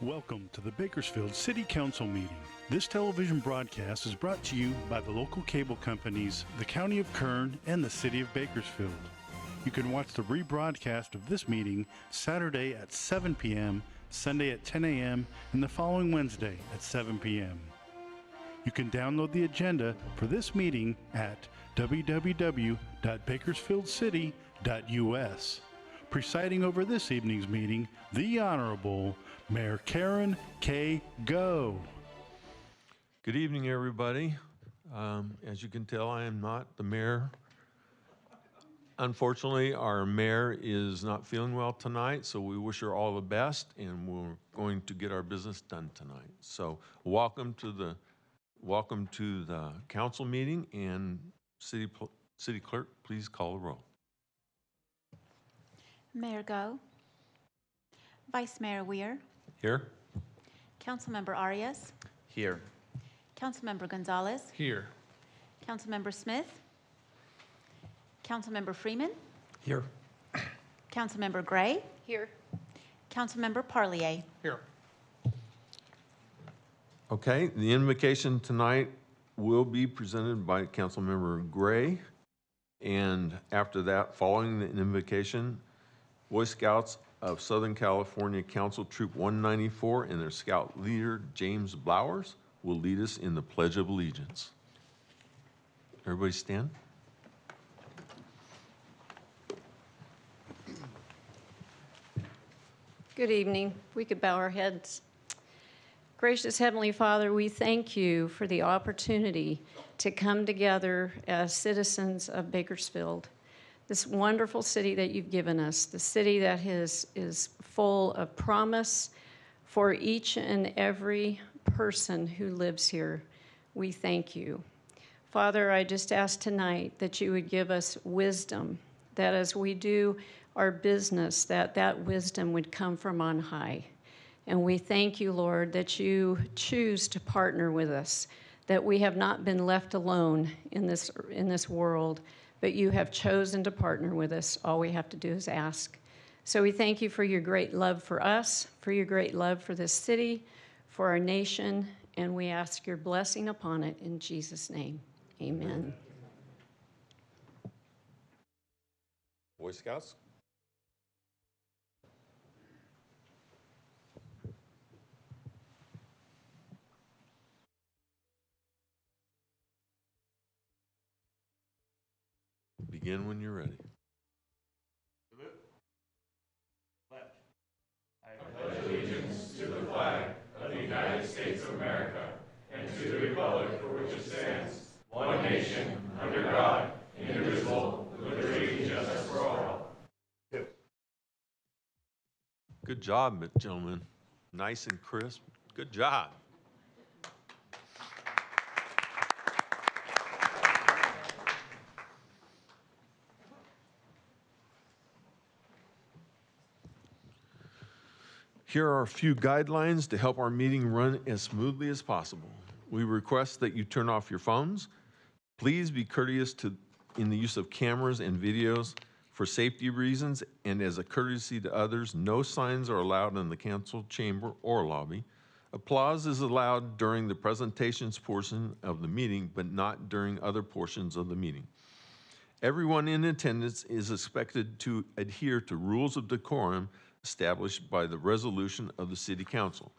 Welcome to the Bakersfield City Council meeting. This television broadcast is brought to you by the local cable companies, the County of Kern, and the City of Bakersfield. You can watch the rebroadcast of this meeting Saturday at 7 p.m., Sunday at 10 a.m., and the following Wednesday at 7 p.m. You can download the agenda for this meeting at www.bakersfieldcity.us. Presiding over this evening's meeting, the Honorable Mayor Karen K. Go. Good evening, everybody. As you can tell, I am not the mayor. Unfortunately, our mayor is not feeling well tonight, so we wish her all the best, and we're going to get our business done tonight. So welcome to the council meeting, and city clerk, please call the roll. Mayor Go. Vice Mayor Weir. Here. Councilmember Arias. Here. Councilmember Gonzalez. Here. Councilmember Smith. Councilmember Freeman. Here. Councilmember Gray. Here. Councilmember Parlier. Here. Okay, the invocation tonight will be presented by Councilmember Gray, and after that, following the invocation, Boy Scouts of Southern California Council Troop 194 and their scout leader, James Blowers, will lead us in the Pledge of Allegiance. Everybody stand. Good evening. We could bow our heads. Gracious Heavenly Father, we thank you for the opportunity to come together as citizens of Bakersfield, this wonderful city that you've given us, the city that is full of promise for each and every person who lives here. We thank you. Father, I just ask tonight that you would give us wisdom, that as we do our business, that wisdom would come from on high. And we thank you, Lord, that you choose to partner with us, that we have not been left alone in this world, but you have chosen to partner with us. All we have to do is ask. So we thank you for your great love for us, for your great love for this city, for our nation, and we ask your blessing upon it in Jesus' name. Amen. Boy Scouts. Begin when you're ready. I pledge allegiance to the flag of the United States of America and to the republic for which it stands, one nation, under God, indivisible, with liberty and justice for all. Good job, gentlemen. Nice and crisp. Good job. Here are a few guidelines to help our meeting run as smoothly as possible. We request that you turn off your phones. Please be courteous in the use of cameras and videos. For safety reasons and as a courtesy to others, no signs are allowed in the council chamber or lobby. Applause is allowed during the presentations portion of the meeting, but not during other portions of the meeting. Everyone in attendance is expected to adhere to rules of decorum established by the resolution of the City Council.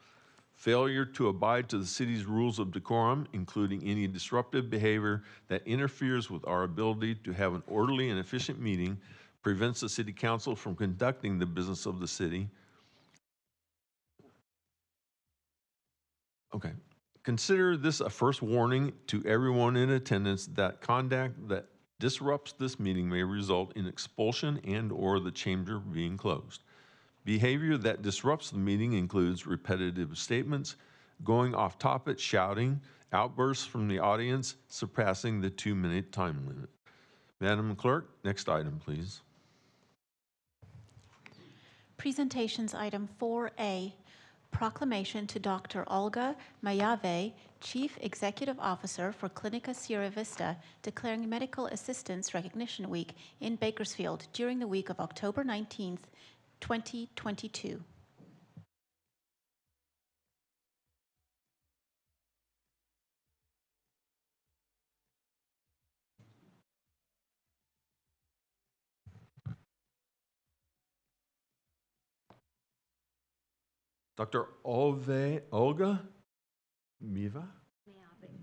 Failure to abide to the city's rules of decorum, including any disruptive behavior that interferes with our ability to have an orderly and efficient meeting, prevents the City Council from conducting the business of the city. Okay. Consider this a first warning to everyone in attendance that conduct that disrupts this meeting may result in expulsion and/or the chamber being closed. Behavior that disrupts the meeting includes repetitive statements, going off topic, shouting, outbursts from the audience, surpassing the 2-minute time limit. Madam Clerk, next item, please. Presentations item 4A, proclamation to Dr. Olga Mayave, Chief Executive Officer for Clinica Sierra Vista, declaring Medical Assistance Recognition Week in Bakersfield during the week of October 19th, 2022. Dr. Olga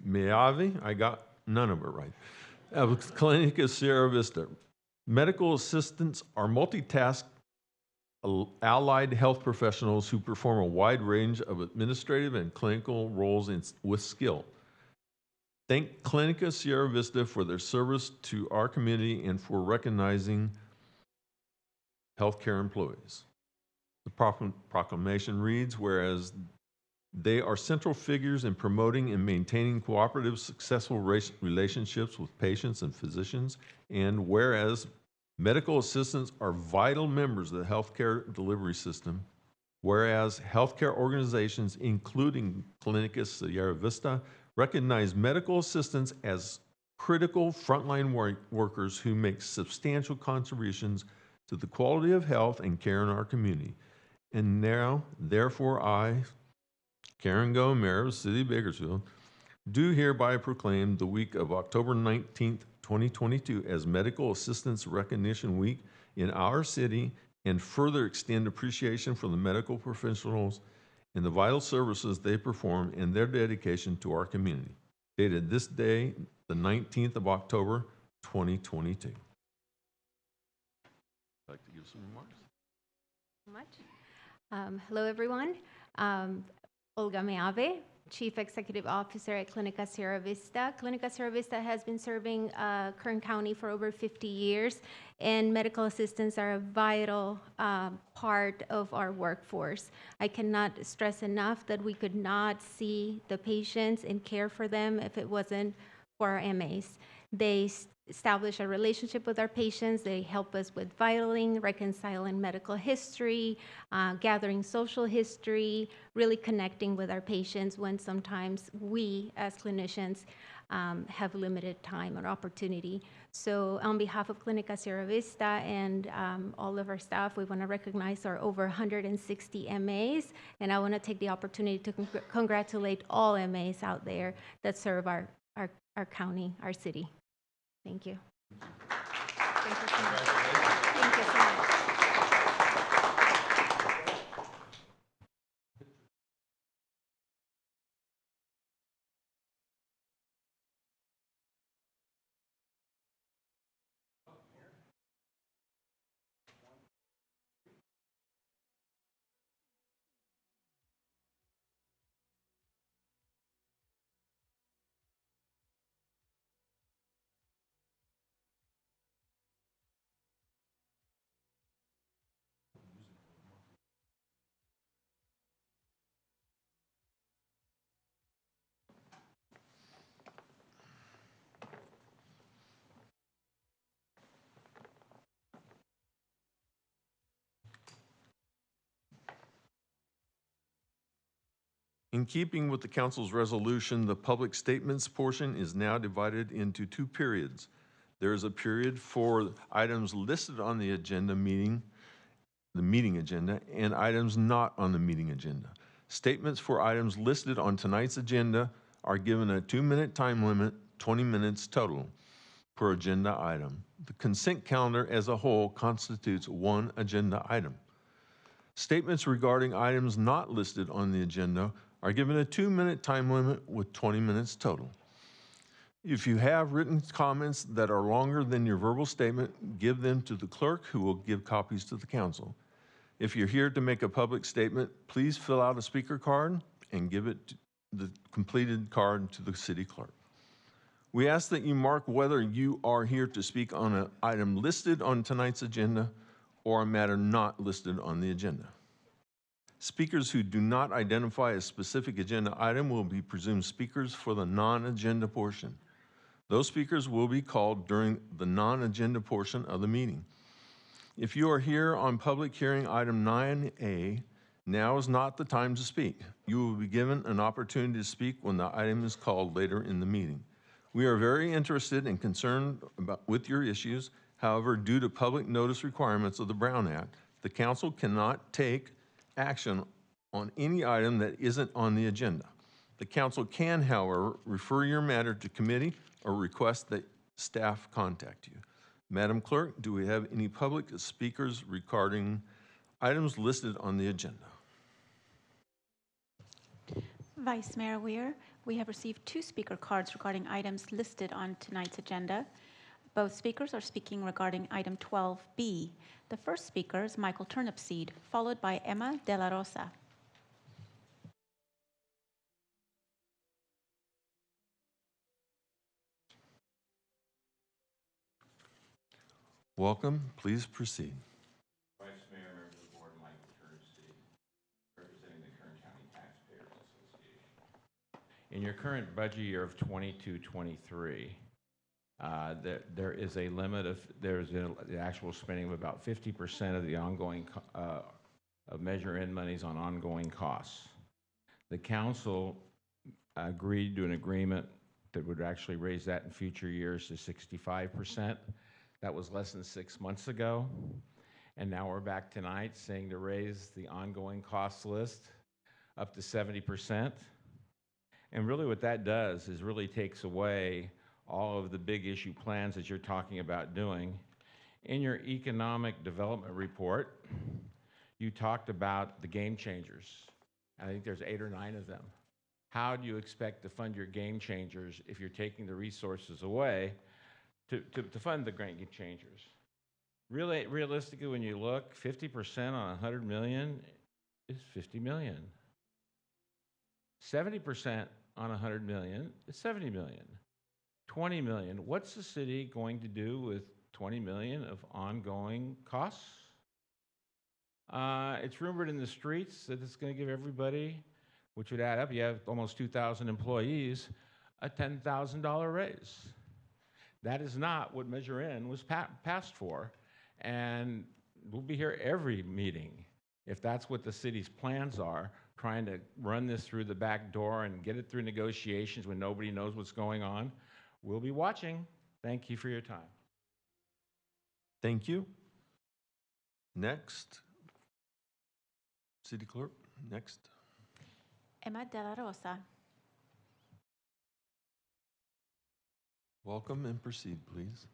Meavi, I got none of it right, of Clinica Sierra Vista. Medical assistants are multitask allied health professionals who perform a wide range of administrative and clinical roles with skill. Thank Clinica Sierra Vista for their service to our community and for recognizing healthcare employees. The proclamation reads, whereas they are central figures in promoting and maintaining cooperative, successful relationships with patients and physicians, and whereas medical assistants are vital members of the healthcare delivery system, whereas healthcare organizations, including Clinica Sierra Vista, recognize medical assistants as critical frontline workers who make substantial contributions to the quality of health and care in our community. And now, therefore, I, Karen Go, Mayor of the City of Bakersfield, do hereby proclaim the week of October 19th, 2022 as Medical Assistance Recognition Week in our city, and further extend appreciation for the medical professionals and the vital services they perform and their dedication to our community. Dated this day, the 19th of October, 2022. I'd like to give some remarks. Hello, everyone. Olga Meave, Chief Executive Officer at Clinica Sierra Vista. Clinica Sierra Vista has been serving Kern County for over 50 years, and medical assistants are a vital part of our workforce. I cannot stress enough that we could not see the patients and care for them if it wasn't for our MAs. They establish a relationship with our patients. They help us with vitaling, reconciling medical history, gathering social history, really connecting with our patients when sometimes we, as clinicians, have limited time or opportunity. So on behalf of Clinica Sierra Vista and all of our staff, we want to recognize our over 160 MAs, and I want to take the opportunity to congratulate all MAs out there that serve our county, our city. Thank you. Thank you so much. Thank you so much. In keeping with the council's resolution, the public statements portion is now divided into two periods. There is a period for items listed on the agenda the meeting agenda, and items not on the meeting agenda. Statements for items listed on tonight's agenda are given a 2-minute time limit, 20 minutes total per agenda item. The consent calendar as a whole constitutes one agenda item. Statements regarding items not listed on the agenda are given a 2-minute time limit with 20 minutes total. If you have written comments that are longer than your verbal statement, give them to the clerk, who will give copies to the council. If you're here to make a public statement, please fill out a speaker card and give it the completed card to the city clerk. We ask that you mark whether you are here to speak on an item listed on tonight's agenda or a matter not listed on the agenda. Speakers who do not identify a specific agenda item will be presumed speakers for the non-agenda portion. Those speakers will be called during the non-agenda portion of the meeting. If you are here on public hearing item 9A, now is not the time to speak. You will be given an opportunity to speak when the item is called later in the meeting. We are very interested and concerned with your issues. However, due to public notice requirements of the Brown Act, the council cannot take action on any item that isn't on the agenda. The council can, however, refer your matter to committee or request that staff contact you. Madam Clerk, do we have any public speakers regarding items listed on the agenda? Vice Mayor Weir, we have received 2 speaker cards regarding items listed on tonight's agenda. Both speakers are speaking regarding item 12B. The first speaker is Michael Turnipseed, followed by Emma De La Rosa. Welcome. Please proceed. Vice Mayor, members of the board, Michael Turnipseed, representing the Kern County Taxpayers Association. In your current budget year of 22-23, there is a limit of, the actual spending of about 50% of the ongoing, of Measure N monies on ongoing costs. The council agreed to an agreement that would actually raise that in future years to 65%. That was less than 6 months ago. And now we're back tonight saying to raise the ongoing cost list up to 70%. And really what that does is really takes away all of the big issue plans that you're talking about doing. In your economic development report, you talked about the game changers. I think there's 8 or 9 of them. How do you expect to fund your game changers if you're taking the resources away to fund the game changers? Really, realistically, when you look, 50% on 100 million is 50 million. 70% on 100 million is 70 million. 20 million, what's the city going to do with 20 million of ongoing costs? It's rumored in the streets that it's going to give everybody, which would add up, you have almost 2,000 employees, a $10,000 raise. That is not what Measure N was passed for. And we'll be here every meeting if that's what the city's plans are, trying to run this through the back door and get it through negotiations when nobody knows what's going on. We'll be watching. Thank you for your time. Thank you. Next. City Clerk, next. Emma De La Rosa. Welcome and proceed, please.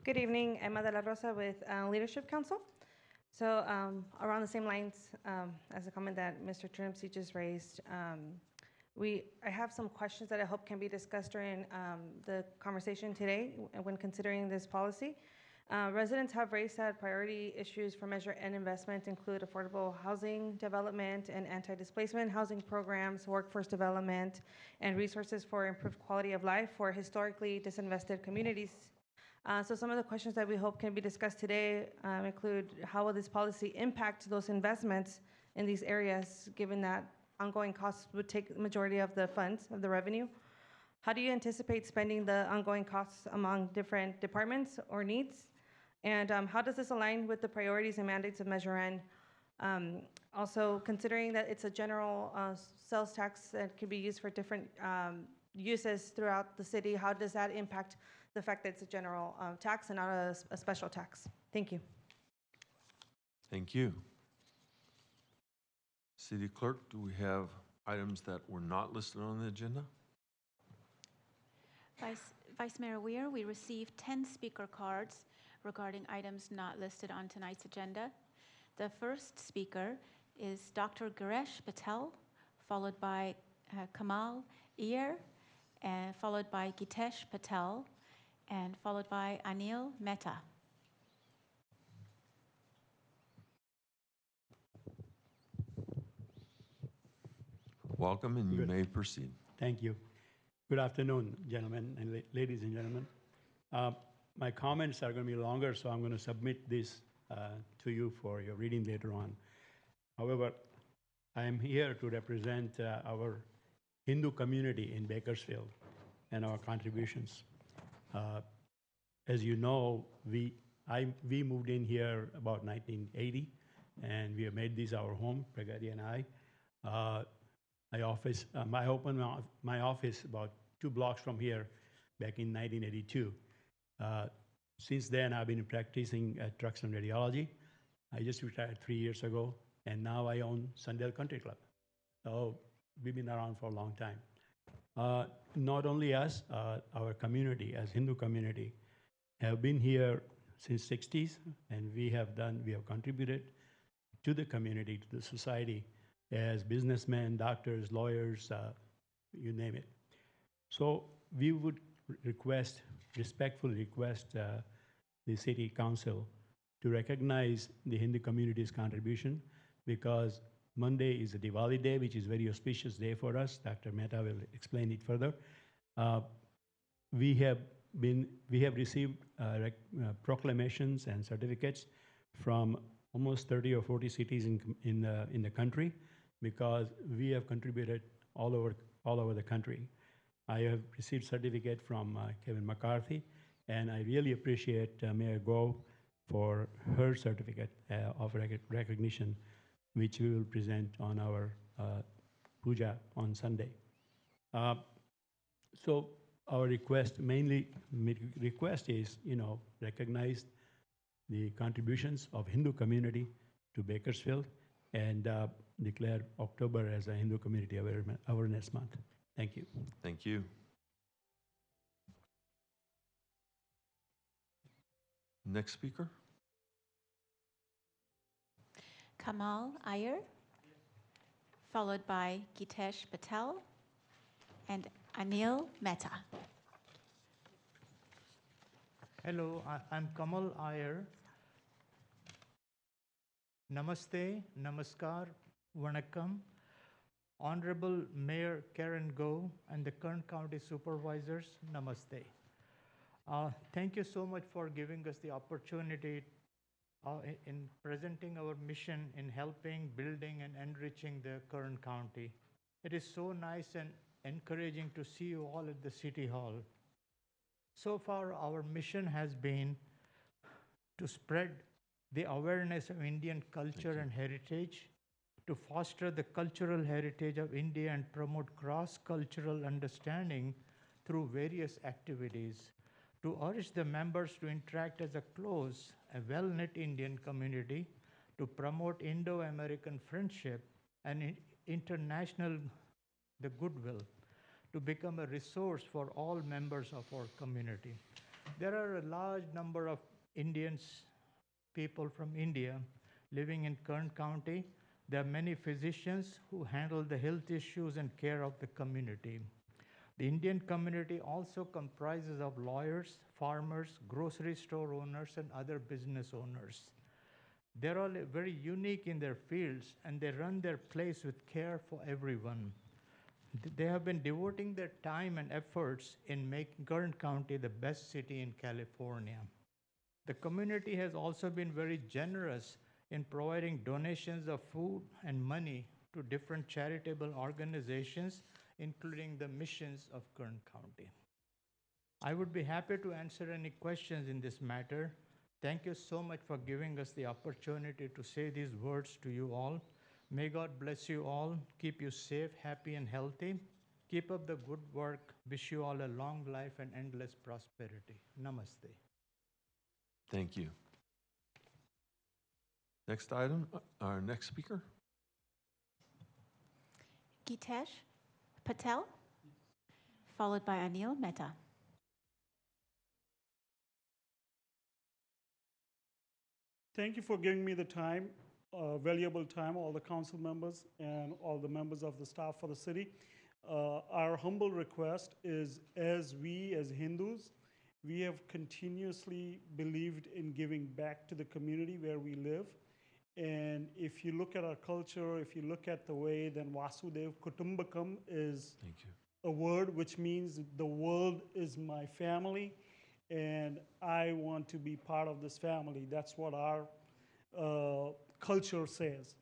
Good evening, Emma De La Rosa with Leadership Council. So around the same lines as the comment that Mr. Turnipseed just raised, I have some questions that I hope can be discussed during the conversation today when considering this policy. Residents have raised that priority issues for Measure N investment include affordable housing development and anti-displacement housing programs, workforce development, and resources for improved quality of life for historically disinvested communities. So some of the questions that we hope can be discussed today include how will this policy impact those investments in these areas, given that ongoing costs would take the majority of the funds, of the revenue? How do you anticipate spending the ongoing costs among different departments or needs? And how does this align with the priorities and mandates of Measure N? Also, considering that it's a general sales tax that can be used for different uses throughout the city, how does that impact the fact that it's a general tax and not a special tax? Thank you. Thank you. City Clerk, do we have items that were not listed on the agenda? Vice Mayor Weir, we received 10 speaker cards regarding items not listed on tonight's agenda. The first speaker is Dr. Garesh Patel, followed by Kamal Iyer, and followed by Gitesh Patel, and followed by Anil Mehta. Welcome, and you Good. may proceed. Thank you. Good afternoon, gentlemen and ladies and gentlemen. My comments are going to be longer, so I'm going to submit this to you for your reading later on. However, I am here to represent our Hindu community in Bakersfield and our contributions. As you know, we moved in here about 1980, and we have made this our home, Pragati and I. I opened my office about 2 blocks from here back in 1982. Since then, I've been practicing at Truxtun Radiology. I just retired 3 years ago, and now I own Sundale Country Club. So we've been around for a long time. Not only us, our community, as Hindu community, have been here since 60s, and we have contributed to the community, to the society, as businessmen, doctors, lawyers, you name it. So we would respectfully request the city council to recognize the Hindu community's contribution, because Monday is a Diwali day, which is a very auspicious day for us. Dr. Mehta will explain it further. We have received proclamations and certificates from almost 30 or 40 cities in the country, because we have contributed all over the country. I have received certificate from Kevin McCarthy, and I really appreciate Mayor Gove for her certificate of recognition, which we will present on our puja on Sunday. So our request is, recognize the contributions of Hindu community to Bakersfield, and declare October as a Hindu Community Awareness Month. Thank you. Thank you. Next speaker. Kamal Iyer, followed by Gitesh Patel and Anil Mehta. Hello, I'm Kamal Iyer. Namaste, Namaskar, Vanakkam. Honorable Mayor Karen Gove and the Kern County Supervisors, Namaste. Thank you so much for giving us the opportunity in presenting our mission in helping, building, and enriching the Kern County. It is so nice and encouraging to see you all at the City Hall. So far, our mission has been to spread the awareness of Indian culture and heritage, to foster the cultural heritage of India and promote cross-cultural understanding through various activities, to urge the members to interact as a close, a well-knit Indian community, to promote Indo-American friendship and international the goodwill, to become a resource for all members of our community. There are a large number of people from India living in Kern County. There are many physicians who handle the health issues and care of the community. The Indian community also comprises of lawyers, farmers, grocery store owners, and other business owners. They're all very unique in their fields, and they run their place with care for everyone. They have been devoting their time and efforts in making Kern County the best city in California. The community has also been very generous in providing donations of food and money to different charitable organizations, including the missions of Kern County. I would be happy to answer any questions in this matter. Thank you so much for giving us the opportunity to say these words to you all. May God bless you all, keep you safe, happy, and healthy. Keep up the good work. Wish you all a long life and endless prosperity. Namaste. Thank you. Next item, our next speaker. Gitesh Patel, followed by Anil Mehta. Thank you for giving me the time, valuable time, all the council members and all the members of the staff for the city. Our humble request is, as Hindus, we have continuously believed in giving back to the community where we live. And if you look at our culture, if you look at the way, then Vasudhaiva Kutumbakam is a word which means the world is my family, and I want to be part of this family. That's what our culture says.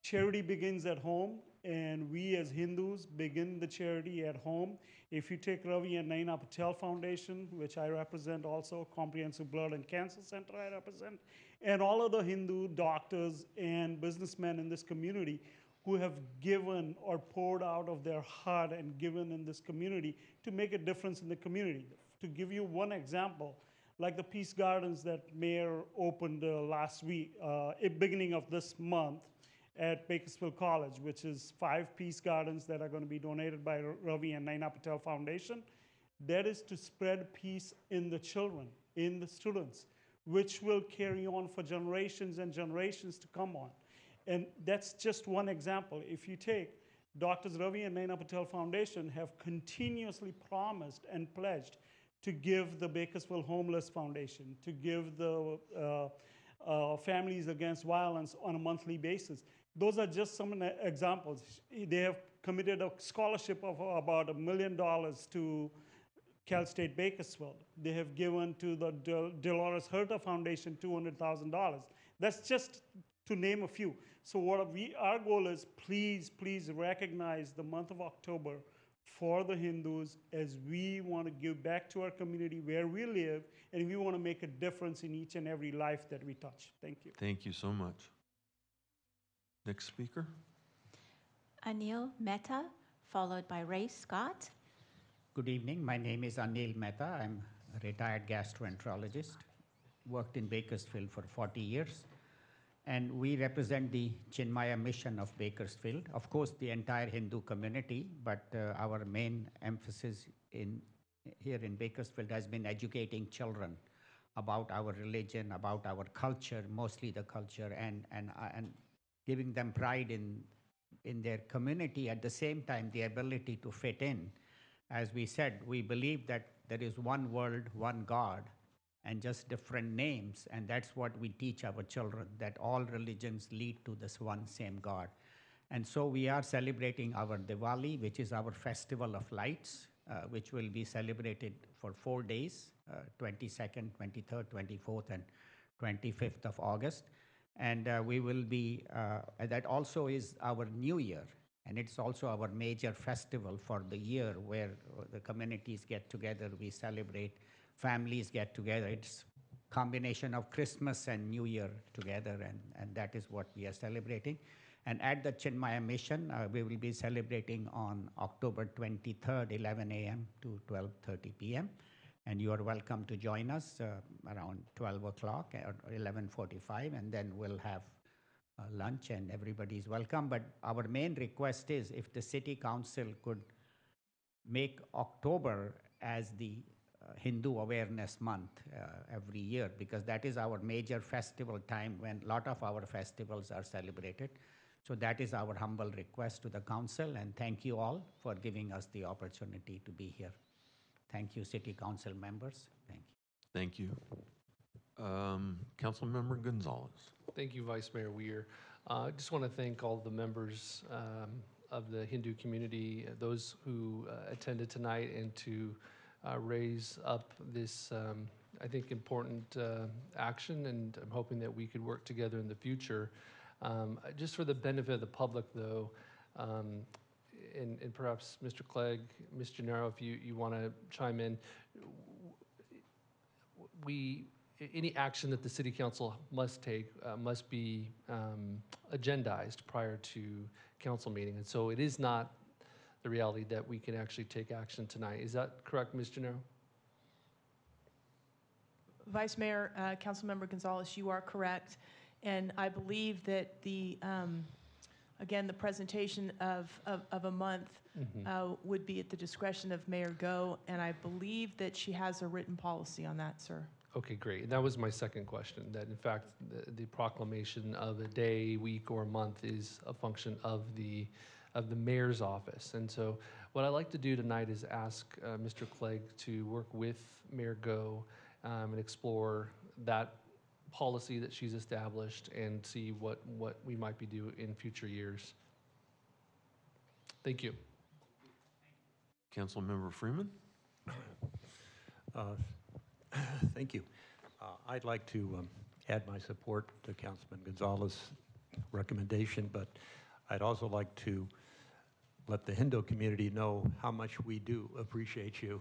Charity begins at home, and we as Hindus begin the charity at home. If you take Ravi and Naina Patel Foundation, which I represent also, Comprehensive Blood and Cancer Center I represent, and all of the Hindu doctors and businessmen in this community who have given or poured out of their heart and given in this community to make a difference in the community. To give you one example, like the Peace Gardens that Mayor opened last week, beginning of this month at Bakersfield College, which is 5 Peace Gardens that are going to be donated by Ravi and Naina Patel Foundation. That is to spread peace in the children, in the students, which will carry on for generations and generations to come on. And that's just one example. If you take Drs. Ravi and Naina Patel Foundation have continuously promised and pledged to give the Bakersfield Homeless Foundation, to give the Families Against Violence on a monthly basis. Those are just some examples. They have committed a scholarship of about $1 million to Cal State Bakersfield. They have given to the Dolores Herta Foundation $200,000. That's just to name a few. So our goal is, please recognize the month of October for the Hindus, as we want to give back to our community where we live, and we want to make a difference in each and every life that we touch. Thank you. Thank you so much. Next speaker. Anil Mehta, followed by Ray Scott. Good evening. My name is Anil Mehta. I'm a retired gastroenterologist. Worked in Bakersfield for 40 years. And we represent the Chinmaya mission of Bakersfield. Of course, the entire Hindu community, but our main emphasis here in Bakersfield has been educating children about our religion, about our culture, mostly the culture, and giving them pride in their community, at the same time the ability to fit in. As we said, we believe that there is one world, one God, and just different names, and that's what we teach our children, that all religions lead to this one same God. And so we are celebrating our Diwali, which is our festival of lights, which will be celebrated for 4 days, 22nd, 23rd, 24th, and 25th of August. And we will be, that also is our New Year, and it's also our major festival for the year, where the communities get together, we celebrate, families get together. It's combination of Christmas and New Year together, and that is what we are celebrating. And at the Chinmaya Mission, we will be celebrating on October 23rd, 11 a.m. to 12:30 p.m. And you are welcome to join us around 12 o'clock or 11:45, and then we'll have lunch, and everybody is welcome. But our main request is, if the City Council could make October as the Hindu Awareness Month every year, because that is our major festival time when a lot of our festivals are celebrated. So that is our humble request to the council, and thank you all for giving us the opportunity to be here. Thank you, City Council members. Thank you. Thank you. Councilmember Gonzalez. Thank you, Vice Mayor Weir. I just want to thank all the members of the Hindu community, those who attended tonight, and to raise up this, I think, important action, and I'm hoping that we could work together in the future. Just for the benefit of the public, though, and perhaps Mr. Clegg, Ms. Gennaro, if you want to chime in, any action that the City Council must take must be agendized prior to council meeting, and so it is not the reality that we can actually take action tonight. Is that correct, Ms. Gennaro? Vice Mayor, Councilmember Gonzalez, you are correct. And I believe that again, the presentation of a month would be at the discretion of Mayor Go, and I believe that she has a written policy on that, sir. Okay, great. And that was my second question, that in fact, the proclamation of a day, week, or month is a function of the mayor's office. And so what I'd like to do tonight is ask Mr. Clegg to work with Mayor Go and explore that policy that she's established and see what we might be doing in future years. Thank you. Councilmember Freeman. Thank you. I'd like to add my support to Councilman Gonzalez's recommendation, but I'd also like to let the Hindu community know how much we do appreciate you.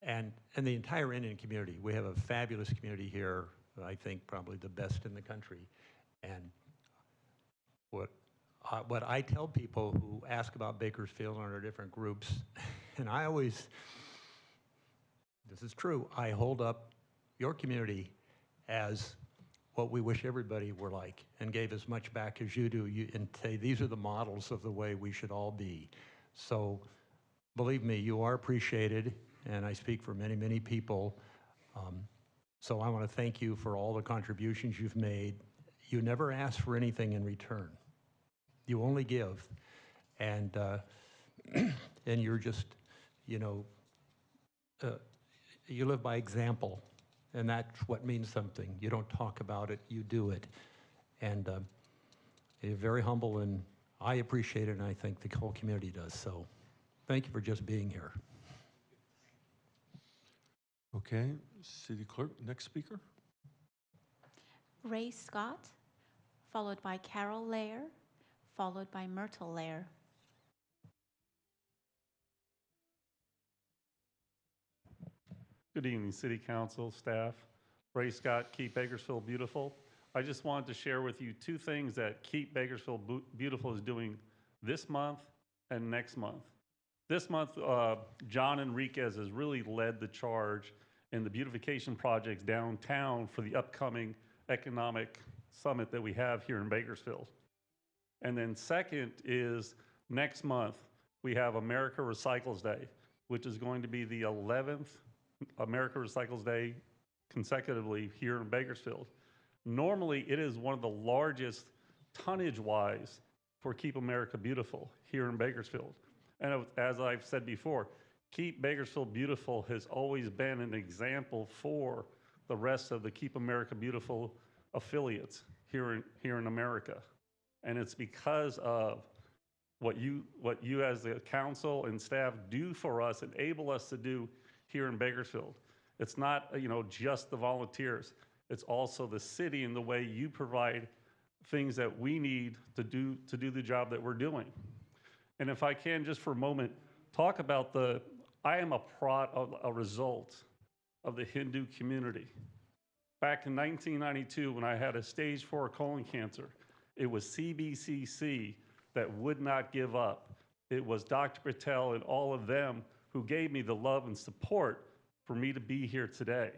And the entire Indian community. We have a fabulous community here, I think probably the best in the country. And what I tell people who ask about Bakersfield and our different groups, and I always, this is true, I hold up your community as what we wish everybody were like, and gave as much back as you do, and say these are the models of the way we should all be. So believe me, you are appreciated, and I speak for many, many people. So I want to thank you for all the contributions you've made. you never ask for anything in return. You only give. And, and you're just, you know, you live by example, and that's what means something. You don't talk about it, you do it. And you're very humble, and I appreciate it, and I think the whole community does. So thank you for just being here. Okay, City Clerk, next speaker. Ray Scott, followed by Carol Lair, followed by Myrtle Lair. Good evening, City Council, staff. Ray Scott, Keep Bakersfield Beautiful. I just wanted to share with you two things that Keep Bakersfield Beautiful is doing this month and next month. This month, John Enriquez has really led the charge in the beautification projects downtown for the upcoming economic summit that we have here in Bakersfield. And then second is next month, we have America Recycles Day, which is going to be the 11th America Recycles Day consecutively here in Bakersfield. Normally, it is one of the largest tonnage-wise for Keep America Beautiful here in Bakersfield. And as I've said before, Keep Bakersfield Beautiful has always been an example for the rest of the Keep America Beautiful affiliates here in America. And it's because of what you as the council and staff do for us, enable us to do here in Bakersfield. It's not, just the volunteers. It's also the city and the way you provide things that we need to do the job that we're doing. And if I can, just for a moment, talk about I am a result of the Hindu community. Back in 1992, when I had a stage 4 colon cancer, it was CBCC that would not give up. It was Dr. Patel and all of them who gave me the love and support for me to be here today.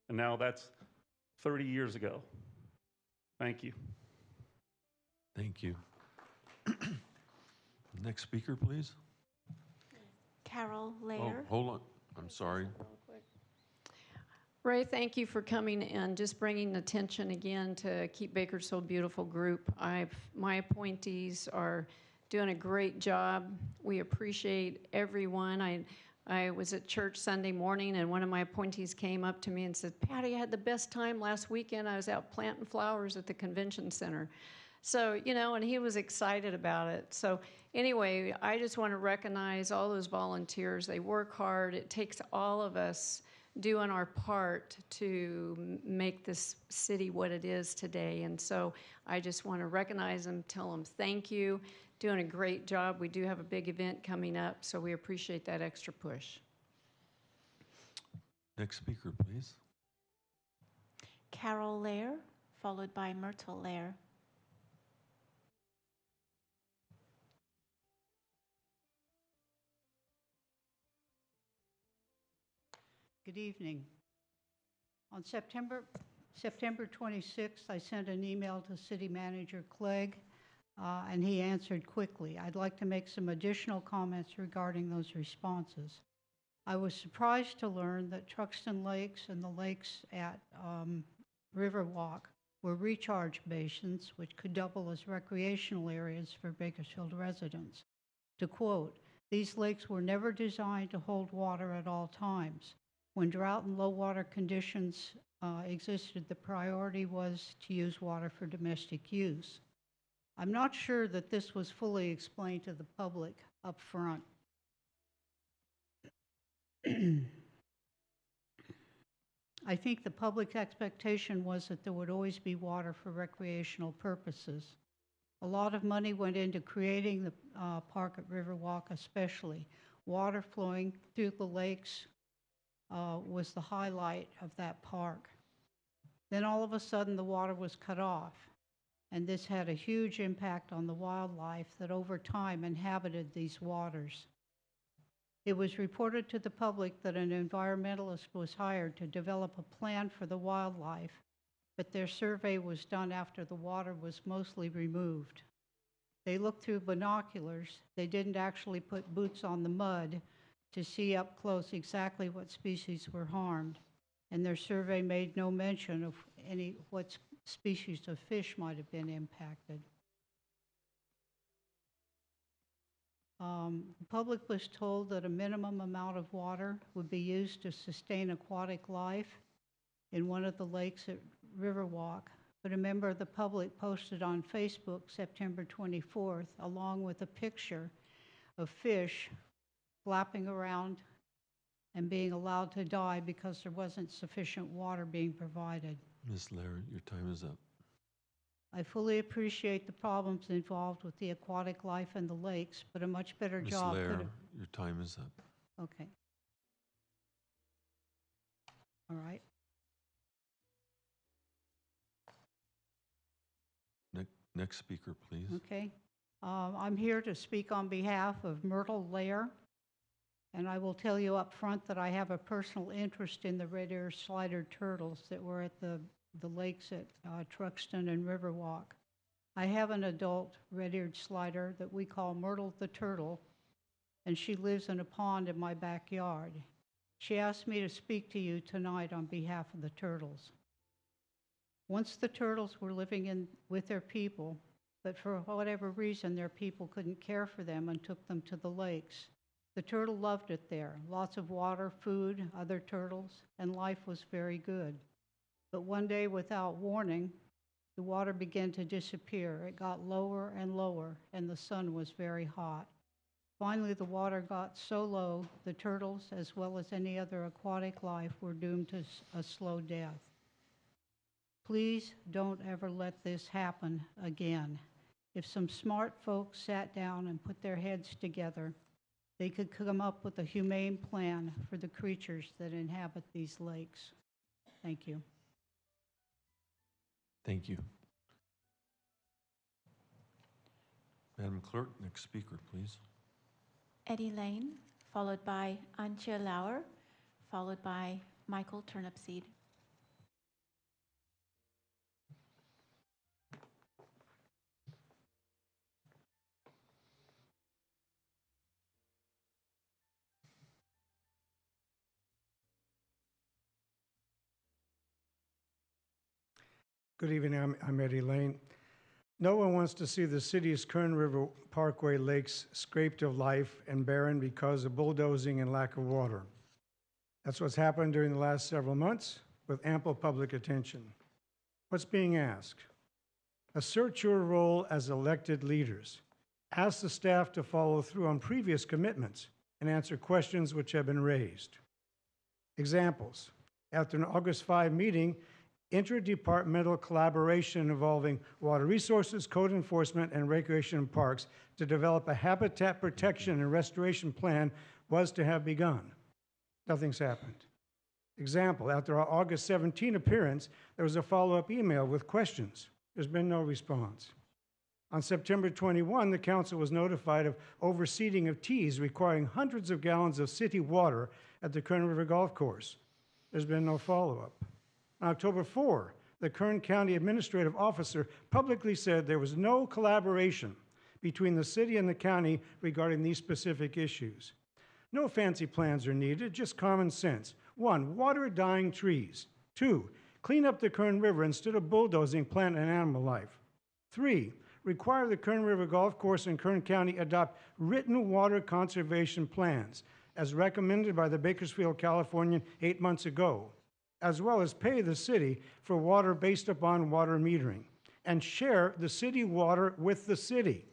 And now that's 30 years ago. Thank you. Thank you. Next speaker, please. Carol Oh, Lair. hold on. I'm sorry. Ray, thank you for coming and just bringing attention again to Keep Bakersfield Beautiful group. My appointees are doing a great job. We appreciate everyone. I was at church Sunday morning, and one of my appointees came up to me and said, "Patty, I had the best time last weekend. I was out planting flowers at the convention center." So, and he was excited about it. So anyway, I just want to recognize all those volunteers. They work hard. It takes all of us doing our part to make this city what it is today. And so I just want to recognize them, tell them thank you. Doing a great job. We do have a big event coming up, so we appreciate that extra push. Next speaker, please. Carol Lair, followed by Myrtle Lair. Good evening. On September 26th, I sent an email to City Manager Clegg, and he answered quickly. I'd like to make some additional comments regarding those responses. I was surprised to learn that Truxton Lakes and the lakes at Riverwalk were recharge basins, which could double as recreational areas for Bakersfield residents. To quote, "These lakes were never designed to hold water at all times. When drought and low water conditions existed, the priority was to use water for domestic use." I'm not sure that this was fully explained to the public up front. I think the public's expectation was that there would always be water for recreational purposes. A lot of money went into creating the park at Riverwalk especially. Water flowing through the lakes was the highlight of that park. Then all of a sudden the water was cut off, and this had a huge impact on the wildlife that over time inhabited these waters. It was reported to the public that an environmentalist was hired to develop a plan for the wildlife, but their survey was done after the water was mostly removed. They looked through binoculars. They didn't actually put boots on the mud to see up close exactly what species were harmed, and their survey made no mention of what species of fish might have been impacted. The public was told that a minimum amount of water would be used to sustain aquatic life in one of the lakes at Riverwalk, but a member of the public posted on Facebook September 24th, along with a picture of fish flapping around and being allowed to die because there wasn't sufficient water being provided. Ms. Lair, your time is up. I fully appreciate the problems involved with the aquatic life in the lakes, but a much better Ms. job Lair, could have... your time is up. Okay. All right. Next speaker, please. Okay. I'm here to speak on behalf of Myrtle Lair, and I will tell you up front that I have a personal interest in the red ear slider turtles that were at the lakes at Truxton and Riverwalk. I have an adult red-eared slider that we call Myrtle the turtle, and she lives in a pond in my backyard. She asked me to speak to you tonight on behalf of the turtles. Once the turtles were living with their people, but for whatever reason their people couldn't care for them and took them to the lakes. The turtle loved it there, lots of water, food, other turtles, and life was very good. But one day, without warning, the water began to disappear. It got lower and lower, and the sun was very hot. Finally, the water got so low, the turtles, as well as any other aquatic life, were doomed to a slow death. Please don't ever let this happen again. If some smart folks sat down and put their heads together, they could come up with a humane plan for the creatures that inhabit these lakes. Thank you. Thank you. Madam Clerk, next speaker, please. Eddie Lane, followed by Antje Lauer, followed by Michael Turnipseed. Good evening, I'm Eddie Lane. No one wants to see the city's Kern River Parkway lakes scraped of life and barren because of bulldozing and lack of water. That's what's happened during the last several months with ample public attention. What's being asked? Assert your role as elected leaders. Ask the staff to follow through on previous commitments and answer questions which have been raised. Examples. After an August 5 meeting, interdepartmental collaboration involving water resources, code enforcement, and recreation and parks to develop a habitat protection and restoration plan was to have begun. Nothing's happened. Example, after our August 17 appearance, there was a follow-up email with questions. There's been no response. On September 21, the council was notified of overseeding of tees requiring hundreds of gallons of city water at the Kern River Golf Course. There's been no follow-up. On October 4, the Kern County Administrative Officer publicly said there was no collaboration between the city and the county regarding these specific issues. No fancy plans are needed, just common sense. 1, water dying trees. 2, clean up the Kern River instead of bulldozing plant and animal life. 3, require the Kern River Golf Course and Kern County adopt written water conservation plans, as recommended by the Bakersfield Californian 8 months ago, as well as pay the city for water based upon water metering, and share the city water with the city.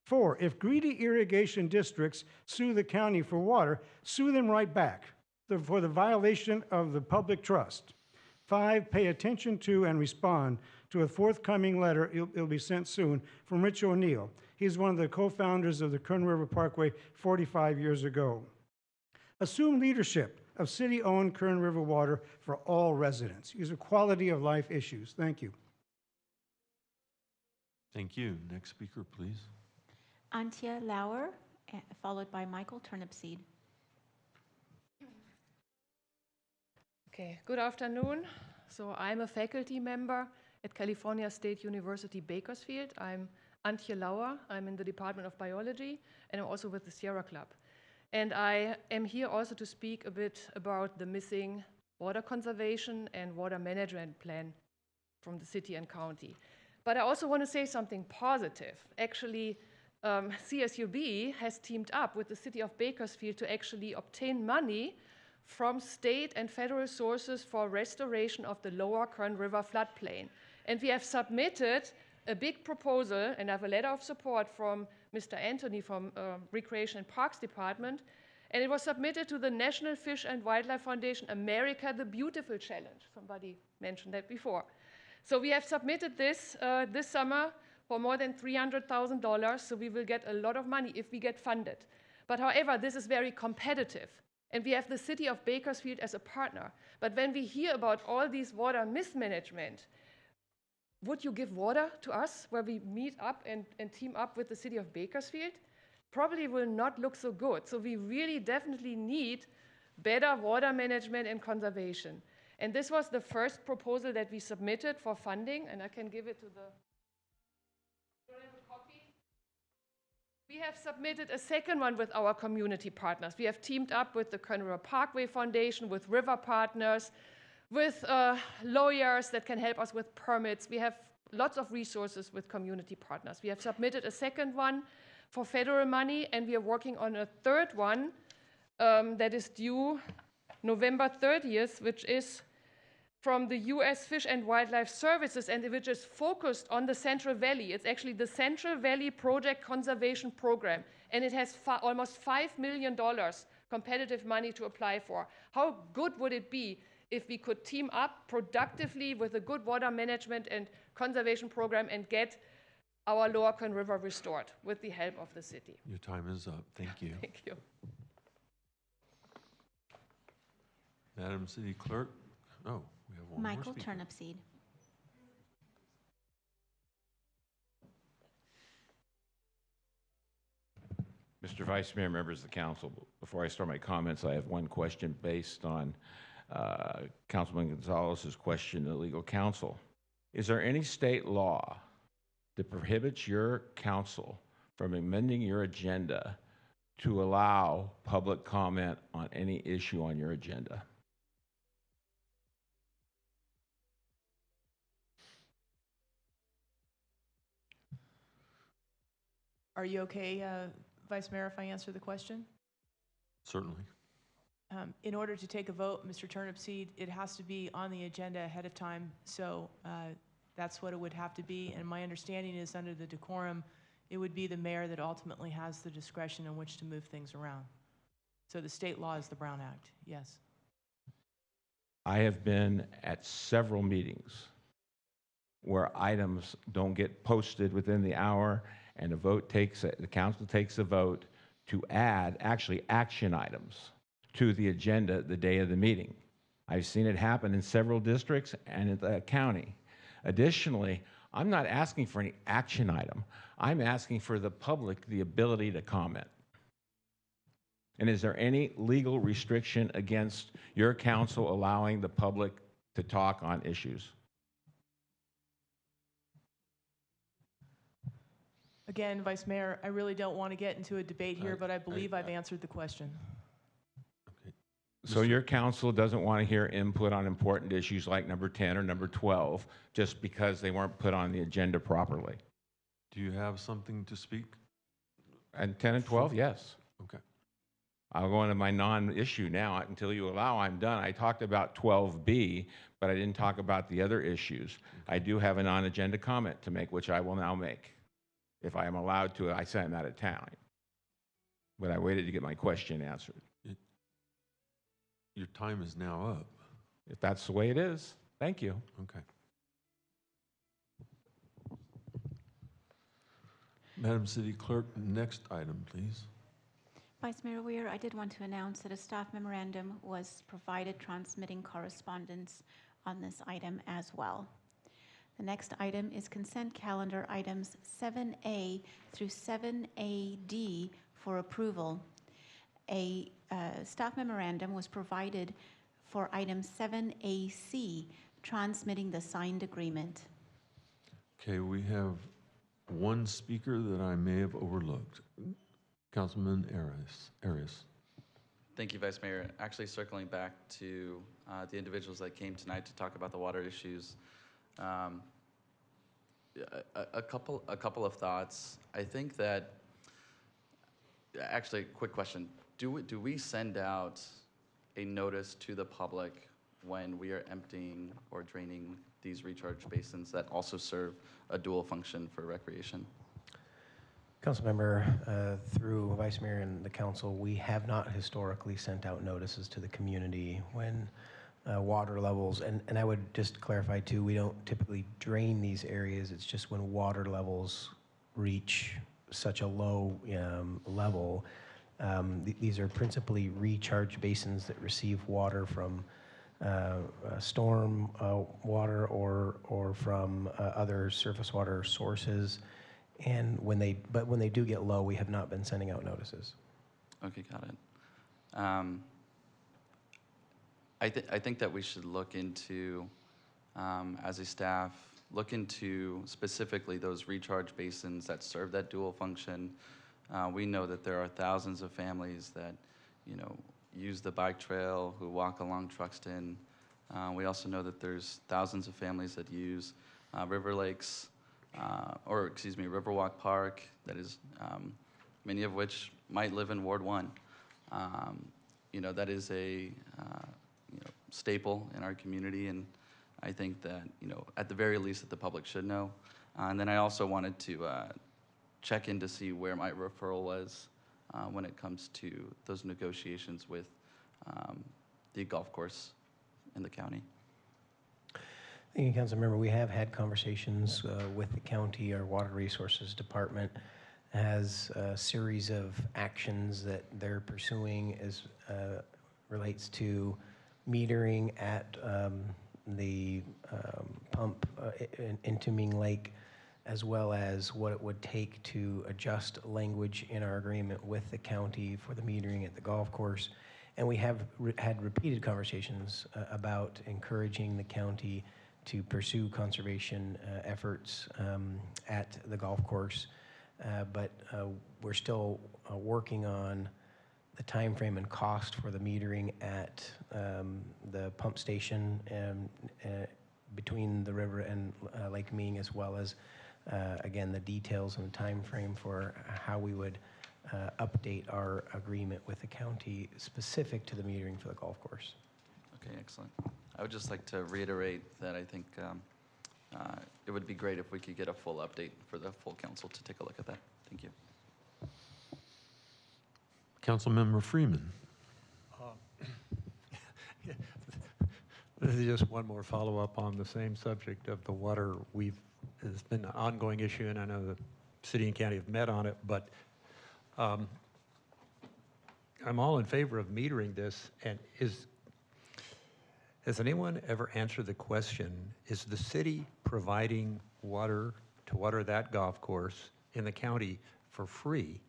4, if greedy irrigation districts sue the county for water, sue them right back for the violation of the public trust. 5, pay attention to and respond to a forthcoming letter, it'll be sent soon, from Rich O'Neill. He's one of the co-founders of the Kern River Parkway 45 years ago. Assume leadership of city-owned Kern River water for all residents. These are quality of life issues. Thank you. Thank you. Next speaker, please. Antje Lauer, followed by Michael Turnipseed. Okay, good afternoon. So I'm a faculty member at California State University, Bakersfield. I'm Antje Lauer. I'm in the Department of Biology, and I'm also with the Sierra Club. And I am here also to speak a bit about the missing water conservation and water management plan from the city and county. But I also want to say something positive. Actually, CSUB has teamed up with the city of Bakersfield to actually obtain money from state and federal sources for restoration of the lower Kern River floodplain. And we have submitted a big proposal, and I have a letter of support from Mr. Anthony from Recreation and Parks Department, and it was submitted to the National Fish and Wildlife Foundation America the Beautiful Challenge. Somebody mentioned that before. So we have submitted this this summer for more than $300,000, so we will get a lot of money if we get funded. But however, this is very competitive, and we have the city of Bakersfield as a partner. But when we hear about all these water mismanagement, would you give water to us where we meet up and team up with the city of Bakersfield? Probably will not look so good. So we really definitely need better water management and conservation. And this was the first proposal that we submitted for funding, and I can give it to the... Do I have a copy? We have submitted a second one with our community partners. We have teamed up with the Kern River Parkway Foundation, with river partners, with lawyers that can help us with permits. We have lots of resources with community partners. We have submitted a second one for federal money, and we are working on a third one that is due November 30th, which is from the U.S. Fish and Wildlife Services, and which is focused on the Central Valley. It's actually the Central Valley Project Conservation Program, and it has almost $5 million competitive money to apply for. How good would it be if we could team up productively with a good water management and conservation program and get our Lower Kern River restored with the help of the city? Your time is up. Thank you. Thank you. Madam City Clerk. Oh, we have one Michael more speaker. Turnipseed. Mr. Vice Mayor, members of the council, before I start my comments, I have one question based on Councilman Gonzalez's question to legal counsel. Is there any state law that prohibits your council from amending your agenda to allow public comment on any issue on your agenda? Are you okay, Vice Mayor, if I answer the question? Certainly. In order to take a vote, Mr. Turnipseed, it has to be on the agenda ahead of time, so that's what it would have to be. And my understanding is under the decorum, it would be the mayor that ultimately has the discretion in which to move things around. So the state law is the Brown Act, yes. I have been at several meetings where items don't get posted within the hour, and the council takes a vote to add actually action items to the agenda the day of the meeting. I've seen it happen in several districts and in the county. Additionally, I'm not asking for any action item. I'm asking for the public the ability to comment. And is there any legal restriction against your council allowing the public to talk on issues? Again, Vice Mayor, I really don't want to get into a debate here, but I believe I've answered the question. So your council doesn't want to hear input on important issues like number 10 or number 12 just because they weren't put on the agenda properly? Do you have something to speak? And 10 and 12, yes. Okay. I'll go into my non-issue now. Until you allow, I'm done. I talked about 12B, but I didn't talk about the other issues. I do have a non-agenda comment to make, which I will now make. If I am allowed to, I say I'm out of town. But I waited to get my question answered. Your time is now up. If that's the way it is, thank you. Okay. Madam City Clerk, next item, please. Vice Mayor Weir, I did want to announce that a staff memorandum was provided transmitting correspondence on this item as well. The next item is consent calendar items 7A through 7AD for approval. A staff memorandum was provided for item 7AC, transmitting the signed agreement. Okay, we have one speaker that I may have overlooked. Councilman Arias. Thank you, Vice Mayor. Actually, circling back to the individuals that came tonight to talk about the water issues, A couple of thoughts. I think that, actually, quick question. Do we send out a notice to the public when we are emptying or draining these recharge basins that also serve a dual function for recreation? Councilmember, through Vice Mayor and the council, we have not historically sent out notices to the community when water levels, and I would just clarify too, we don't typically drain these areas. It's just when water levels reach such a low level. These are principally recharge basins that receive water from storm water or from other surface water sources. And when they do get low, we have not been sending out notices. Okay, got it. I think that we should look into, as a staff, look into specifically those recharge basins that serve that dual function. We know that there are thousands of families that, use the bike trail, who walk along Truxton. We also know that there's thousands of families that use River Lakes, Riverwalk Park, that is, many of which might live in Ward 1. That is a staple in our community, and I think that, at the very least, that the public should know. And then I also wanted to check in to see where my referral was when it comes to those negotiations with the golf course in the county. Thank you, Councilmember. We have had conversations with the county. Our Water Resources Department has a series of actions that they're pursuing as relates to metering at the pump in Tumbing Lake, as well as what it would take to adjust language in our agreement with the county for the metering at the golf course. And we have had repeated conversations about encouraging the county to pursue conservation efforts at the golf course. But we're still working on the time frame and cost for the metering at the pump station between the river and Lake Ming, as well as, again, the details and the time frame for how we would update our agreement with the county specific to the metering for the golf course. Okay, excellent. I would just like to reiterate that I think it would be great if we could get a full update for the full council to take a look at that. Thank you. Councilmember Freeman. This is just one more follow-up on the same subject of the water. It's been an ongoing issue, and I know the city and county have met on it, but I'm all in favor of metering this. And has anyone ever answered the question, is the city providing water to water that golf course in the county for free?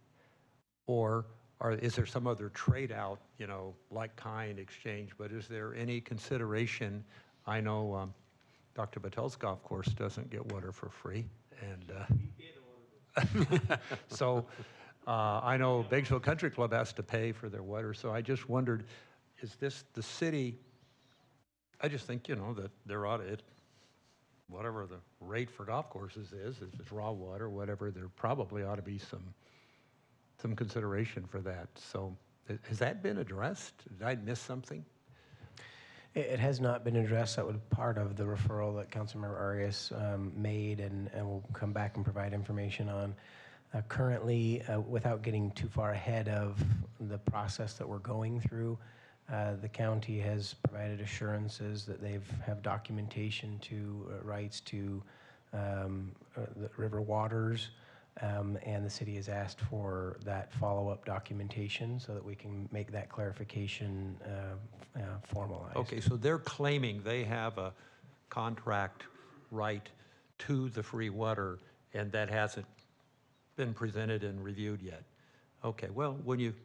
Or is there some other trade-out, like kind exchange, but is there any consideration? I know Dr. Batel's golf course doesn't get water for free, and so I know Batesville Country Club has to pay for their water, so I just wondered, is this the city? I just think, that there ought to, whatever the rate for golf courses is, if it's raw water, whatever, there probably ought to be some consideration for that. So has that been addressed? Did I miss something? It has not been addressed. That was part of the referral that Councilmember Arias made, and we'll come back and provide information on. Currently, without getting too far ahead of the process that we're going through, the county has provided assurances that they have documentation to rights to the river waters, and the city has asked for that follow-up documentation so that we can make that clarification formalized. Okay, so they're claiming they have a contract right to the free water, and that hasn't been presented and reviewed yet. Okay, well, when you've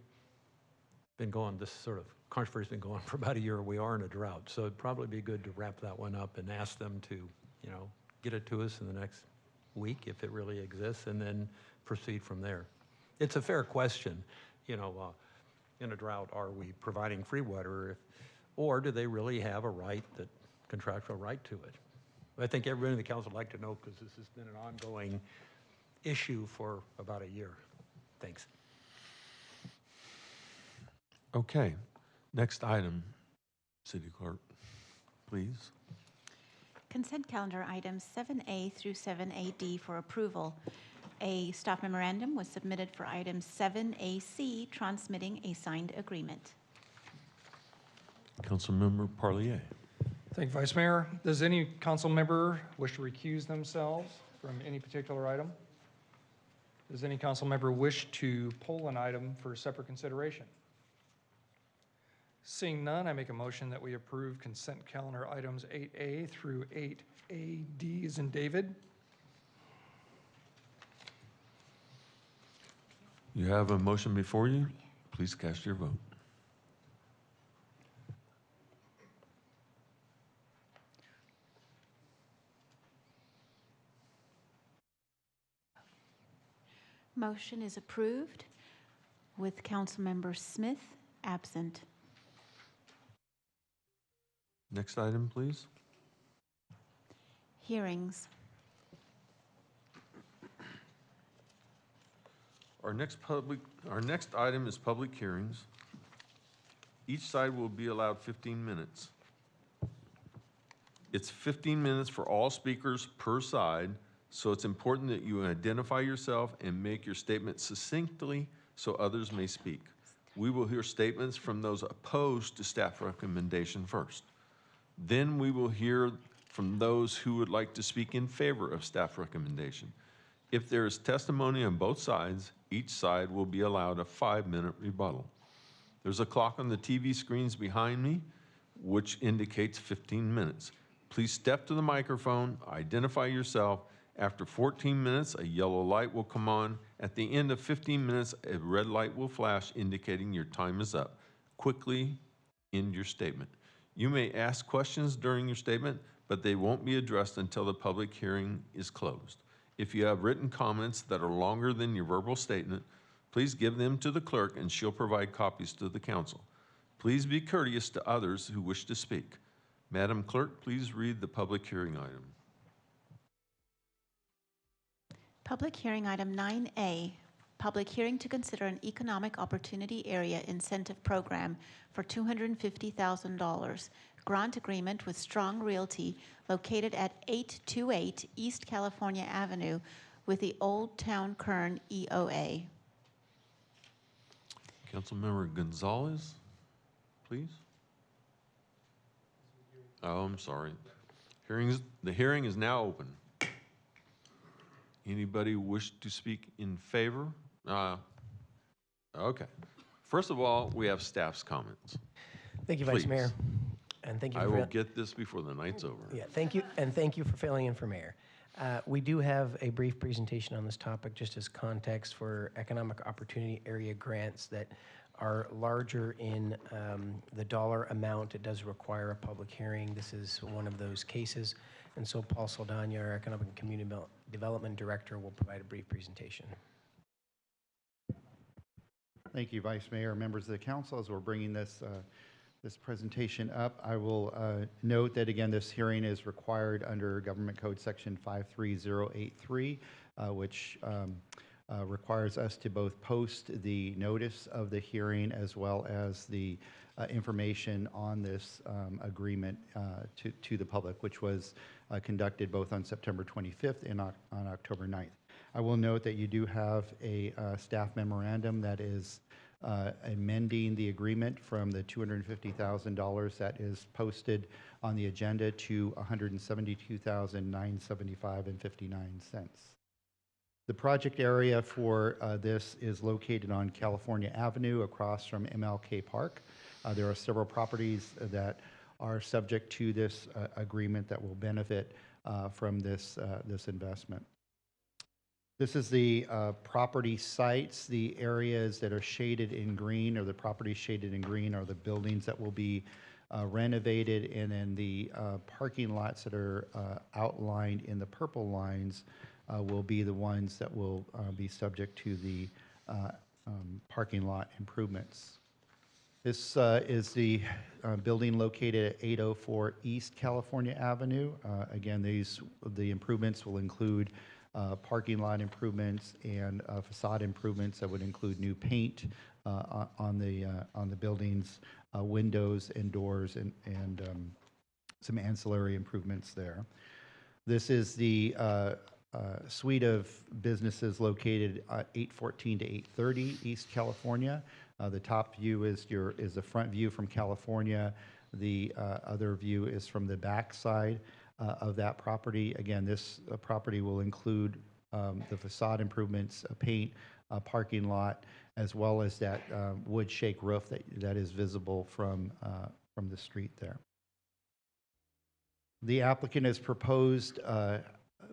been going, this sort of controversy's been going for about a year, we are in a drought, so it'd probably be good to wrap that one up and ask them to, get it to us in the next week if it really exists, and then proceed from there. It's a fair question, in a drought, are we providing free water, or do they really have a right, that contractual right to it? I think everybody in the council would like to know because this has been an ongoing issue for about a year. Thanks. Okay, next item, City Clerk, please. Consent calendar items 7A through 7AD for approval. A staff memorandum was submitted for item 7AC, transmitting a signed agreement. Councilmember Parlier. Thank you, Vice Mayor. Does any council member wish to recuse themselves from any particular item? Does any council member wish to pull an item for separate consideration? Seeing none, I make a motion that we approve consent calendar items 8A through 8AD as in David. You have a motion before you. Please cast your vote. Motion is approved with Councilmember Smith absent. Next item, please. Hearings. Our next item is public hearings. Each side will be allowed 15 minutes. It's 15 minutes for all speakers per side, so it's important that you identify yourself and make your statement succinctly so others may speak. We will hear statements from those opposed to staff recommendation first. Then we will hear from those who would like to speak in favor of staff recommendation. If there is testimony on both sides, each side will be allowed a 5-minute rebuttal. There's a clock on the TV screens behind me, which indicates 15 minutes. Please step to the microphone, identify yourself. After 14 minutes, a yellow light will come on. At the end of 15 minutes, a red light will flash indicating your time is up. Quickly end your statement. You may ask questions during your statement, but they won't be addressed until the public hearing is closed. If you have written comments that are longer than your verbal statement, please give them to the clerk and she'll provide copies to the council. Please be courteous to others who wish to speak. Madam Clerk, please read the public hearing item. Public hearing item 9A, public hearing to consider an economic opportunity area incentive program for $250,000. Grant agreement with Strong Realty located at 828 East California Avenue with the Old Town Kern EOA. Councilmember Gonzalez, please. Oh, I'm sorry. The hearing is now open. Anybody wish to speak in favor? Okay. First of all, we have staff's comments. Thank you, Please. Vice Mayor. And thank you. I will get this before the night's over. Yeah, thank you, and thank you for filling in for Mayor. We do have a brief presentation on this topic, just as context for economic opportunity area grants that are larger in the dollar amount. It does require a public hearing. This is one of those cases. And so Paul Saldana, our Economic and Community Development Director, will provide a brief presentation. Thank you, Vice Mayor, members of the council. As we're bringing this presentation up, I will note that, again, this hearing is required under Government Code Section 53083, which requires us to both post the notice of the hearing as well as the information on this agreement to the public, which was conducted both on September 25th and on October 9th. I will note that you do have a staff memorandum that is amending the agreement from the $250,000 that is posted on the agenda to $172,975.59. The project area for this is located on California Avenue across from MLK Park. There are several properties that are subject to this agreement that will benefit from this investment. This is the property sites. The areas that are shaded in green, or the properties shaded in green, are the buildings that will be renovated, and then the parking lots that are outlined in the purple lines will be the ones that will be subject to the parking lot improvements. This is the building located at 804 East California Avenue. Again, the improvements will include parking lot improvements and facade improvements that would include new paint on the buildings, windows and doors, and some ancillary improvements there. This is the suite of businesses located at 814 to 830 East California. The top view is the front view from California. The other view is from the back side of that property. Again, this property will include the facade improvements, paint, parking lot, as well as that wood shake roof that is visible from the street there. The applicant has proposed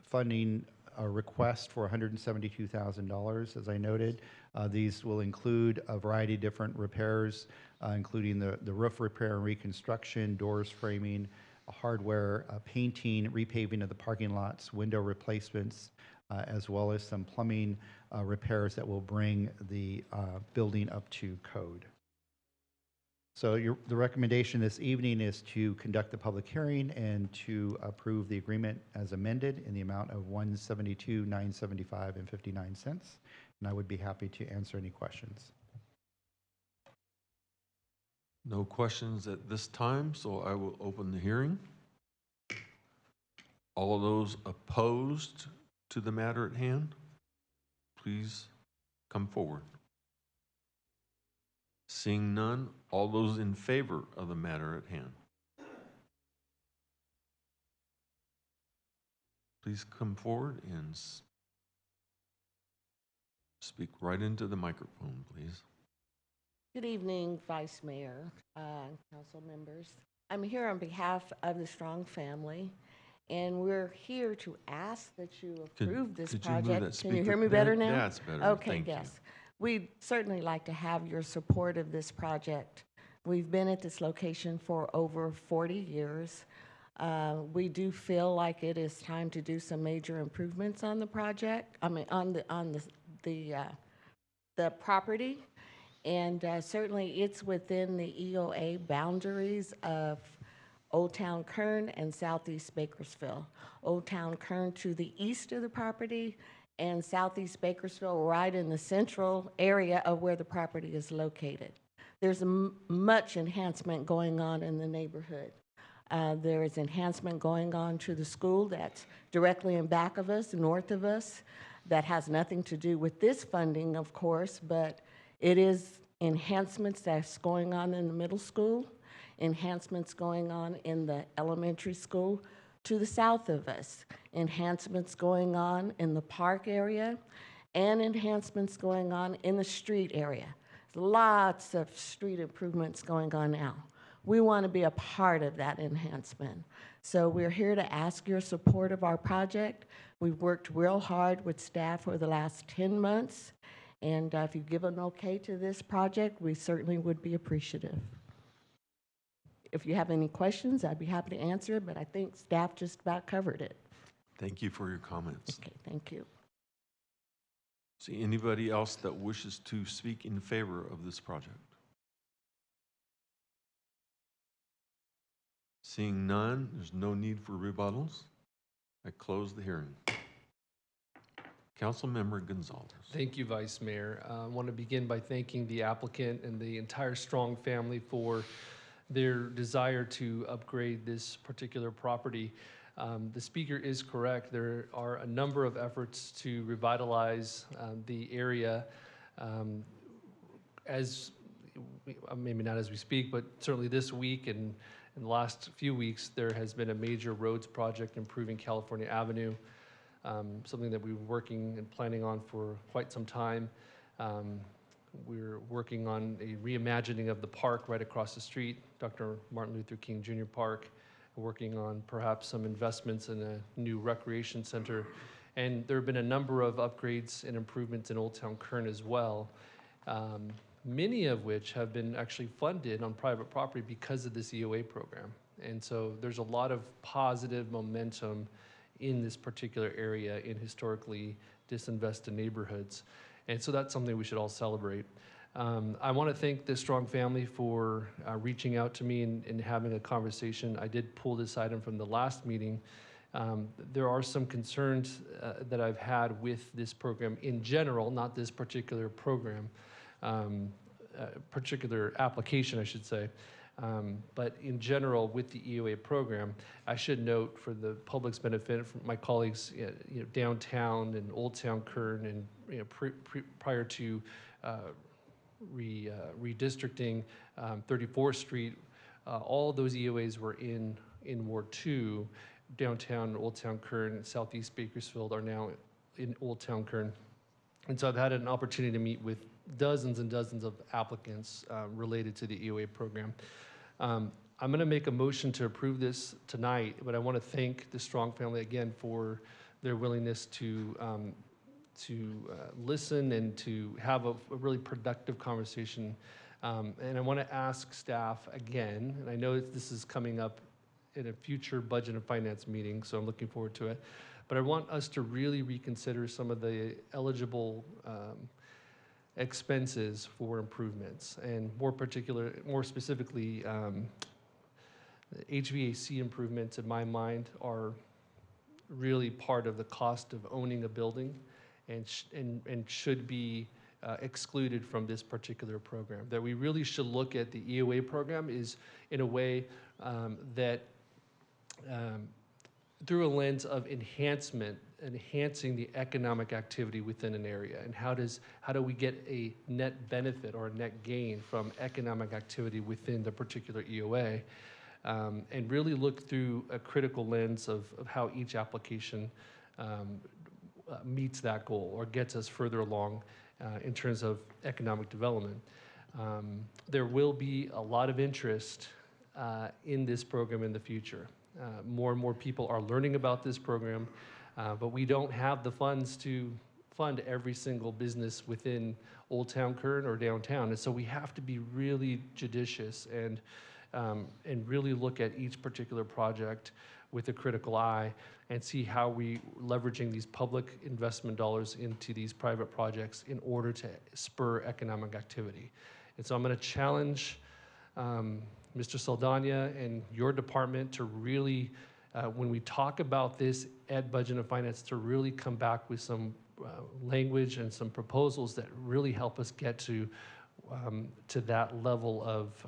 funding a request for $172,000, as I noted. These will include a variety of different repairs, including the roof repair and reconstruction, doors framing, hardware, painting, repaving of the parking lots, window replacements, as well as some plumbing repairs that will bring the building up to code. So the recommendation this evening is to conduct the public hearing and to approve the agreement as amended in the amount of $172,975.59. And I would be happy to answer any questions. No questions at this time, so I will open the hearing. All of those opposed to the matter at hand, please come forward. Seeing none, all those in favor of the matter at hand, please come forward and speak right into the microphone, please. Good evening, Vice Mayor, council members. I'm here on behalf of the Strong family, and we're here to ask that you approve this project. Can you hear me better now? That's better. Okay, Thank you. yes. We'd certainly like to have your support of this project. We've been at this location for over 40 years. We do feel like it is time to do some major improvements on the project. I mean, on the property, and certainly it's within the EOA boundaries of Old Town Kern and Southeast Bakersfield. Old Town Kern to the east of the property, and Southeast Bakersfield right in the central area of where the property is located. There's much enhancement going on in the neighborhood. There is enhancement going on to the school that's directly in back of us, north of us, that has nothing to do with this funding, of course, but it is enhancements that's going on in the middle school, enhancements going on in the elementary school to the south of us, enhancements going on in the park area, and enhancements going on in the street area. Lots of street improvements going on now. We want to be a part of that enhancement. So we're here to ask your support of our project. We've worked real hard with staff for the last 10 months, and if you give an okay to this project, we certainly would be appreciative. If you have any questions, I'd be happy to answer it, but I think staff just about covered it. Thank you for your comments. Okay, thank you. See anybody else that wishes to speak in favor of this project? Seeing none, there's no need for rebuttals. I close the hearing. Councilmember Gonzalez. Thank you, Vice Mayor. I want to begin by thanking the applicant and the entire Strong family for their desire to upgrade this particular property. The speaker is correct. There are a number of efforts to revitalize the area maybe not as we speak, but certainly this week and in the last few weeks, there has been a major roads project improving California Avenue, something that we've been working and planning on for quite some time. We're working on a reimagining of the park right across the street, Dr. Martin Luther King Jr. Park, working on perhaps some investments in a new recreation center. And there have been a number of upgrades and improvements in Old Town Kern as well, many of which have been actually funded on private property because of this EOA program. And so there's a lot of positive momentum in this particular area in historically disinvested neighborhoods. And so that's something we should all celebrate. I want to thank the Strong family for reaching out to me and having a conversation. I did pull this item from the last meeting. There are some concerns that I've had with this program in general, not this particular program, particular application, I should say. But in general, with the EOA program, I should note for the public's benefit, from my colleagues, downtown and Old Town Kern, and prior to redistricting 34th Street, all those EOAs were in Ward 2. Downtown, Old Town Kern, Southeast Bakersfield are now in Old Town Kern. And so I've had an opportunity to meet with dozens and dozens of applicants related to the EOA program. I'm going to make a motion to approve this tonight, but I want to thank the Strong family again for their willingness to listen and to have a really productive conversation. And I want to ask staff again, and I know this is coming up in a future budget and finance meeting, so I'm looking forward to it. But I want us to really reconsider some of the eligible expenses for improvements, and more specifically, HVAC improvements in my mind are really part of the cost of owning a building, and should be excluded from this particular program. That we really should look at the EOA program is in a way that through a lens of enhancing the economic activity within an area, and how do we get a net benefit or a net gain from economic activity within the particular EOA, and really look through a critical lens of how each application meets that goal or gets us further along in terms of economic development. There will be a lot of interest in this program in the future. More and more people are learning about this program, but we don't have the funds to fund every single business within Old Town Kern or downtown. And so we have to be really judicious and really look at each particular project with a critical eye and see how we leveraging these public investment dollars into these private projects in order to spur economic activity. And so I'm going to challenge Mr. Saldana and your department to really, when we talk about this at Budget and Finance, to really come back with some language and some proposals that really help us get to that level of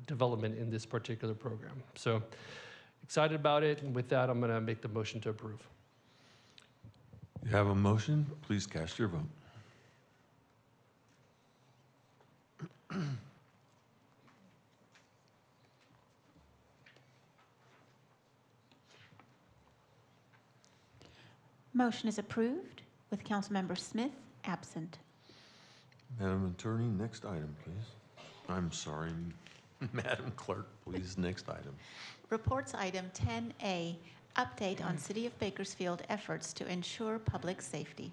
development in this particular program. So excited about it, and with that, I'm going to make the motion to approve. You have a motion, please cast your vote. Motion is approved with Councilmember Smith absent. Madam Attorney, next item, please. I'm sorry, Madam Clerk, please, next item. Reports item 10A, update on City of Bakersfield efforts to ensure public safety.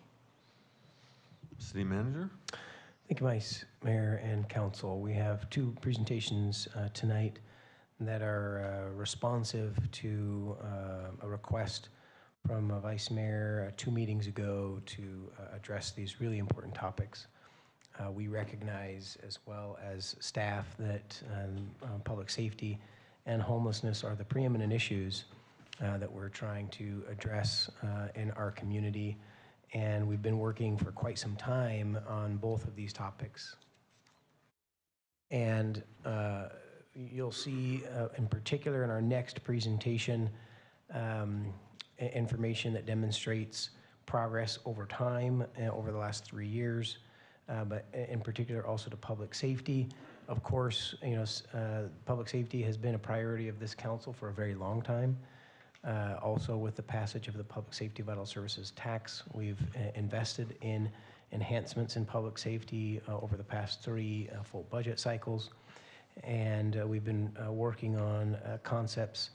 City Manager? Thank you, Vice Mayor and Council. We have two presentations tonight that are responsive to a request from Vice Mayor 2 meetings ago to address these really important topics. We recognize, as well as staff, that public safety and homelessness are the preeminent issues that we're trying to address in our community. And we've been working for quite some time on both of these topics. And you'll see, in particular in our next presentation, information that demonstrates progress over time, over the last 3 years, but in particular also to public safety. Of course, public safety has been a priority of this council for a very long time. Also, with the passage of the Public Safety Vital Services tax, we've invested in enhancements in public safety over the past 3 full budget cycles. And we've been working on concepts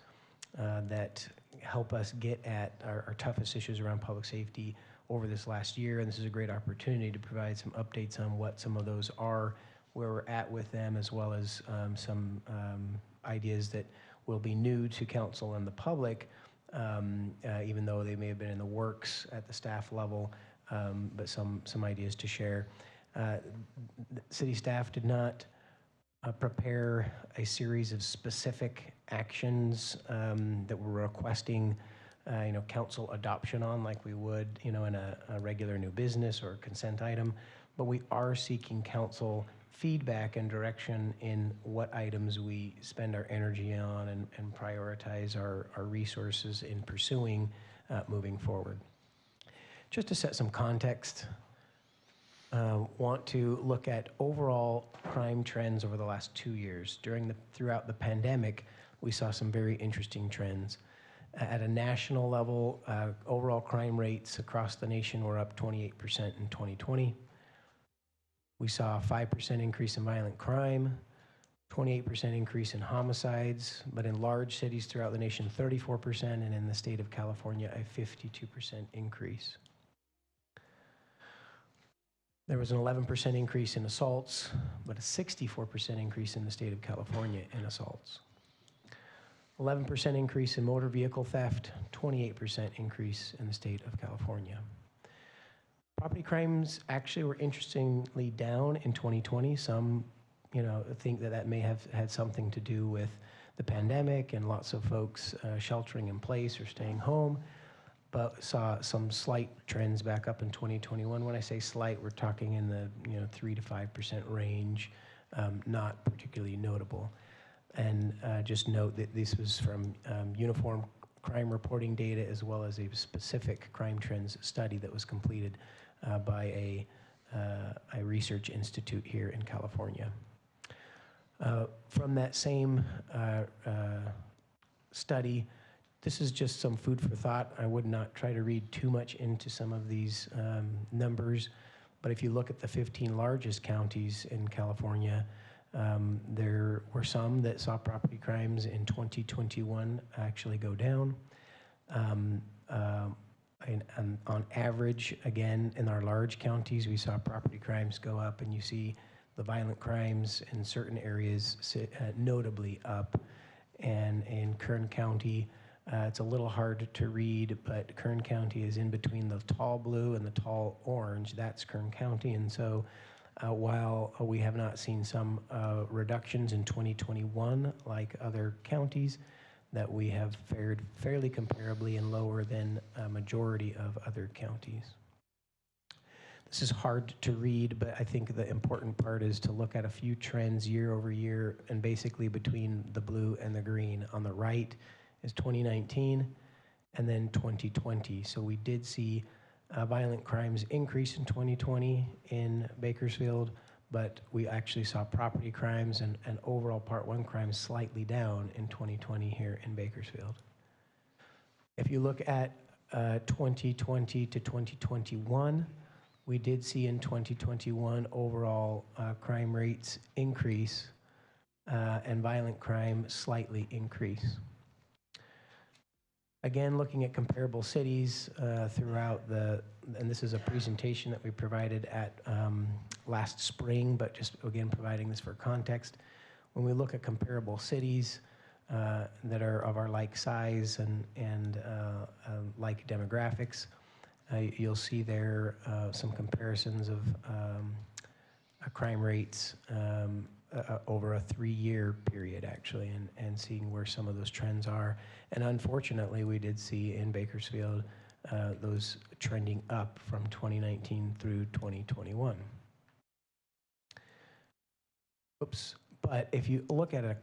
that help us get at our toughest issues around public safety over this last year. And this is a great opportunity to provide some updates on what some of those are, where we're at with them, as well as some ideas that will be new to council and the public, even though they may have been in the works at the staff level, but some ideas to share. City staff did not prepare a series of specific actions that we're requesting council adoption on like we would, in a regular new business or consent item. But we are seeking council feedback and direction in what items we spend our energy on and prioritize our resources in pursuing moving forward. Just to set some context, want to look at overall crime trends over the last 2 years. Throughout the pandemic, we saw some very interesting trends. At a national level, overall crime rates across the nation were up 28% in 2020. We saw a 5% increase in violent crime, 28% increase in homicides, but in large cities throughout the nation, 34%, and in the state of California, a 52% increase. There was an 11% increase in assaults, but a 64% increase in the state of California in assaults. 11% increase in motor vehicle theft, 28% increase in the state of California. Property crimes actually were interestingly down in 2020. Some, think that may have had something to do with the pandemic and lots of folks sheltering in place or staying home, but saw some slight trends back up in 2021. When I say slight, we're talking in the 3 to 5% range, not particularly notable. And just note that this was from uniform crime reporting data as well as a specific crime trends study that was completed by a research institute here in California. From that same study, this is just some food for thought. I would not try to read too much into some of these numbers, but if you look at the 15 largest counties in California, there were some that saw property crimes in 2021 actually go down. And on average, again, in our large counties, we saw property crimes go up, and you see the violent crimes in certain areas notably up. And in Kern County, it's a little hard to read, but Kern County is in between the tall blue and the tall orange. That's Kern County. And so while we have not seen some reductions in 2021 like other counties, that we have fared fairly comparably and lower than a majority of other counties. This is hard to read, but I think the important part is to look at a few trends year over year and basically between the blue and the green. On the right is 2019 and then 2020. So we did see violent crimes increase in 2020 in Bakersfield, but we actually saw property crimes and overall Part 1 crimes slightly down in 2020 here in Bakersfield. If you look at 2020 to 2021, we did see in 2021 overall crime rates increase and violent crime slightly increase. Again, looking at comparable cities throughout and this is a presentation that we provided at last spring, but just again providing this for context. When we look at comparable cities that are of our like size and like demographics, you'll see there some comparisons of crime rates over a 3-year period, actually, and seeing where some of those trends are. And unfortunately, we did see in Bakersfield those trending up from 2019 through 2021. Oops. But if you look at a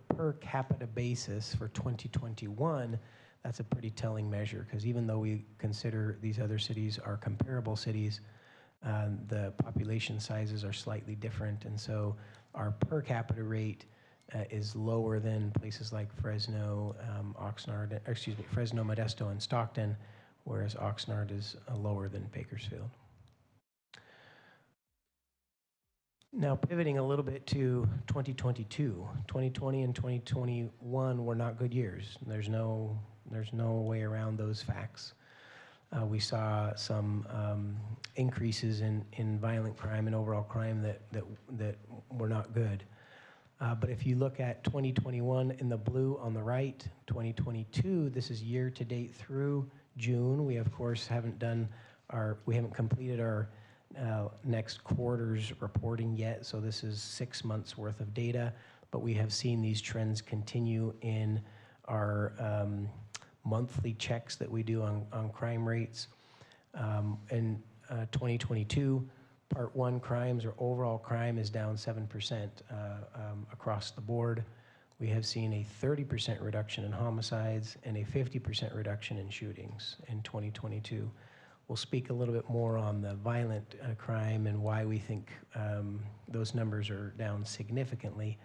per capita basis for 2021, that's a pretty telling measure, because even though we consider these other cities are comparable cities, the population sizes are slightly different, and so our per capita rate is lower than places like Fresno, Fresno, Modesto, and Stockton, whereas Oxnard is lower than Bakersfield. Now pivoting a little bit to 2022. 2020 and 2021 were not good years. There's no way around those facts. We saw some increases in violent crime and overall crime that were not good. But if you look at 2021 in the blue on the right, 2022, this is year to date through June. We of course haven't completed our next quarter's reporting yet, so this is 6 months worth of data, but we have seen these trends continue in our monthly checks that we do on crime rates. In 2022, Part 1 crimes or overall crime is down 7% across the board. We have seen a 30% reduction in homicides and a 50% reduction in shootings in 2022. We'll speak a little bit more on the violent crime and why we think those numbers are down significantly,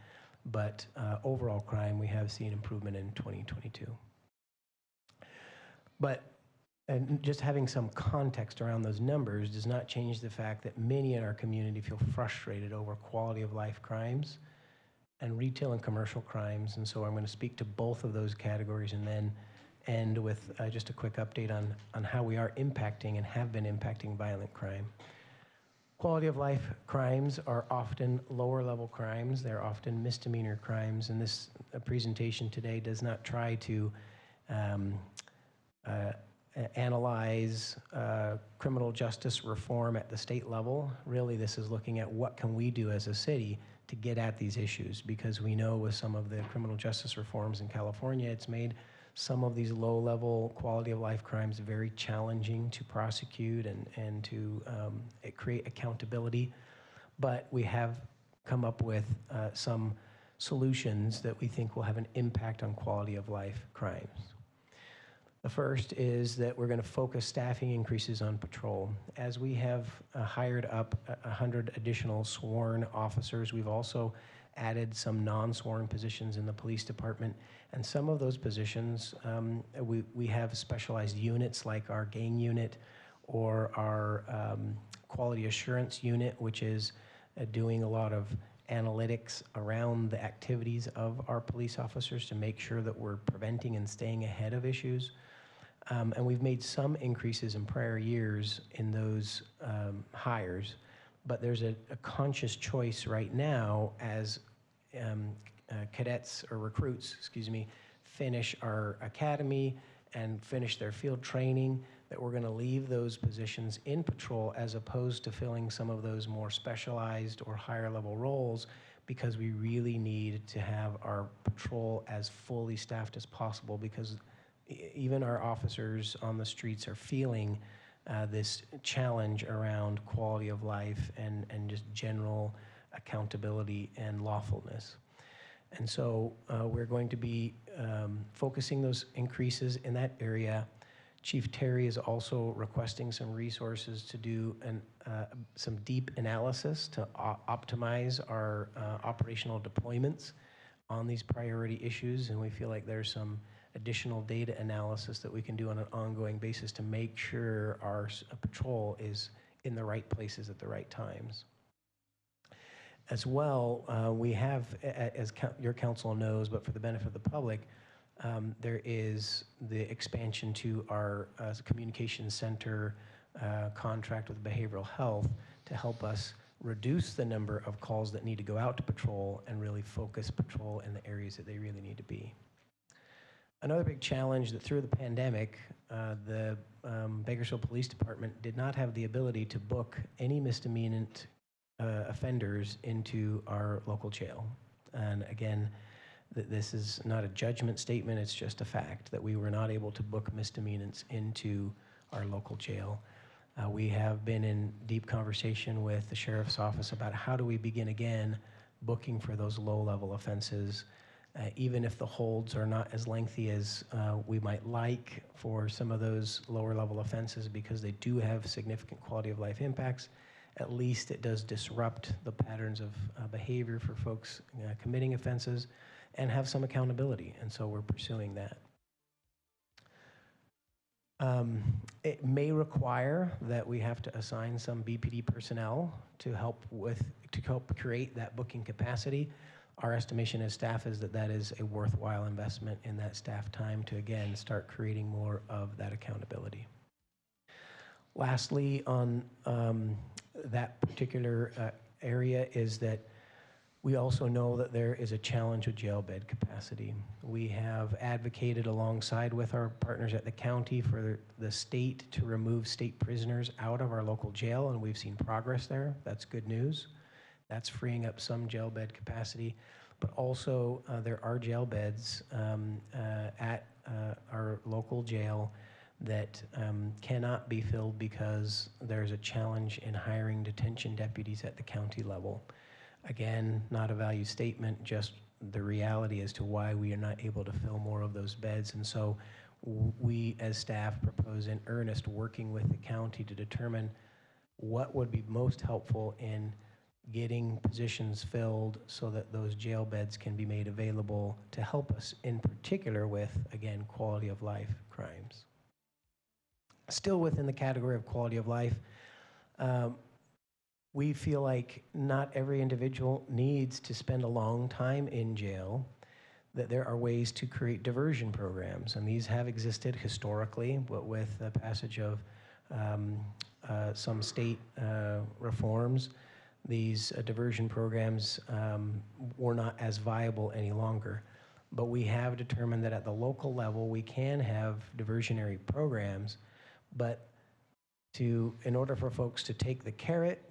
but overall crime, we have seen improvement in 2022. But and just having some context around those numbers does not change the fact that many in our community feel frustrated over quality of life crimes and retail and commercial crimes. And so I'm going to speak to both of those categories and then end with just a quick update on how we are impacting and have been impacting violent crime. Quality of life crimes are often lower level crimes. They're often misdemeanor crimes. And this presentation today does not try to analyze criminal justice reform at the state level. Really, this is looking at what can we do as a city to get at these issues, because we know with some of the criminal justice reforms in California, it's made some of these low-level quality of life crimes very challenging to prosecute and to create accountability. But we have come up with some solutions that we think will have an impact on quality of life crimes. The first is that we're going to focus staffing increases on patrol. As we have hired up 100 additional sworn officers, we've also added some non-sworn positions in the police department. And some of those positions, we have specialized units like our gang unit or our quality assurance unit, which is doing a lot of analytics around the activities of our police officers to make sure that we're preventing and staying ahead of issues. And we've made some increases in prior years in those hires, but there's a conscious choice right now as cadets or recruits, finish our academy and finish their field training, that we're going to leave those positions in patrol as opposed to filling some of those more specialized or higher level roles, because we really need to have our patrol as fully staffed as possible, because even our officers on the streets are feeling this challenge around quality of life and just general accountability and lawfulness. And so we're going to be focusing those increases in that area. Chief Terry is also requesting some resources to do some deep analysis to optimize our operational deployments on these priority issues, and we feel like there's some additional data analysis that we can do on an ongoing basis to make sure our patrol is in the right places at the right times. As well, we have, as your council knows, but for the benefit of the public, there is the expansion to our communications center contract with behavioral health to help us reduce the number of calls that need to go out to patrol and really focus patrol in the areas that they really need to be. Another big challenge that through the pandemic, the Bakersfield Police Department did not have the ability to book any misdemeanant offenders into our local jail. And again, this is not a judgment statement, it's just a fact that we were not able to book misdemeanants into our local jail. We have been in deep conversation with the Sheriff's Office about how do we begin again booking for those low-level offenses, even if the holds are not as lengthy as we might like for some of those lower-level offenses, because they do have significant quality of life impacts. At least it does disrupt the patterns of behavior for folks committing offenses and have some accountability, and so we're pursuing that. It may require that we have to assign some BPD personnel to help create that booking capacity. Our estimation as staff is that that is a worthwhile investment in that staff time to, again, start creating more of that accountability. Lastly, on that particular area is that We also know that there is a challenge with jail bed capacity. We have advocated alongside with our partners at the county for the state to remove state prisoners out of our local jail, and we've seen progress there. That's good news. That's freeing up some jail bed capacity. But also, there are jail beds at our local jail that cannot be filled because there's a challenge in hiring detention deputies at the county level. Again, not a value statement, just the reality as to why we are not able to fill more of those beds. And so we, as staff, propose in earnest working with the county to determine what would be most helpful in getting positions filled so that those jail beds can be made available to help us in particular with, again, quality of life crimes. Still within the category of quality of life, we feel like not every individual needs to spend a long time in jail, that there are ways to create diversion programs, and these have existed historically, but with the passage of some state reforms, these diversion programs were not as viable any longer. But we have determined that at the local level, we can have diversionary programs, but in order for folks to take the carrot,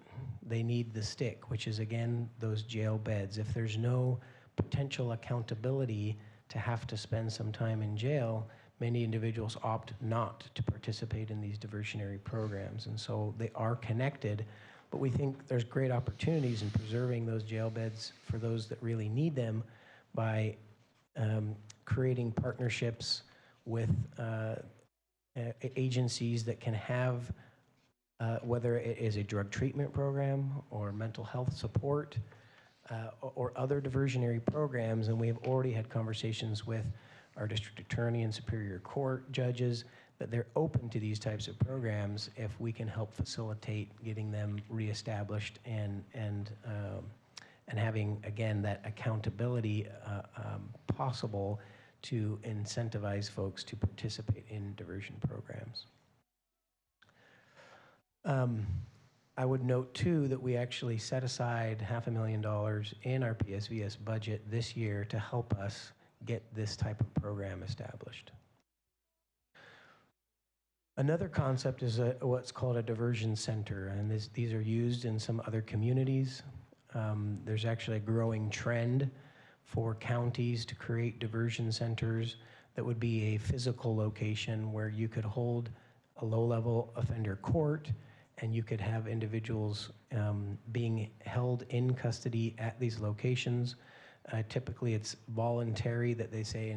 they need the stick, which is, again, those jail beds. If there's no potential accountability to have to spend some time in jail, many individuals opt not to participate in these diversionary programs. And so they are connected, but we think there's great opportunities in preserving those jail beds for those that really need them by creating partnerships with agencies that can have whether it is a drug treatment program or mental health support or other diversionary programs. And we have already had conversations with our district attorney and superior court judges that they're open to these types of programs if we can help facilitate getting them reestablished and having, again, that accountability possible to incentivize folks to participate in diversion programs. I would note, too, that we actually set aside $500,000 in our PSVS budget this year to help us get this type of program established. Another concept is what's called a diversion center, and these are used in some other communities. There's actually a growing trend for counties to create diversion centers that would be a physical location where you could hold a low-level offender court, and you could have individuals being held in custody at these locations. Typically, it's voluntary that they say,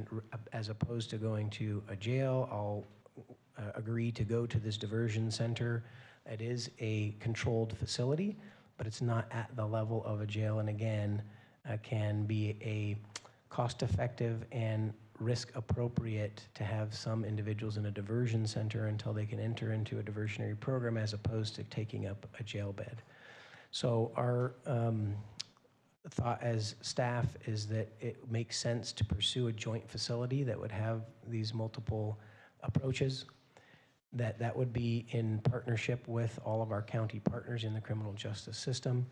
as opposed to going to a jail, I'll agree to go to this diversion center. It is a controlled facility, but it's not at the level of a jail, and again, can be a cost-effective and risk-appropriate to have some individuals in a diversion center until they can enter into a diversionary program as opposed to taking up a jail bed. So our thought as staff is that it makes sense to pursue a joint facility that would have these multiple approaches, that would be in partnership with all of our county partners in the criminal justice system.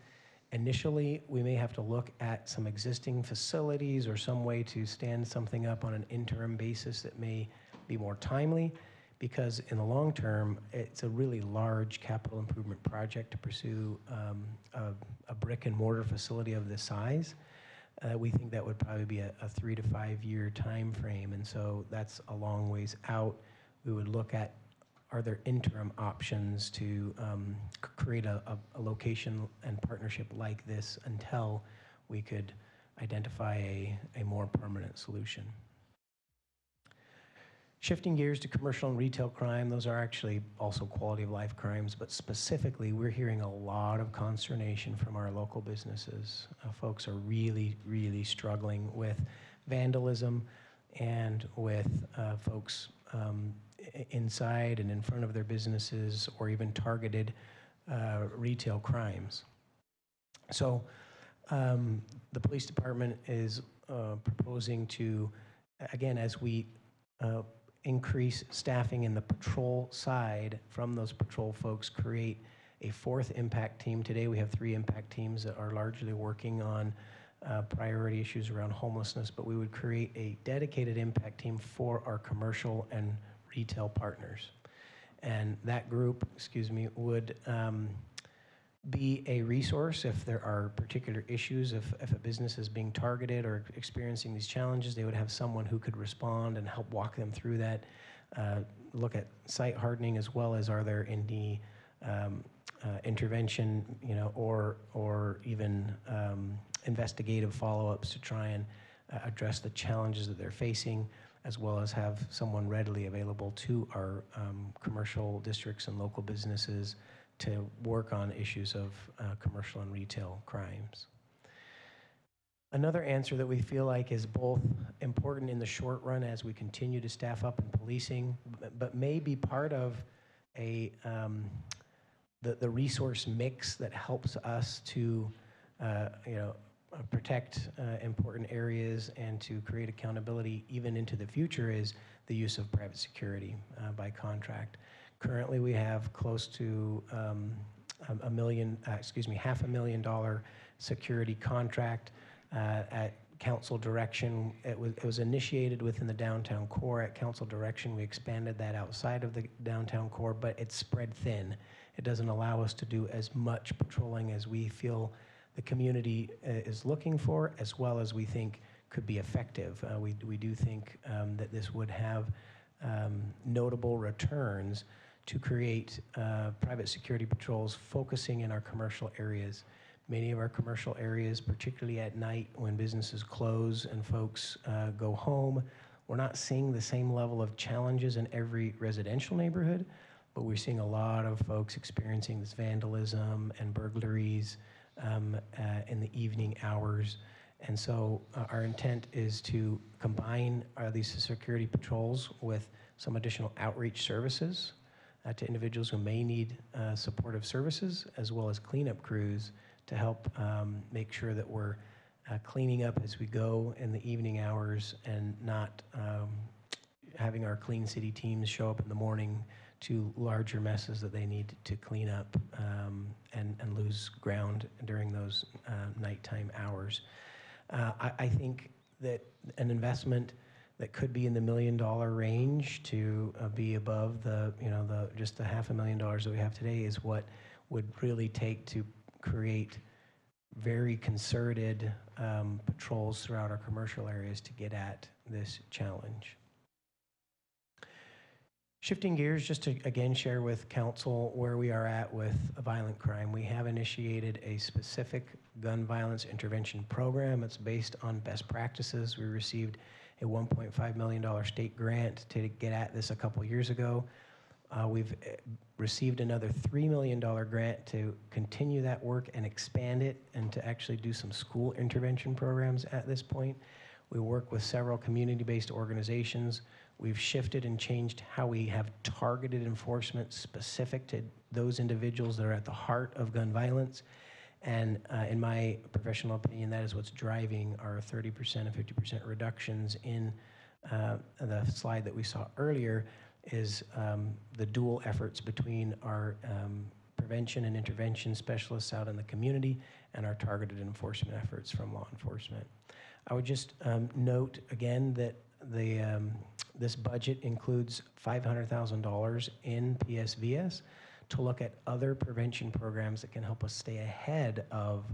Initially, we may have to look at some existing facilities or some way to stand something up on an interim basis that may be more timely, because in the long term, it's a really large capital improvement project to pursue a brick and mortar facility of this size. We think that would probably be a 3 to 5 year time frame, and so that's a long ways out. We would look at, are there interim options to create a location and partnership like this until we could identify a more permanent solution? Shifting gears to commercial and retail crime, those are actually also quality of life crimes, but specifically we're hearing a lot of consternation from our local businesses. Folks are really, really struggling with vandalism and with folks inside and in front of their businesses, or even targeted retail crimes. So the police department is proposing to, again, as we increase staffing in the patrol side from those patrol folks, create a 4th impact team. Today we have 3 impact teams that are largely working on priority issues around homelessness, but we would create a dedicated impact team for our commercial and retail partners. And that group, would be a resource if there are particular issues, if a business is being targeted or experiencing these challenges, they would have someone who could respond and help walk them through that, look at site hardening as well as are there any intervention, or even investigative follow-ups to try and address the challenges that they're facing, as well as have someone readily available to our commercial districts and local businesses to work on issues of commercial and retail crimes. Another answer that we feel like is both important in the short run as we continue to staff up in policing, but may be part of the resource mix that helps us to protect important areas and to create accountability even into the future, is the use of private security by contract. Currently, we have close to $500,000 security contract at council direction. It was initiated within the downtown core. At council direction, we expanded that outside of the downtown core, but it's spread thin. It doesn't allow us to do as much patrolling as we feel the community is looking for, as well as we think could be effective. We do think that this would have notable returns to create private security patrols focusing in our commercial areas. Many of our commercial areas, particularly at night when businesses close and folks go home, we're not seeing the same level of challenges in every residential neighborhood, but we're seeing a lot of folks experiencing this vandalism and burglaries in the evening hours. And so our intent is to combine these security patrols with some additional outreach services to individuals who may need supportive services, as well as cleanup crews to help make sure that we're cleaning up as we go in the evening hours and not having our Clean City teams show up in the morning to larger messes that they need to clean up and lose ground during those nighttime hours. I think that an investment that could be in the $1 million range to be above just the $500,000 that we have today is what would really take to create very concerted patrols throughout our commercial areas to get at this challenge. Shifting gears, just to again share with council where we are at with violent crime. We have initiated a specific gun violence intervention program. It's based on best practices. We received a $1.5 million state grant to get at this a couple years ago. We've received another $3 million grant to continue that work and expand it and to actually do some school intervention programs at this point. We work with several community-based organizations. We've shifted and changed how we have targeted enforcement specific to those individuals that are at the heart of gun violence. And in my professional opinion, that is what's driving our 30% and 50% reductions in the slide that we saw earlier, is the dual efforts between our prevention and intervention specialists out in the community and our targeted enforcement efforts from law enforcement. I would just note again that this budget includes $500,000 in PSVS to look at other prevention programs that can help us stay ahead of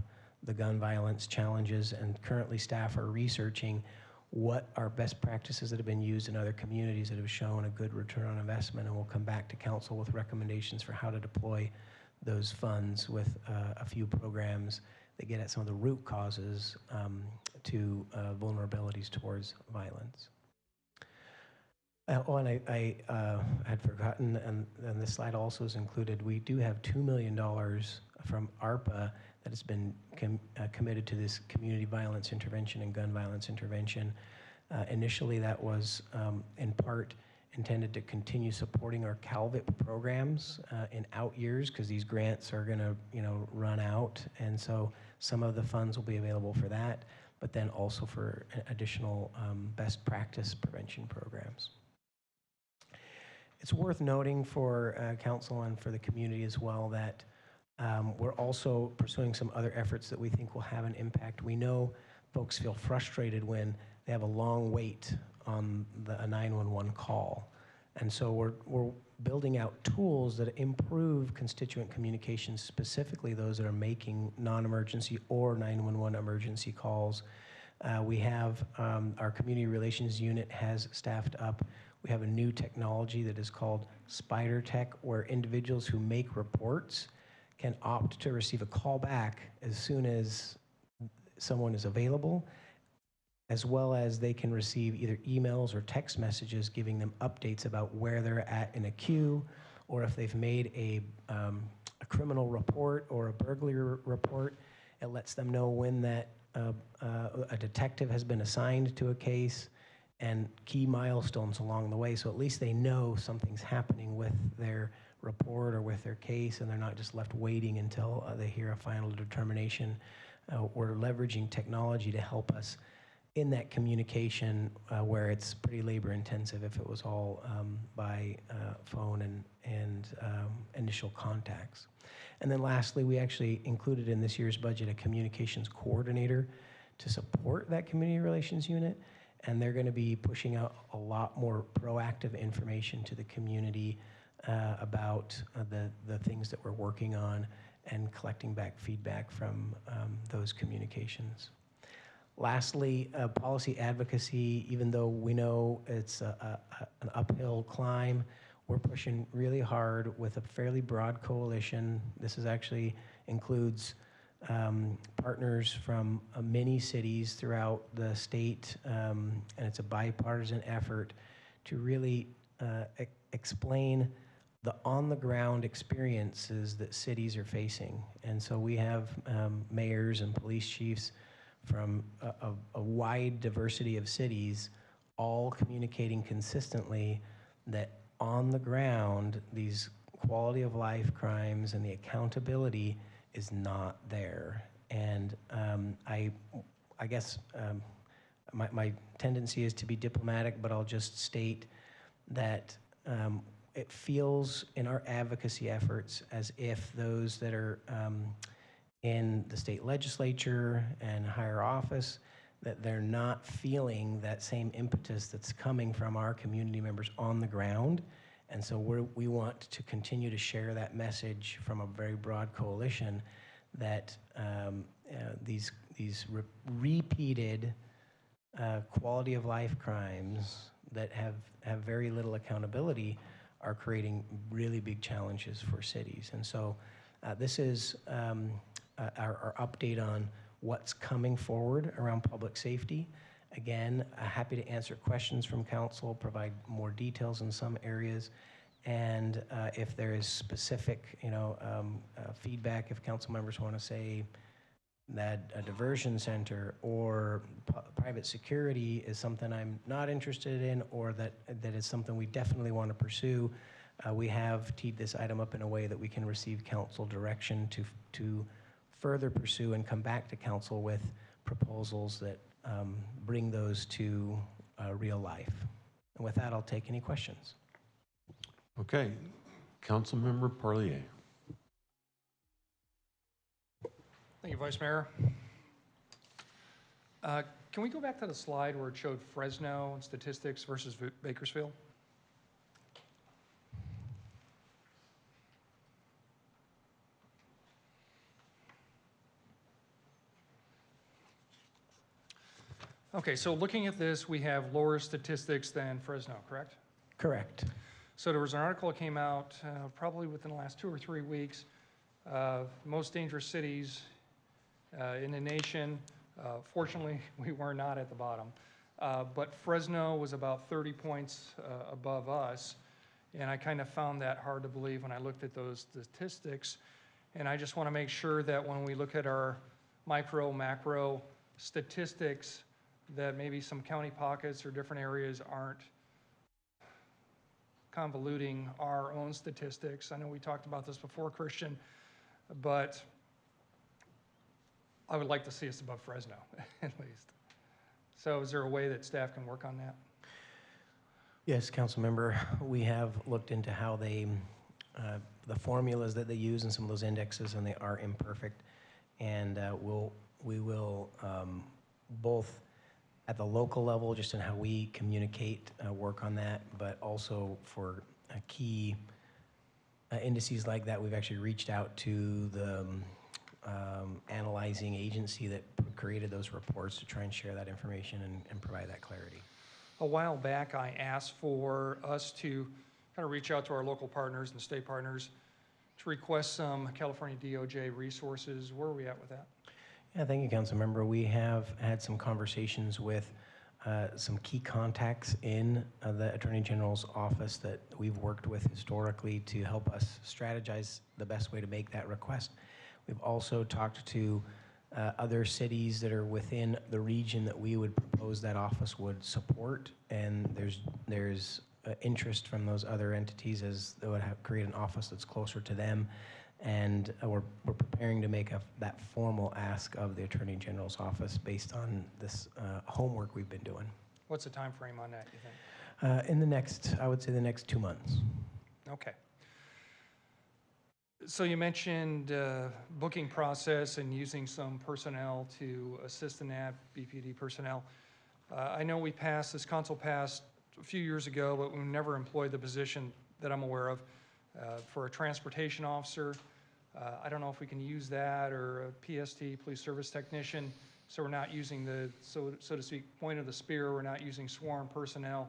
the gun violence challenges, and currently staff are researching what are best practices that have been used in other communities that have shown a good return on investment, and we'll come back to council with recommendations for how to deploy those funds with a few programs that get at some of the root causes to vulnerabilities towards violence. And I had forgotten, and this slide also is included, we do have $2 million from ARPA that has been committed to this community violence intervention and gun violence intervention. Initially, that was in part intended to continue supporting our CalVIP programs in out years, because these grants are going to run out, and so some of the funds will be available for that, but then also for additional best practice prevention programs. It's worth noting for council and for the community as well that we're also pursuing some other efforts that we think will have an impact. We know folks feel frustrated when they have a long wait on a 911 call. And so we're building out tools that improve constituent communications, specifically those that are making non-emergency or 911 emergency calls. We have our community relations unit has staffed up. We have a new technology that is called Spider Tech, where individuals who make reports can opt to receive a call back as soon as someone is available, as well as they can receive either emails or text messages giving them updates about where they're at in a queue, or if they've made a criminal report or a burglary report. It lets them know when that a detective has been assigned to a case and key milestones along the way, so at least they know something's happening with their report or with their case, and they're not just left waiting until they hear a final determination. We're leveraging technology to help us in that communication where it's pretty labor intensive if it was all by phone and initial contacts. And then lastly, we actually included in this year's budget a communications coordinator to support that community relations unit, and they're going to be pushing out a lot more proactive information to the community about the things that we're working on and collecting back feedback from those communications. Lastly, policy advocacy, even though we know it's an uphill climb, we're pushing really hard with a fairly broad coalition. This is actually includes partners from many cities throughout the state, and it's a bipartisan effort to really explain the on-the-ground experiences that cities are facing. And so we have mayors and police chiefs from a wide diversity of cities all communicating consistently that on the ground, these quality of life crimes and the accountability is not there. And I guess my tendency is to be diplomatic, but I'll just state that it feels in our advocacy efforts as if those that are in the state legislature and higher office, that they're not feeling that same impetus that's coming from our community members on the ground. And so we want to continue to share that message from a very broad coalition that these repeated quality of life crimes that have very little accountability are creating really big challenges for cities. And so this is our update on what's coming forward around public safety. Again, happy to answer questions from council, provide more details in some areas, and if there is specific, feedback, if council members want to say that a diversion center or private security is something I'm not interested in, or that is something we definitely want to pursue, we have teed this item up in a way that we can receive council direction to further pursue and come back to council with proposals that bring those to real life. And with that, I'll take any questions. Okay, Councilmember Parlier. Thank you, Vice Mayor. Can we go back to the slide where it showed Fresno and statistics versus Bakersfield? Okay, so looking at this, we have lower statistics than Fresno, correct? Correct. So there was an article that came out probably within the last 2 or 3 weeks, most dangerous cities in the nation. Fortunately, we were not at the bottom. But Fresno was about 30 points above us, and I kind of found that hard to believe when I looked at those statistics. And I just want to make sure that when we look at our micro, macro statistics, that maybe some county pockets or different areas aren't convoluting our own statistics. I know we talked about this before, Christian, but I would like to see us above Fresno, at least. So is there a way that staff can work on that? Yes, council member, we have looked into how they, the formulas that they use in some of those indexes, and they are imperfect. And we will both at the local level, just in how we communicate, work on that, but also for key indices like that, we've actually reached out to the analyzing agency that created those reports to try and share that information and provide that clarity. A while back, I asked for us to kind of reach out to our local partners and state partners to request some California DOJ resources. Where are we at with that? Yeah, thank you, Council Member. We have had some conversations with some key contacts in the Attorney General's office that we've worked with historically to help us strategize the best way to make that request. We've also talked to other cities that are within the region that we would propose that office would support, and there's interest from those other entities as they would create an office that's closer to them, and we're preparing to make that formal ask of the Attorney General's office based on this homework we've been doing. What's the time frame on that, you think? In the next, I would say the next 2 months. Okay. So you mentioned booking process and using some personnel to assist in that, BPD personnel. I know this council passed a few years ago, but we never employed the position that I'm aware of for a transportation officer. I don't know if we can use that, or a PST, police service technician, so we're not using the, so to speak, point of the spear. We're not using sworn personnel,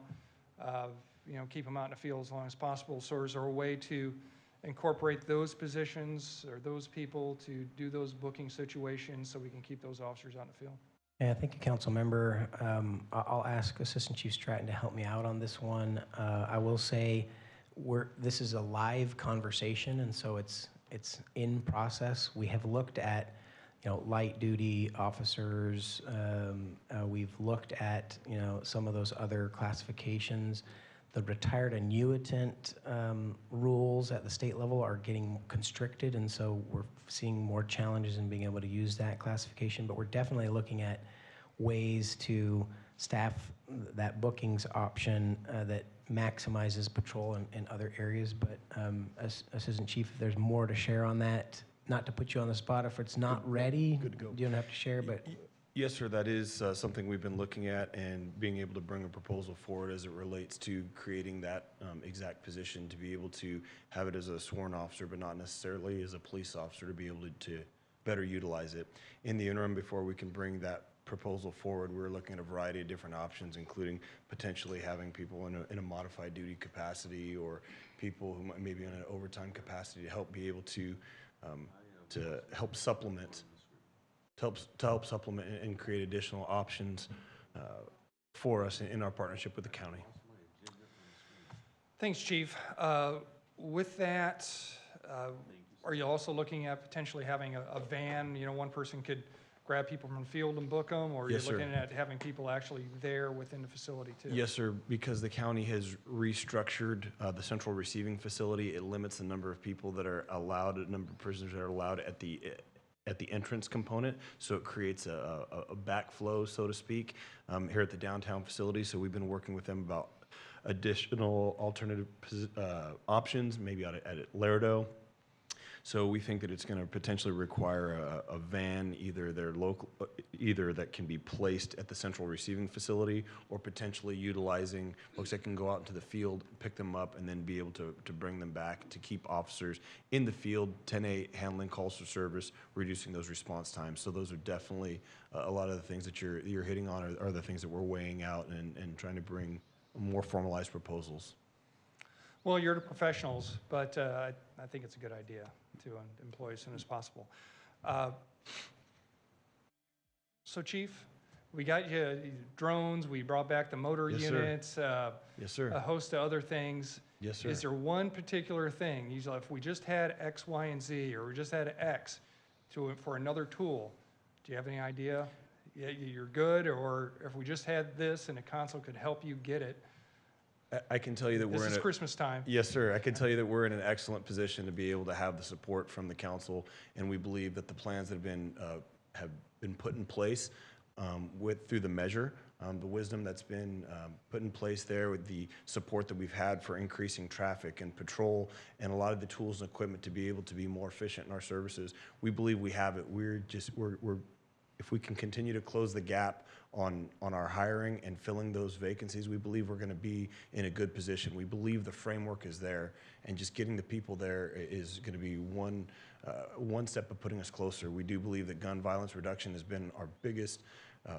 keep them out in the field as long as possible. So is there a way to incorporate those positions or those people to do those booking situations so we can keep those officers out in the field? Yeah, thank you, Council Member. I'll ask Assistant Chief Stratton to help me out on this one. I will say this is a live conversation, and so it's in process. We have looked at light duty officers. We've looked at some of those other classifications. The retired annuitant rules at the state level are getting constricted, and so we're seeing more challenges in being able to use that classification, but we're definitely looking at ways to staff that bookings option that maximizes patrol in other areas. But Assistant Chief, if there's more to share on that, not to put you on the spot, if it's not ready, you don't have to share, but... Yes, sir, that is something we've been looking at and being able to bring a proposal forward as it relates to creating that exact position, to be able to have it as a sworn officer, but not necessarily as a police officer, to be able to better utilize it. In the interim, before we can bring that proposal forward, we're looking at a variety of different options, including potentially having people in a modified duty capacity, or people who may be in an overtime capacity to help be able to help supplement and create additional options for us in our partnership with the county. Thanks, Chief. With that, are you also looking at potentially having a van? One person could grab people from the field and book them, or Yes, you're looking sir. at having people actually there within the facility too? Yes, sir. Because the county has restructured the central receiving facility, it limits the number of people that are allowed, the number of prisoners that are allowed at the entrance component, so it creates a backflow, so to speak, here at the downtown facility. So we've been working with them about additional alternative options, maybe at Lerdo. So we think that it's going to potentially require a van, either that can be placed at the central receiving facility, or potentially utilizing folks that can go out into the field, pick them up, and then be able to bring them back to keep officers in the field, 10-8, handling calls for service, reducing those response times. So those are definitely a lot of the things that you're hitting on are the things that we're weighing out and trying to bring more formalized proposals. Well, you're the professionals, but I think it's a good idea to employ as soon as possible. So, Chief, we got you drones, we brought back the motor Yes, sir. units, Yes, sir. a host of other things. Yes, sir. Is there one particular thing, usually if we just had X, Y, and Z, or we just had X for another tool, do you have any idea? Yeah, you're good, or if we just had this and a console could help you get it? I can tell you that This is Christmas time. Yes, sir. I can tell you that we're in an excellent position to be able to have the support from the council, and we believe that the plans that have been put in place through the measure, the wisdom that's been put in place there, with the support that we've had for increasing traffic and patrol, and a lot of the tools and equipment to be able to be more efficient in our services. We believe we have it. We're if we can continue to close the gap on our hiring and filling those vacancies, we believe we're going to be in a good position. We believe the framework is there, and just getting the people there is going to be one step of putting us closer. We do believe that gun violence reduction has been our biggest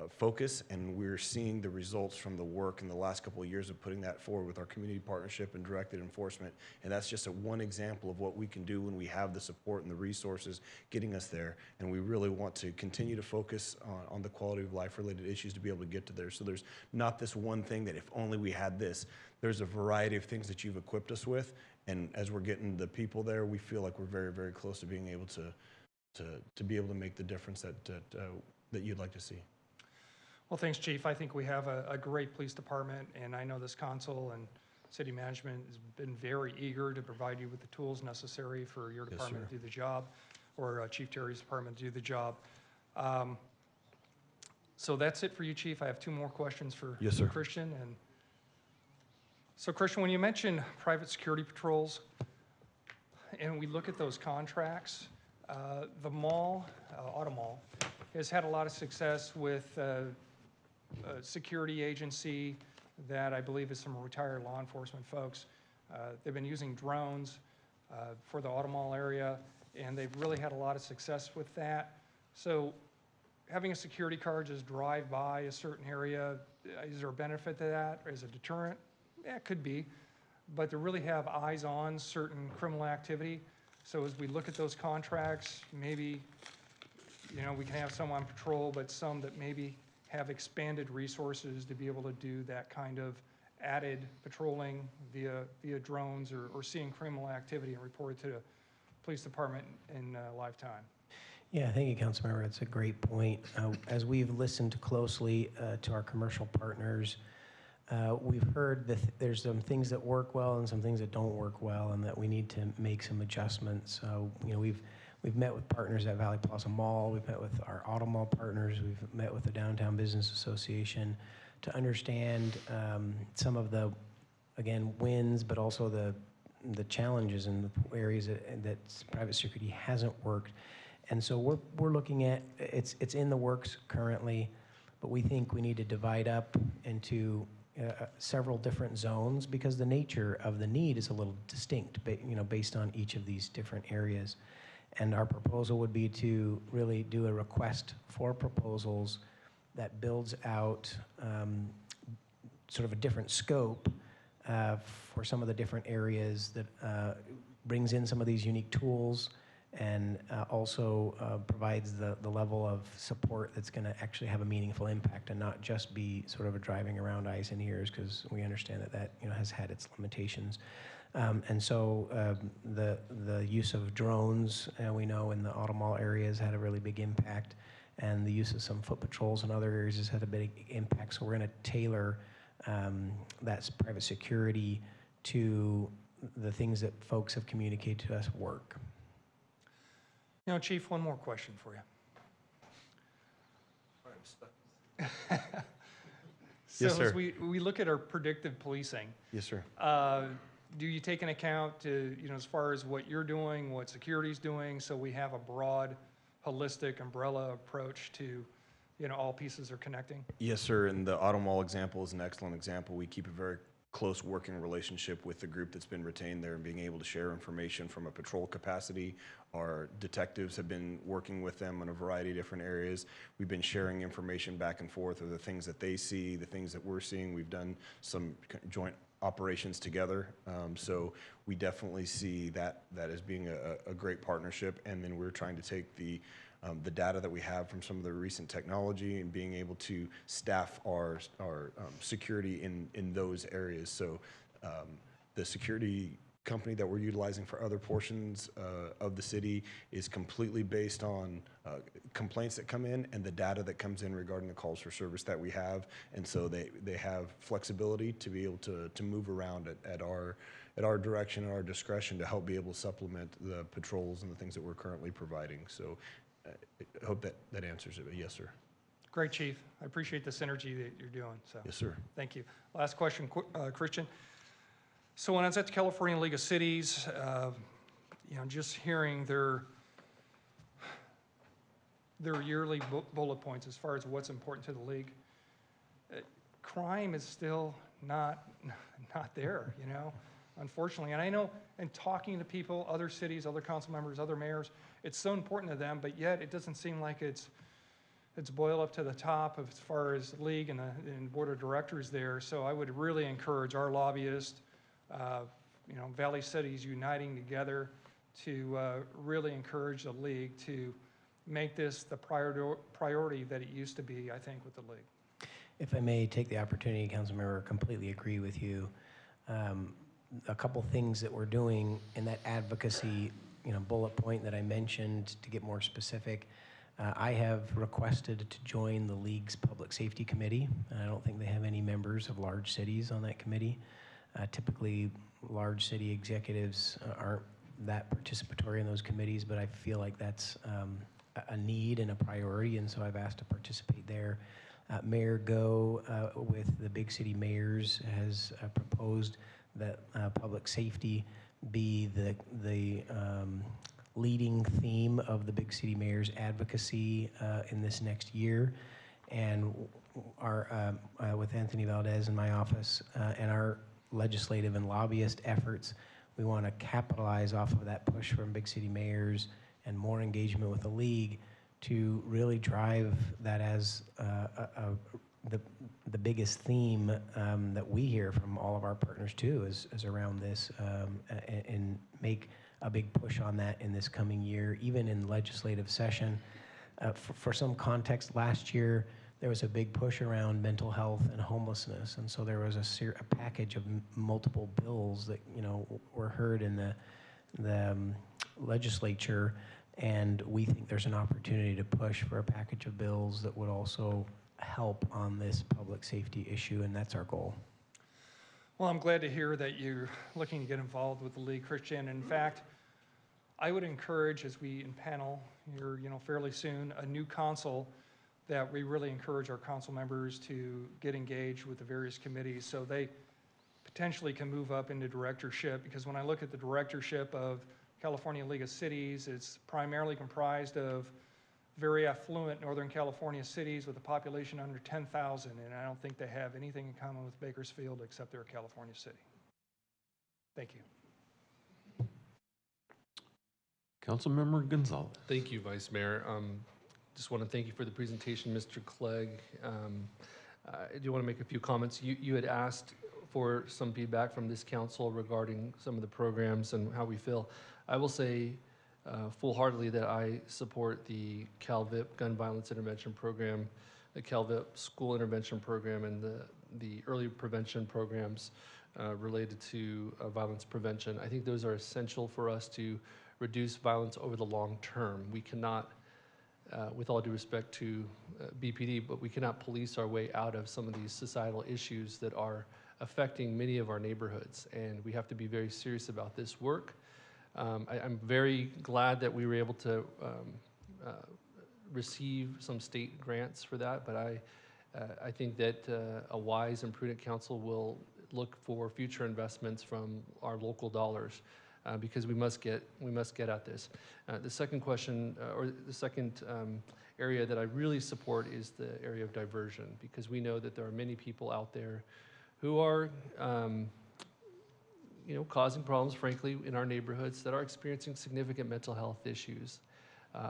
focus, and we're seeing the results from the work in the last couple of years of putting that forward with our community partnership and directed enforcement. And that's just one example of what we can do when we have the support and the resources getting us there. And we really want to continue to focus on the quality of life related issues to be able to get to there. So there's not this one thing that if only we had this. There's a variety of things that you've equipped us with. And as we're getting the people there, we feel like we're very, very close to being able to be able to make the difference that you'd like to see. Well, thanks, Chief. I think we have a great police department, and I know this council and city management has been very eager to provide you with the tools necessary for your department to do the job, or Chief Terry's department to do the job. So that's it for you, Chief. I have two more questions for Christian. And so, Christian, when you mention private security patrols, and we look at those contracts, the mall, Auto Mall, has had a lot of success with a security agency that I believe is some retired law enforcement folks. They've been using drones for the Auto Mall area, and they've really had a lot of success with that. So having a security car just drive by a certain area, is there a benefit to that? Or is it a deterrent? Yeah, it could be. But to really have eyes on certain criminal activity, so as we look at those contracts, maybe we can have some on patrol, but some that maybe have expanded resources to be able to do that kind of added patrolling via drones or seeing criminal activity and report it to the police department in live time. Yeah, thank you, Councilmember. It's a great point. As we've listened closely to our commercial partners, we've heard that there's some things that work well and some things that don't work well, and that we need to make some adjustments. So, we've met with partners at Valley Plaza Mall. We've met with our Auto Mall partners. We've met with the Downtown Business Association to understand some of the, again, wins, but also the challenges in the areas that private security hasn't worked. And so we're looking at, it's in the works currently, but we think we need to divide up into several different zones, because the nature of the need is a little distinct, based on each of these different areas. And our proposal would be to really do a request for proposals that builds out sort of a different scope for some of the different areas, that brings in some of these unique tools, and also provides the level of support that's going to actually have a meaningful impact, and not just be sort of a driving around eyes and ears, because we understand that has had its limitations. And so the use of drones, we know in the Auto Mall area has had a really big impact, and the use of some foot patrols in other areas has had a big impact. So we're going to tailor that private security to the things that folks have communicated to us work. Chief, one more question for you. So Yes, sir. as we look at our predictive policing, Yes, sir. do you take into account, as far as what you're doing, what security's doing, so we have a broad, holistic umbrella approach to, all pieces are connecting? Yes, sir. And the Auto Mall example is an excellent example. We keep a very close working relationship with the group that's been retained there, and being able to share information from a patrol capacity. Our detectives have been working with them in a variety of different areas. We've been sharing information back and forth of the things that they see, the things that we're seeing. We've done some joint operations together. So we definitely see that as being a great partnership. And then we're trying to take the data that we have from some of the recent technology and being able to staff our security in those areas. So the security company that we're utilizing for other portions of the city is completely based on complaints that come in and the data that comes in regarding the calls for service that we have. And so they have flexibility to be able to move around at our direction and our discretion to help be able to supplement the patrols and the things that we're currently providing. So I hope that answers it. But yes, sir. Great, Chief. I appreciate the synergy that you're doing. So Yes, sir. Thank you. Last question, Christian. So when I was at the California League of Cities, just hearing their their yearly bullet points as far as what's important to the league, crime is still not there, you know, unfortunately. And I know in talking to people, other cities, other council members, other mayors, it's so important to them, but yet it doesn't seem like it's boiled up to the top as far as the league and board of directors there. So I would really encourage our lobbyists, you know, Valley Cities uniting together to really encourage the league to make this the priority that it used to be, I think, with the league. If I may take the opportunity, Councilmember, completely agree with you. A couple things that we're doing in that advocacy, you know, bullet point that I mentioned, to get more specific. I have requested to join the league's public safety committee. I don't think they have any members of large cities on that committee. Typically, large city executives aren't that participatory in those committees, but I feel like that's a need and a priority, and so I've asked to participate there. Mayor Go, with the big city mayors, has proposed that public safety be the leading theme of the big city mayor's advocacy in this next year. And our, with Anthony Valdez in my office and our legislative and lobbyist efforts, we want to capitalize off of that push from big city mayors and more engagement with the league to really drive that as the biggest theme that we hear from all of our partners too is around this, and make a big push on that in this coming year, even in legislative session. For some context, last year there was a big push around mental health and homelessness, and so there was a package of multiple bills that, you know, were heard in the legislature, and we think there's an opportunity to push for a package of bills that would also help on this public safety issue, and that's our goal. Well, I'm glad to hear that you're looking to get involved with the league, Christian. In fact, I would encourage, as we panel here, you know, fairly soon, a new council, that we really encourage our council members to get engaged with the various committees so they potentially can move up into directorship. Because when I look at the directorship of California League of Cities, it's primarily comprised of very affluent Northern California cities with a population under 10,000, and I don't think they have anything in common with Bakersfield except they're a California city. Thank you. Councilmember Gonzalez. Thank you, Vice Mayor. Just want to thank you for the presentation, Mr. Clegg. I do want to make a few comments. You had asked for some feedback from this council regarding some of the programs and how we feel. I will say full-heartedly that I support the CalVIP Gun Violence Intervention Program, the CalVIP School Intervention Program, and the early prevention programs related to violence prevention. I think those are essential for us to reduce violence over the long term. We cannot, with all due respect to BPD, but we cannot police our way out of some of these societal issues that are affecting many of our neighborhoods, and we have to be very serious about this work. I'm very glad that we were able to receive some state grants for that, but I think that a wise and prudent council will look for future investments from our local dollars because we must get at this. The second question, or the second area that I really support is the area of diversion, because we know that there are many people out there who are causing problems, frankly, in our neighborhoods, that are experiencing significant mental health issues,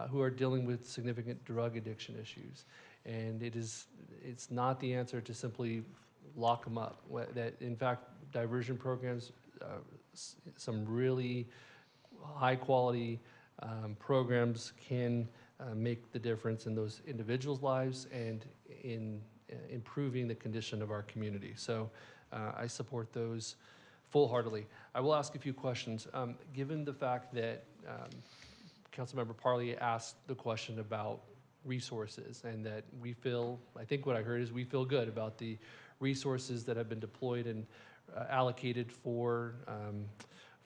who are dealing with significant drug addiction issues. And it's not the answer to simply lock them up. That, in fact, diversion programs, some really high-quality programs can make the difference in those individuals' lives and in improving the condition of our community. So I support those full-heartedly. I will ask a few questions. Given the fact that Councilmember Parley asked the question about resources, and that we feel, I think what I heard is we feel good about the resources that have been deployed and allocated for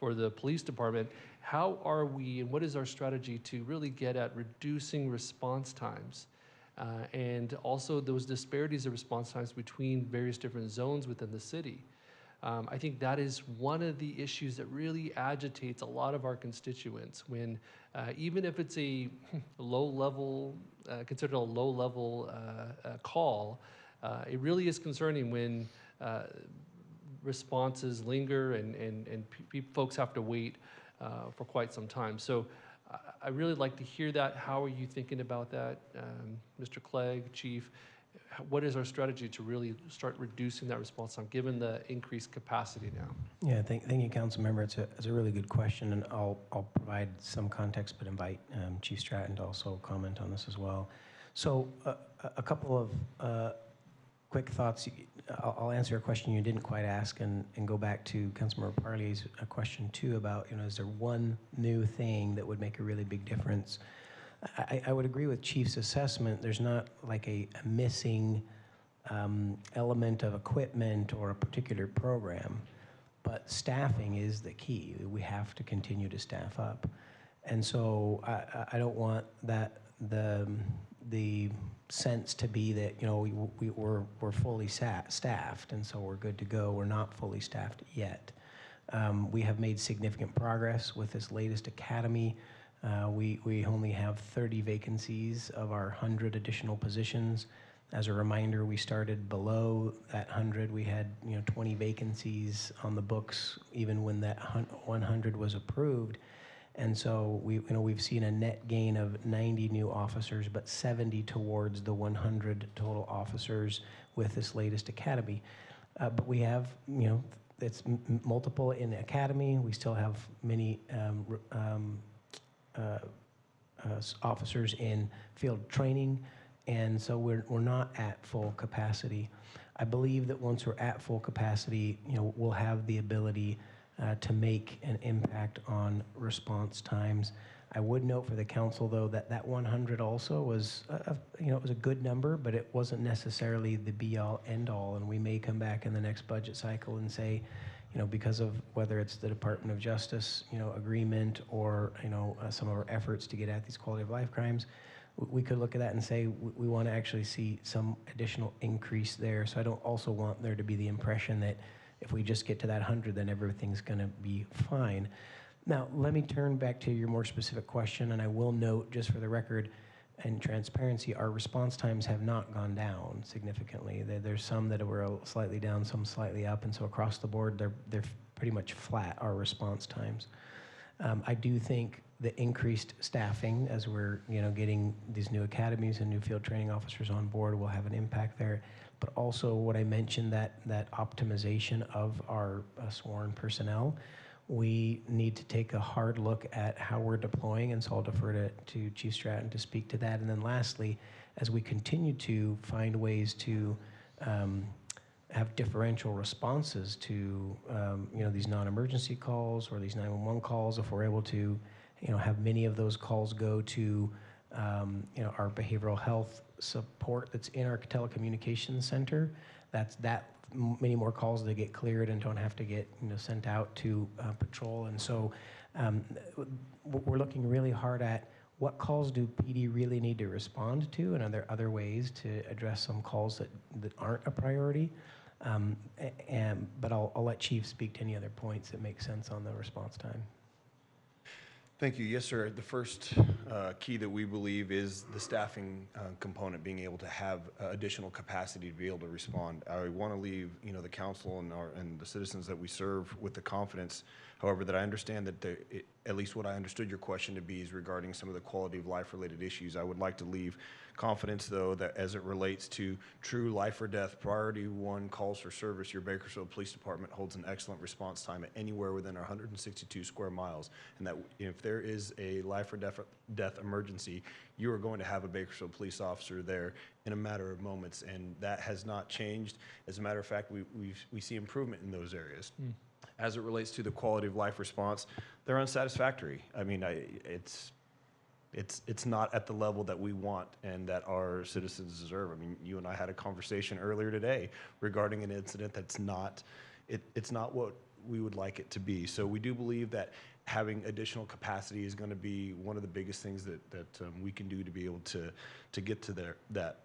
the police department, how are we, and what is our strategy to really get at reducing response times and also those disparities of response times between various different zones within the city? I think that is one of the issues that really agitates a lot of our constituents when, even if it's a low level, considered a low level call, it really is concerning when responses linger and folks have to wait for quite some time. So I really like to hear that. How are you thinking about that, Mr. Clegg, Chief? What is our strategy to really start reducing that response time, given the increased capacity now? Yeah, thank you, council member. It's a really good question, and I'll provide some context, but invite Chief Stratton to also comment on this as well. So a couple of quick thoughts. I'll answer a question you didn't quite ask, and go back to Councilmember Parley's question too about, is there one new thing that would make a really big difference? I would agree with Chief's assessment. There's not like a missing element of equipment or a particular program, but staffing is the key. We have to continue to staff up. And so I don't want that the sense to be that, we're fully staffed, and so we're good to go. We're not fully staffed yet. We have made significant progress with this latest academy. We only have 30 vacancies of our 100 additional positions. As a reminder, we started below that 100. We had 20 vacancies on the books even when that 100 was approved. And so we've seen a net gain of 90 new officers, but 70 towards the 100 total officers with this latest academy. But we have, it's multiple in the academy. We still have many officers in field training, and so we're not at full capacity. I believe that once we're at full capacity, we'll have the ability to make an impact on response times. I would note for the council, though, that 100 also was, it was a good number, but it wasn't necessarily the be-all, end-all, and we may come back in the next budget cycle and say, because of whether it's the Department of Justice, agreement, or, some of our efforts to get at these quality of life crimes, we could look at that and say we want to actually see some additional increase there. So I don't also want there to be the impression that if we just get to that 100, then everything's going to be fine. Now, let me turn back to your more specific question, and I will note, just for the record and transparency, our response times have not gone down significantly. There's some that were slightly down, some slightly up, and so across the board, they're pretty much flat, our response times. I do think the increased staffing, as we're getting these new academies and new field training officers on board, will have an impact there. But also what I mentioned, that optimization of our sworn personnel, we need to take a hard look at how we're deploying, and so I'll defer to Chief Stratton to speak to that. And then lastly, as we continue to find ways to have differential responses to these non-emergency calls or these 911 calls, if we're able to have many of those calls go to our behavioral health support that's in our telecommunications center, that many more calls that get cleared and don't have to get sent out to patrol. And so we're looking really hard at what calls do PD really need to respond to, and are there other ways to address some calls that aren't a priority. But I'll let Chief speak to any other points that make sense on the response time. Thank you. Yes, sir. The first key that we believe is the staffing component, being able to have additional capacity to be able to respond. I want to leave the council and the citizens that we serve with the confidence, however, that I understand that at least what I understood your question to be is regarding some of the quality of life related issues. I would like to leave confidence, though, that as it relates to true life or death priority one calls for service, your Bakersfield Police Department holds an excellent response time at anywhere within our 162 square miles, and that if there is a life or death emergency, you are going to have a Bakersfield police officer there in a matter of moments, and that has not changed. As a matter of fact, we see improvement in those areas. As it relates to the quality of life response, they're unsatisfactory. I mean, it's not at the level that we want and that our citizens deserve. I mean, you and I had a conversation earlier today regarding an incident that's not, it's not what we would like it to be. So we do believe that having additional capacity is going to be one of the biggest things that we can do to be able to get to that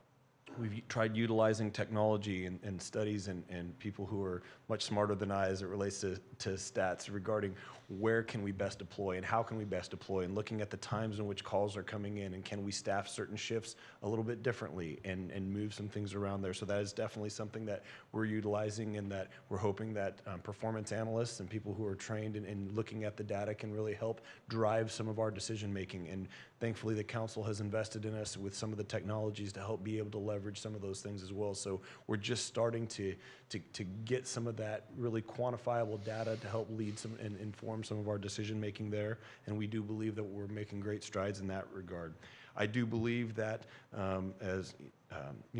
We've tried utilizing technology and studies and people who are much smarter than I as it relates to stats regarding where can we best deploy and how can we best deploy, and looking at the times in which calls are coming in and can we staff certain shifts a little bit differently and move some things around there. So that is definitely something that we're utilizing, and that we're hoping that performance analysts and people who are trained in looking at the data can really help drive some of our decision making. And thankfully the council has invested in us with some of the technologies to help be able to leverage some of those things as well. So we're just starting to get some of that really quantifiable data to help lead some and inform some of our decision making there. And we do believe that we're making great strides in that regard. I do believe that, as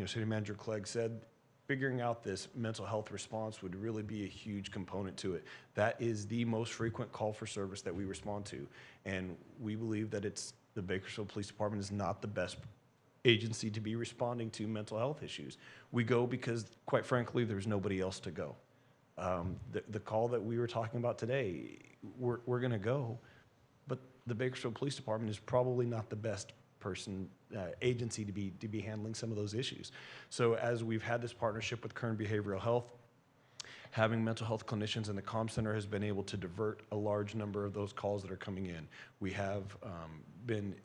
City Manager Clegg said, figuring out this mental health response would really be a huge component to it. That is the most frequent call for service that we respond to. And we believe that the Bakersfield Police Department is not the best agency to be responding to mental health issues. We go because, quite frankly, there's nobody else to go. The call that we were talking about today, we're going to go, but the Bakersfield Police Department is probably not the best agency to be handling some of those issues. So as we've had this partnership with Kern Behavioral Health, having mental health clinicians in the comm center has been able to divert a large number of those calls that are coming in. We have been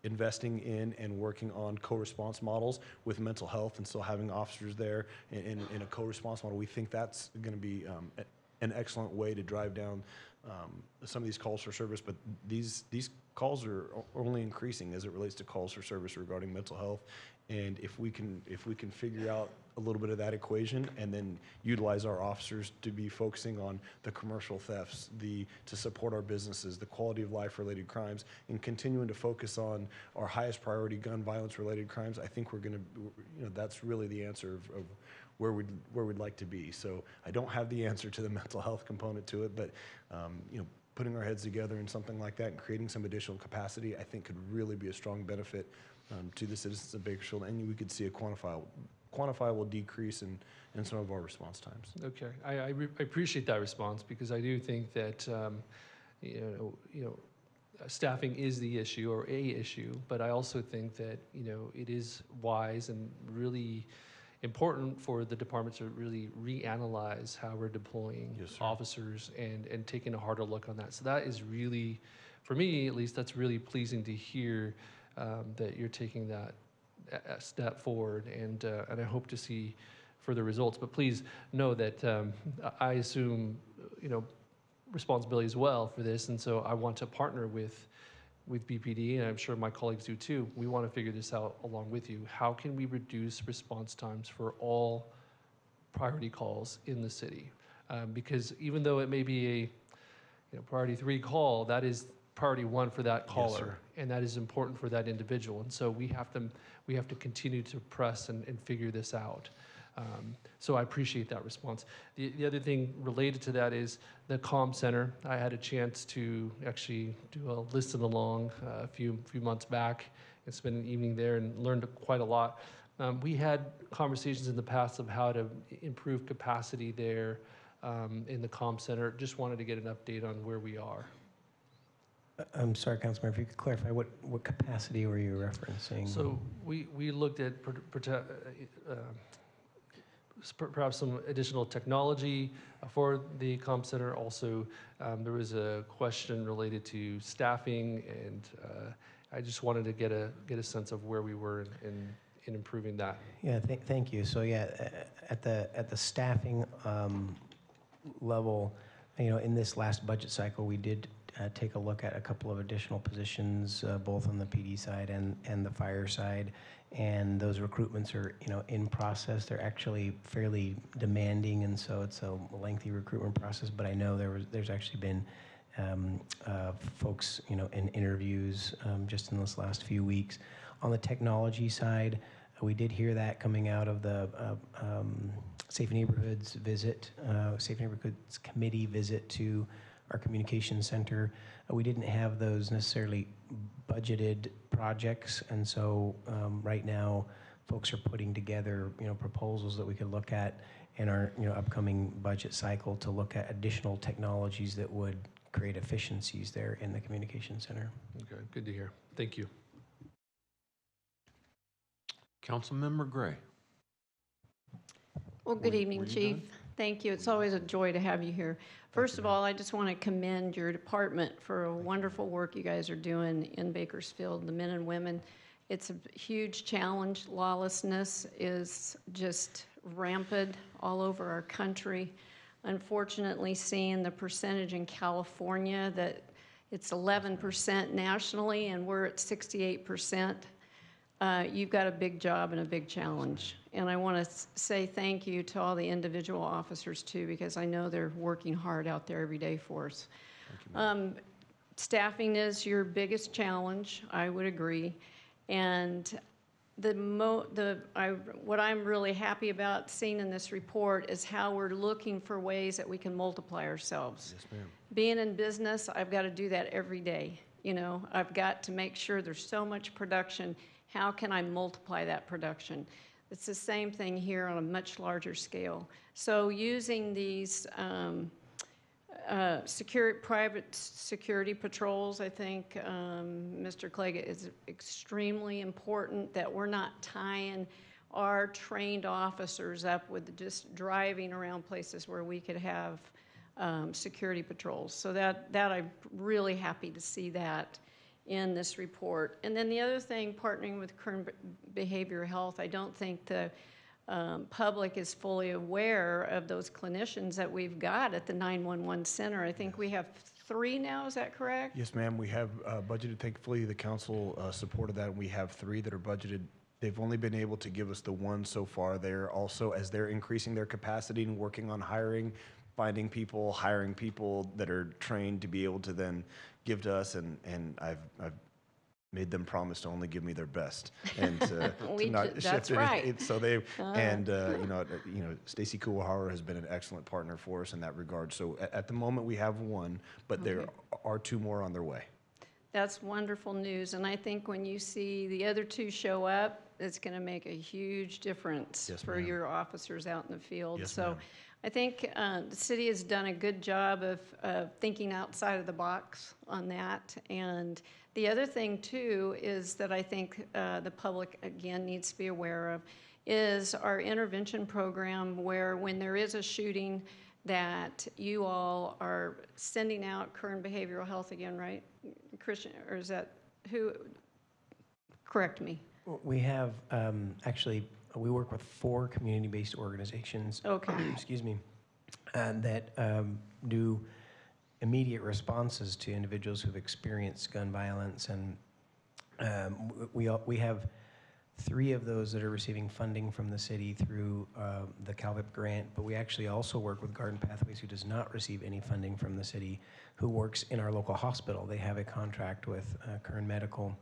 investing in and working on co-response models with mental health, and so having officers there in a co-response model, we think that's going to be an excellent way to drive down some of these calls for service. But these calls are only increasing as it relates to calls for service regarding mental health. And if we can figure out a little bit of that equation and then utilize our officers to be focusing on the commercial thefts, to support our businesses, the quality of life related crimes, and continuing to focus on our highest priority gun violence related crimes, I think we're going to, that's really the answer of where we'd like to be. So I don't have the answer to the mental health component to it, but putting our heads together in something like that and creating some additional capacity, I think could really be a strong benefit to the citizens of Bakersfield, and we could see a quantifiable decrease in some of our response times. Okay, I appreciate that response, because I do think that staffing is the issue or a issue, but I also think that it is wise and really important for the department to really reanalyze how we're deploying officers and taking a harder look on that. So that is really, for me at least, that's really pleasing to hear that you're taking that step forward, and I hope to see further results. But please know that I assume responsibility as well for this, and so I want to partner with BPD, and I'm sure my colleagues do too. We want to figure this out along with you. How can we reduce response times for all priority calls in the city? Because even though it may be a priority 3 call, that is priority 1 for that caller, and that is important for that individual. And so we have to continue to press and figure this out. So I appreciate that response. The other thing related to that is the comm center. I had a chance to actually do a listen along a few months back and spend an evening there and learned quite a lot. We had conversations in the past of how to improve capacity there in the comm center. Just wanted to get an update on where we are. I'm sorry, Councilmember, if you could clarify, what capacity were you referencing? So we looked at perhaps some additional technology for the comm center. Also, there was a question related to staffing, and I just wanted to get a sense of where we were in improving that. Yeah, thank you. So yeah, at the staffing level, in this last budget cycle, we did take a look at a couple of additional positions, both on the PD side and the fire side, and those recruitments are in process. They're actually fairly demanding, and so it's a lengthy recruitment process. But I know there's actually been folks in interviews just in this last few weeks. On the technology side, we did hear that coming out of the Safe Neighborhoods visit, Safe Neighborhoods Committee visit to our communication center. We didn't have those necessarily budgeted projects, and so right now folks are putting together proposals that we could look at in our upcoming budget cycle to look at additional technologies that would create efficiencies there in the communication center. Okay, good to hear. Thank you. Councilmember Gray. Well, good evening, Chief. Thank you. It's always a joy to have you here. First of all, I just want to commend your department for a wonderful work you guys are doing in Bakersfield, the men and women. It's a huge challenge. Lawlessness is just rampant all over our country. Unfortunately, seeing the percentage in California that it's 11% nationally and we're at 68%. You've got a big job and a big challenge. And I want to say thank you to all the individual officers too, because I know they're working hard out there every day for us. Staffing is your biggest challenge, I would agree. And what I'm really happy about seeing in this report is how we're looking for ways that we can multiply ourselves. Yes, ma'am. Being in business, I've got to do that every day. You know, I've got to make sure there's so much production. How can I multiply that production? It's the same thing here on a much larger scale. So using these private security patrols, I think, Mr. Clegg, is extremely important that we're not tying our trained officers up with just driving around places where we could have security patrols. So that I'm really happy to see that in this report. And then the other thing, partnering with Kern Behavioral Health, I don't think the public is fully aware of those clinicians that we've got at the 911 center. I think we have 3 now, is that correct? Yes, ma'am. We have budgeted, thankfully, the council supported that, and we have 3 that are budgeted. They've only been able to give us the 1 so far. They're also, as they're increasing their capacity and working on hiring, finding people, hiring people that are trained to be able to then give to us, and I've made them promise to only give me their best and to not that's shift right. it. So they and you know, Stacy Kuwahara has been an excellent partner for us in that regard. So at the moment we have 1, but there are 2 more on their way. That's wonderful news, and I think when you see the other 2 show up, it's going to make a huge difference for your officers out in the field. Yes, so ma'am. I think the city has done a good job of thinking outside of the box on that. And the other thing, too, is that I think the public, again, needs to be aware of is our intervention program, where when there is a shooting, that you all are sending out Kern Behavioral Health again, right? Christian, or is that who? Correct me. We have actually, we work with 4 community-based organizations. Okay. Excuse me, that do immediate responses to individuals who've experienced gun violence, and we have 3 of those that are receiving funding from the city through the CalVIP grant, but we actually also work with Garden Pathways, who does not receive any funding from the city, who works in our local hospital. They have a contract with Kern Medical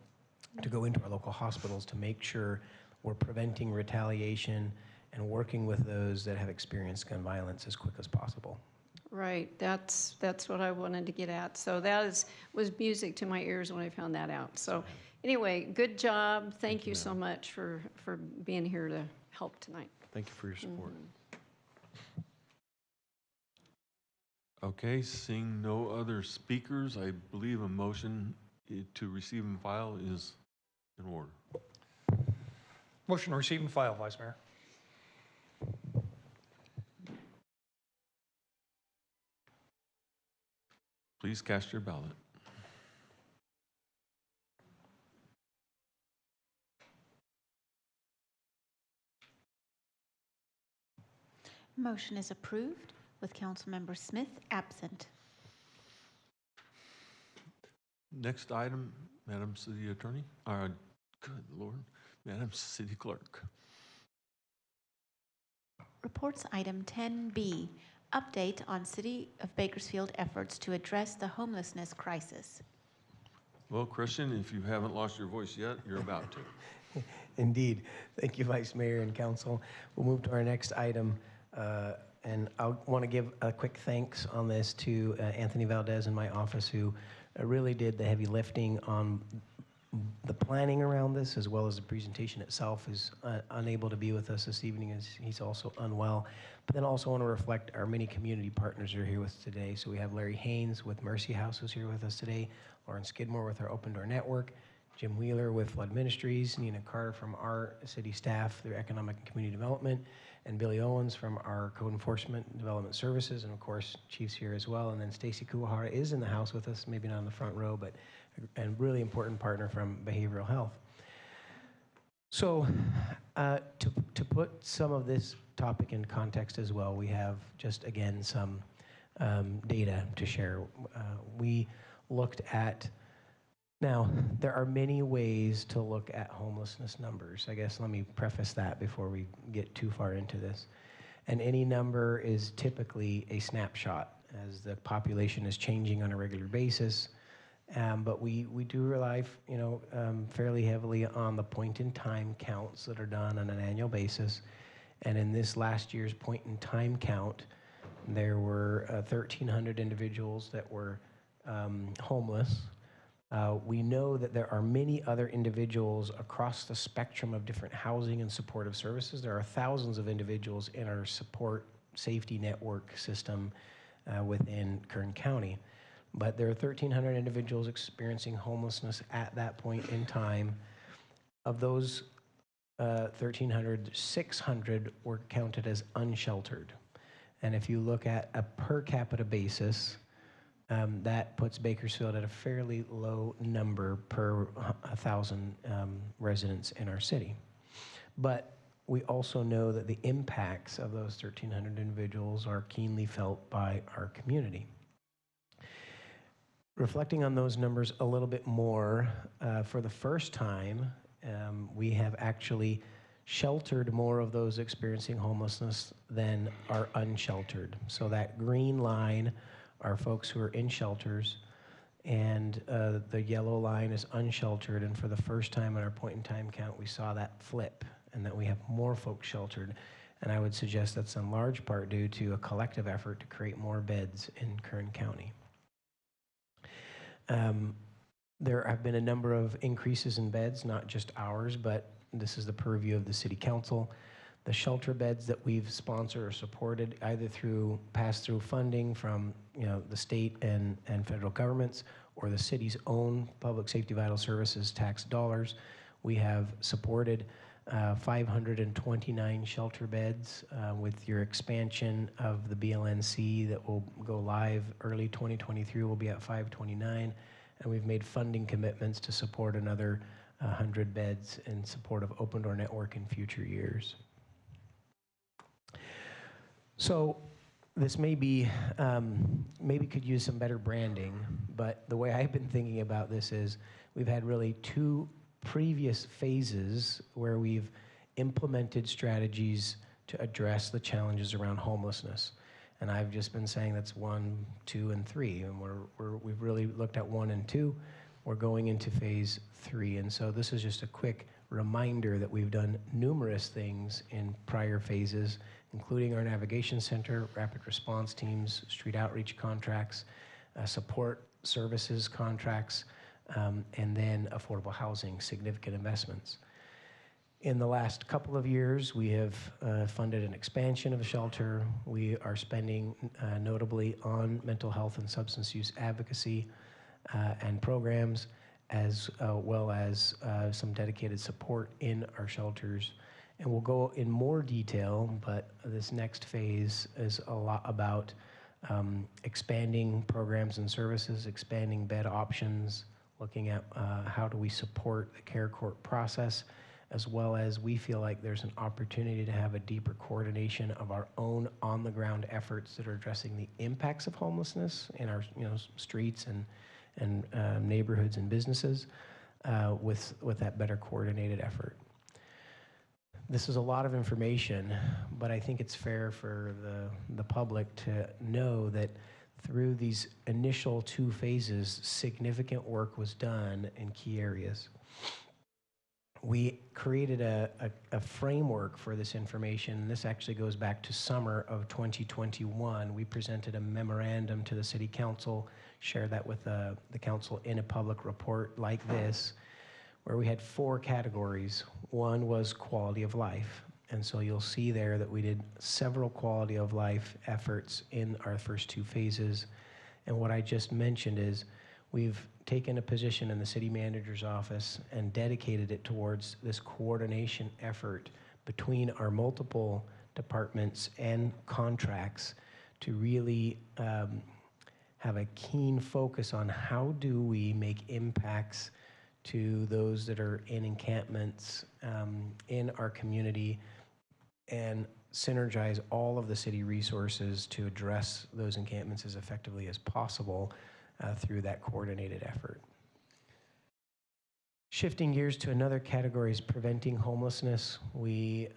to go into our local hospitals to make sure we're preventing retaliation and working with those that have experienced gun violence as quick as possible. Right, that's what I wanted to get at. So that was music to my ears when I found that out. So anyway, good job. Thank you so much for being here to help tonight. Thank you for your support. Okay, seeing no other speakers, I believe a motion to receive and file is in order. Motion to receive and file, Vice Mayor. Please cast your ballot. Motion is approved with Councilmember Smith absent. Next item, Madam City Attorney, good Lord, Madam City Clerk. Reports item 10B, update on City of Bakersfield efforts to address the homelessness crisis. Well, Christian, if you haven't lost your voice yet, you're about to. Indeed. Thank you, Vice Mayor and Council. We'll move to our next item. And I want to give a quick thanks on this to Anthony Valdez in my office, who really did the heavy lifting on the planning around this, as well as the presentation itself. Is unable to be with us this evening as he's also unwell. But then also want to reflect our many community partners who are here with us today. So we have Larry Haynes with Mercy House who's here with us today, Lauren Skidmore with our Open Door Network, Jim Wheeler with Flood Ministries, Nina Carter from our city staff through Economic and Community Development, and Billy Owens from our Code Enforcement and Development Services, and of course, Chief's here as well. And then Stacy Kuwahara is in the house with us, maybe not in the front row, but a really important partner from Behavioral Health. So to put some of this topic in context as well, we have just, again, some data to share. We looked at, now, there are many ways to look at homelessness numbers. I guess let me preface that before we get too far into this. And any number is typically a snapshot as the population is changing on a regular basis. But we do rely, fairly heavily on the point-in-time counts that are done on an annual basis. And in this last year's point-in-time count, there were 1,300 individuals that were homeless. We know that there are many other individuals across the spectrum of different housing and supportive services. There are thousands of individuals in our support safety network system within Kern County. But there are 1,300 individuals experiencing homelessness at that point in time. Of those 1,300, 600 were counted as unsheltered. And if you look at a per capita basis, that puts Bakersfield at a fairly low number per 1,000 residents in our city. But we also know that the impacts of those 1,300 individuals are keenly felt by our community. Reflecting on those numbers a little bit more, for the first time, we have actually sheltered more of those experiencing homelessness than are unsheltered. So that green line are folks who are in shelters, and the yellow line is unsheltered. And for the first time in our point-in-time count, we saw that flip, and that we have more folks sheltered. And I would suggest that's in large part due to a collective effort to create more beds in Kern County. There have been a number of increases in beds, not just ours, but this is the purview of the City Council. The shelter beds that we've sponsored or supported either through pass-through funding from the state and federal governments or the city's own public safety vital services tax dollars. We have supported 529 shelter beds. With your expansion of the BLNC that will go live early 2023, we'll be at 529. And we've made funding commitments to support another 100 beds in support of Open Door Network in future years. So this may be, maybe could use some better branding, but the way I've been thinking about this is we've had really two previous phases where we've implemented strategies to address the challenges around homelessness. And I've just been saying that's 1, 2, and 3, and we've really looked at 1 and 2. We're going into phase 3, and so this is just a quick reminder that we've done numerous things in prior phases, including our navigation center, rapid response teams, street outreach contracts, support services contracts, and then affordable housing, significant investments. In the last couple of years, we have funded an expansion of the shelter. We are spending notably on mental health and substance use advocacy and programs, as well as some dedicated support in our shelters. And we'll go in more detail, but this next phase is a lot about expanding programs and services, expanding bed options, looking at how do we support the care court process, as well as we feel like there's an opportunity to have a deeper coordination of our own on-the-ground efforts that are addressing the impacts of homelessness in our streets and neighborhoods and businesses with that better coordinated effort. This is a lot of information, but I think it's fair for the public to know that through these initial 2 phases, significant work was done in key areas. We created a framework for this information. This actually goes back to summer of 2021. We presented a memorandum to the City Council, shared that with the council in a public report like this, where we had 4 categories. One was quality of life. And so you'll see there that we did several quality of life efforts in our first 2 phases. And what I just mentioned is we've taken a position in the city manager's office and dedicated it towards this coordination effort between our multiple departments and contracts to really have a keen focus on how do we make impacts to those that are in encampments in our community and synergize all of the city resources to address those encampments as effectively as possible through that coordinated effort. Shifting gears to another category is preventing homelessness. We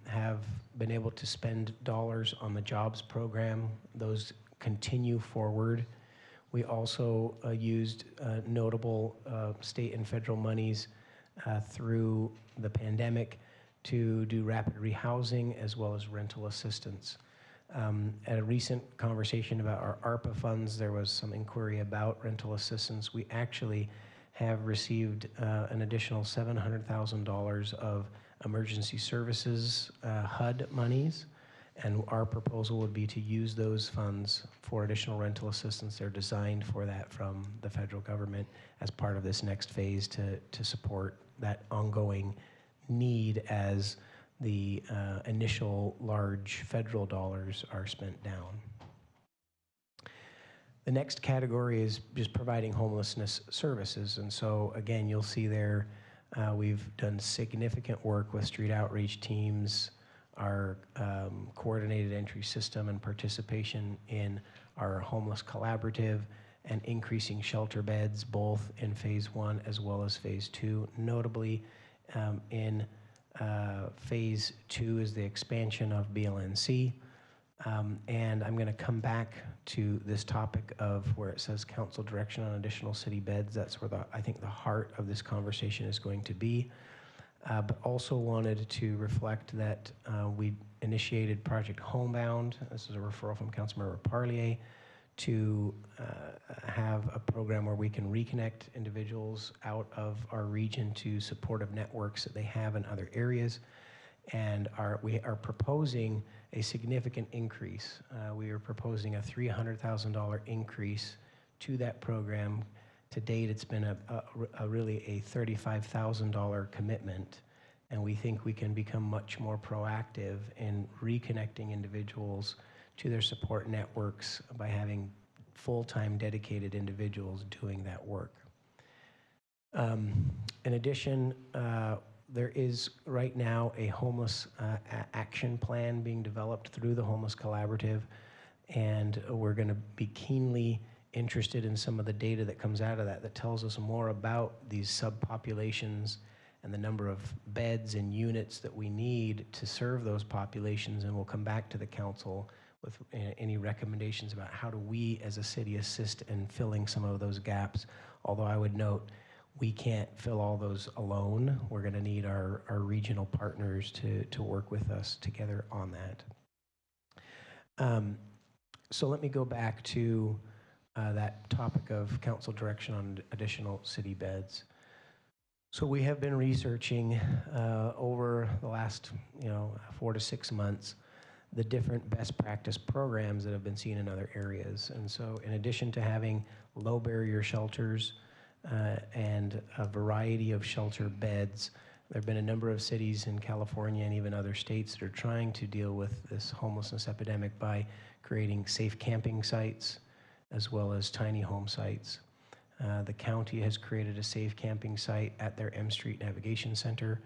have been able to spend dollars on the jobs program. Those continue forward. We also used notable state and federal monies through the pandemic to do rapid rehousing as well as rental assistance. At a recent conversation about our ARPA funds, there was some inquiry about rental assistance. We actually have received an additional $700,000 of emergency services HUD monies, and our proposal would be to use those funds for additional rental assistance. They're designed for that from the federal government as part of this next phase to support that ongoing need as the initial large federal dollars are spent down. The next category is just providing homelessness services. And so again, you'll see there, we've done significant work with street outreach teams, our coordinated entry system and participation in our homeless collaborative and increasing shelter beds, both in phase 1 as well as phase 2. Notably, in phase 2 is the expansion of BLNC. And I'm going to come back to this topic of where it says council direction on additional city beds. That's where I think the heart of this conversation is going to be. But also wanted to reflect that we initiated Project Homebound. This is a referral from Councilmember Parlier to have a program where we can reconnect individuals out of our region to supportive networks that they have in other areas. And we are proposing a significant increase. We are proposing a $300,000 increase to that program. To date, it's been really a $35,000 commitment, and we think we can become much more proactive in reconnecting individuals to their support networks by having full-time dedicated individuals doing that work. In addition, there is right now a homeless action plan being developed through the Homeless Collaborative, and we're going to be keenly interested in some of the data that comes out of that tells us more about these subpopulations and the number of beds and units that we need to serve those populations, and we'll come back to the council with any recommendations about how do we as a city assist in filling some of those gaps. Although I would note, we can't fill all those alone. We're going to need our regional partners to work with us together on that. So let me go back to that topic of council direction on additional city beds. So we have been researching over the last 4 to 6 months the different best practice programs that have been seen in other areas. And so in addition to having low barrier shelters and a variety of shelter beds, there have been a number of cities in California and even other states that are trying to deal with this homelessness epidemic by creating safe camping sites as well as tiny home sites. The county has created a safe camping site at their M Street Navigation Center,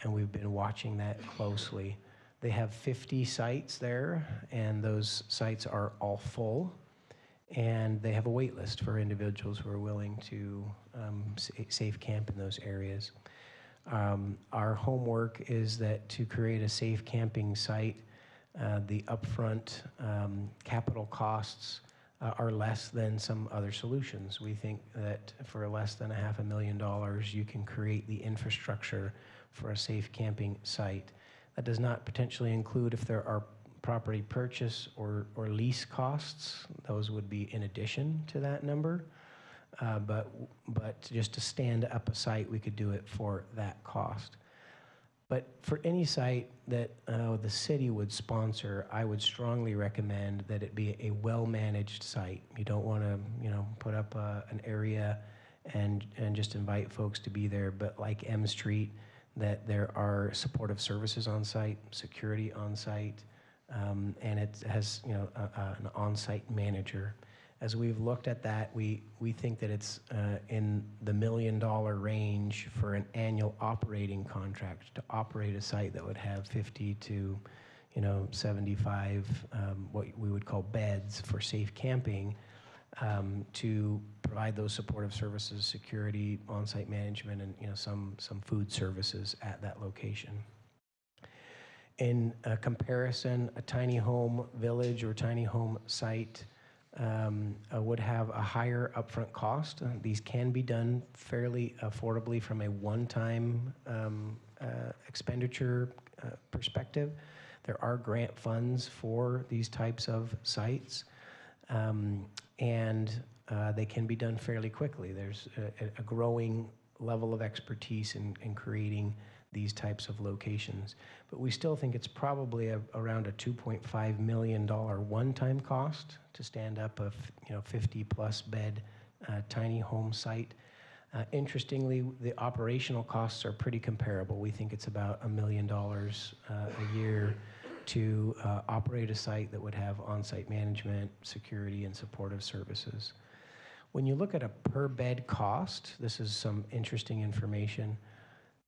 and we've been watching that closely. They have 50 sites there, and those sites are all full, and they have a wait list for individuals who are willing to safe camp in those areas. Our homework is that to create a safe camping site, the upfront capital costs are less than some other solutions. We think that for less than $500,000, you can create the infrastructure for a safe camping site. That does not potentially include if there are property purchase or lease costs. Those would be in addition to that number. But just to stand up a site, we could do it for that cost. But for any site that the city would sponsor, I would strongly recommend that it be a well-managed site. You don't want to, put up an area and just invite folks to be there. But like M Street, that there are supportive services on site, security on site, and it has, an on-site manager. As we've looked at that, we think that it's in the $1 million range for an annual operating contract to operate a site that would have 50 to 75 what we would call beds for safe camping, to provide those supportive services, security, on-site management, and some food services at that location. In comparison, a tiny home village or tiny home site would have a higher upfront cost. These can be done fairly affordably from a one-time expenditure perspective. There are grant funds for these types of sites, and they can be done fairly quickly. There's a growing level of expertise in creating these types of locations. But we still think it's probably around a $2.5 million one-time cost to stand up a 50-plus bed tiny home site. Interestingly, the operational costs are pretty comparable. We think it's about $1 million a year to operate a site that would have on-site management, security, and supportive services. When you look at a per bed cost, this is some interesting information.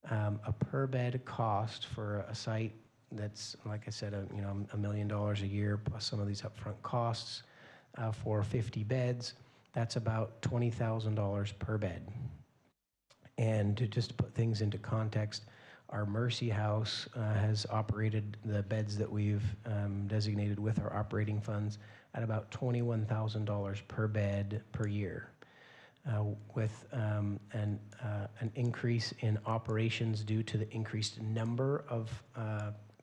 A per bed cost for a site that's, like I said, $1 million a year plus some of these upfront costs for 50 beds, that's about $20,000 per bed. And to just put things into context, our Mercy House has operated the beds that we've designated with our operating funds at about $21,000 per bed per year. With an increase in operations due to the increased number of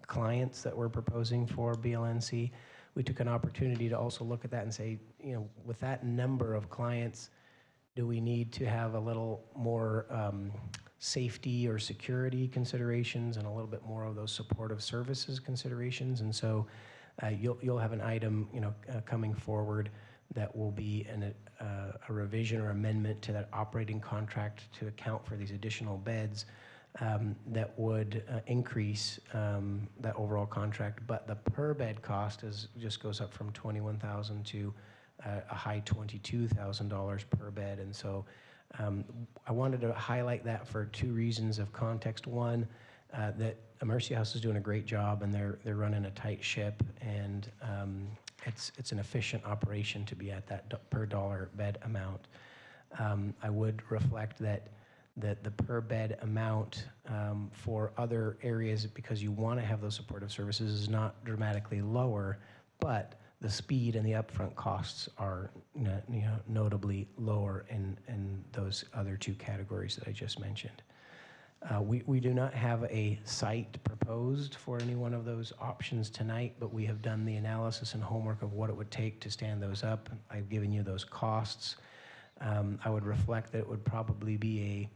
clients that we're proposing for BLNC, we took an opportunity to also look at that and say, with that number of clients, do we need to have a little more safety or security considerations and a little bit more of those supportive services considerations? And so you'll have an item coming forward that will be a revision or amendment to that operating contract to account for these additional beds that would increase that overall contract. But the per bed cost just goes up from $21,000 to a high $22,000 per bed. And so I wanted to highlight that for two reasons of context. One, that Mercy House is doing a great job and they're running a tight ship, and it's an efficient operation to be at that per dollar bed amount. I would reflect that the per bed amount for other areas, because you want to have those supportive services, is not dramatically lower, but the speed and the upfront costs are notably lower in those other two categories that I just mentioned. We do not have a site proposed for any one of those options tonight, but we have done the analysis and homework of what it would take to stand those up. I've given you those costs. I would reflect that it would probably be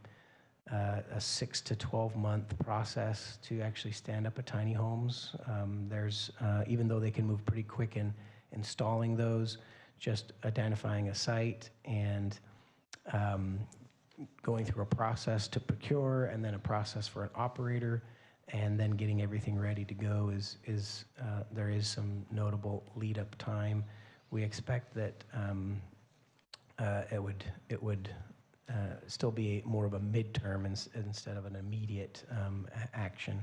a 6 to 12 month process to actually stand up a tiny homes. There's even though they can move pretty quick in installing those, just identifying a site and going through a process to procure, and then a process for an operator, and then getting everything ready to go is there is some notable lead up time. We expect that it would still be more of a midterm instead of an immediate action.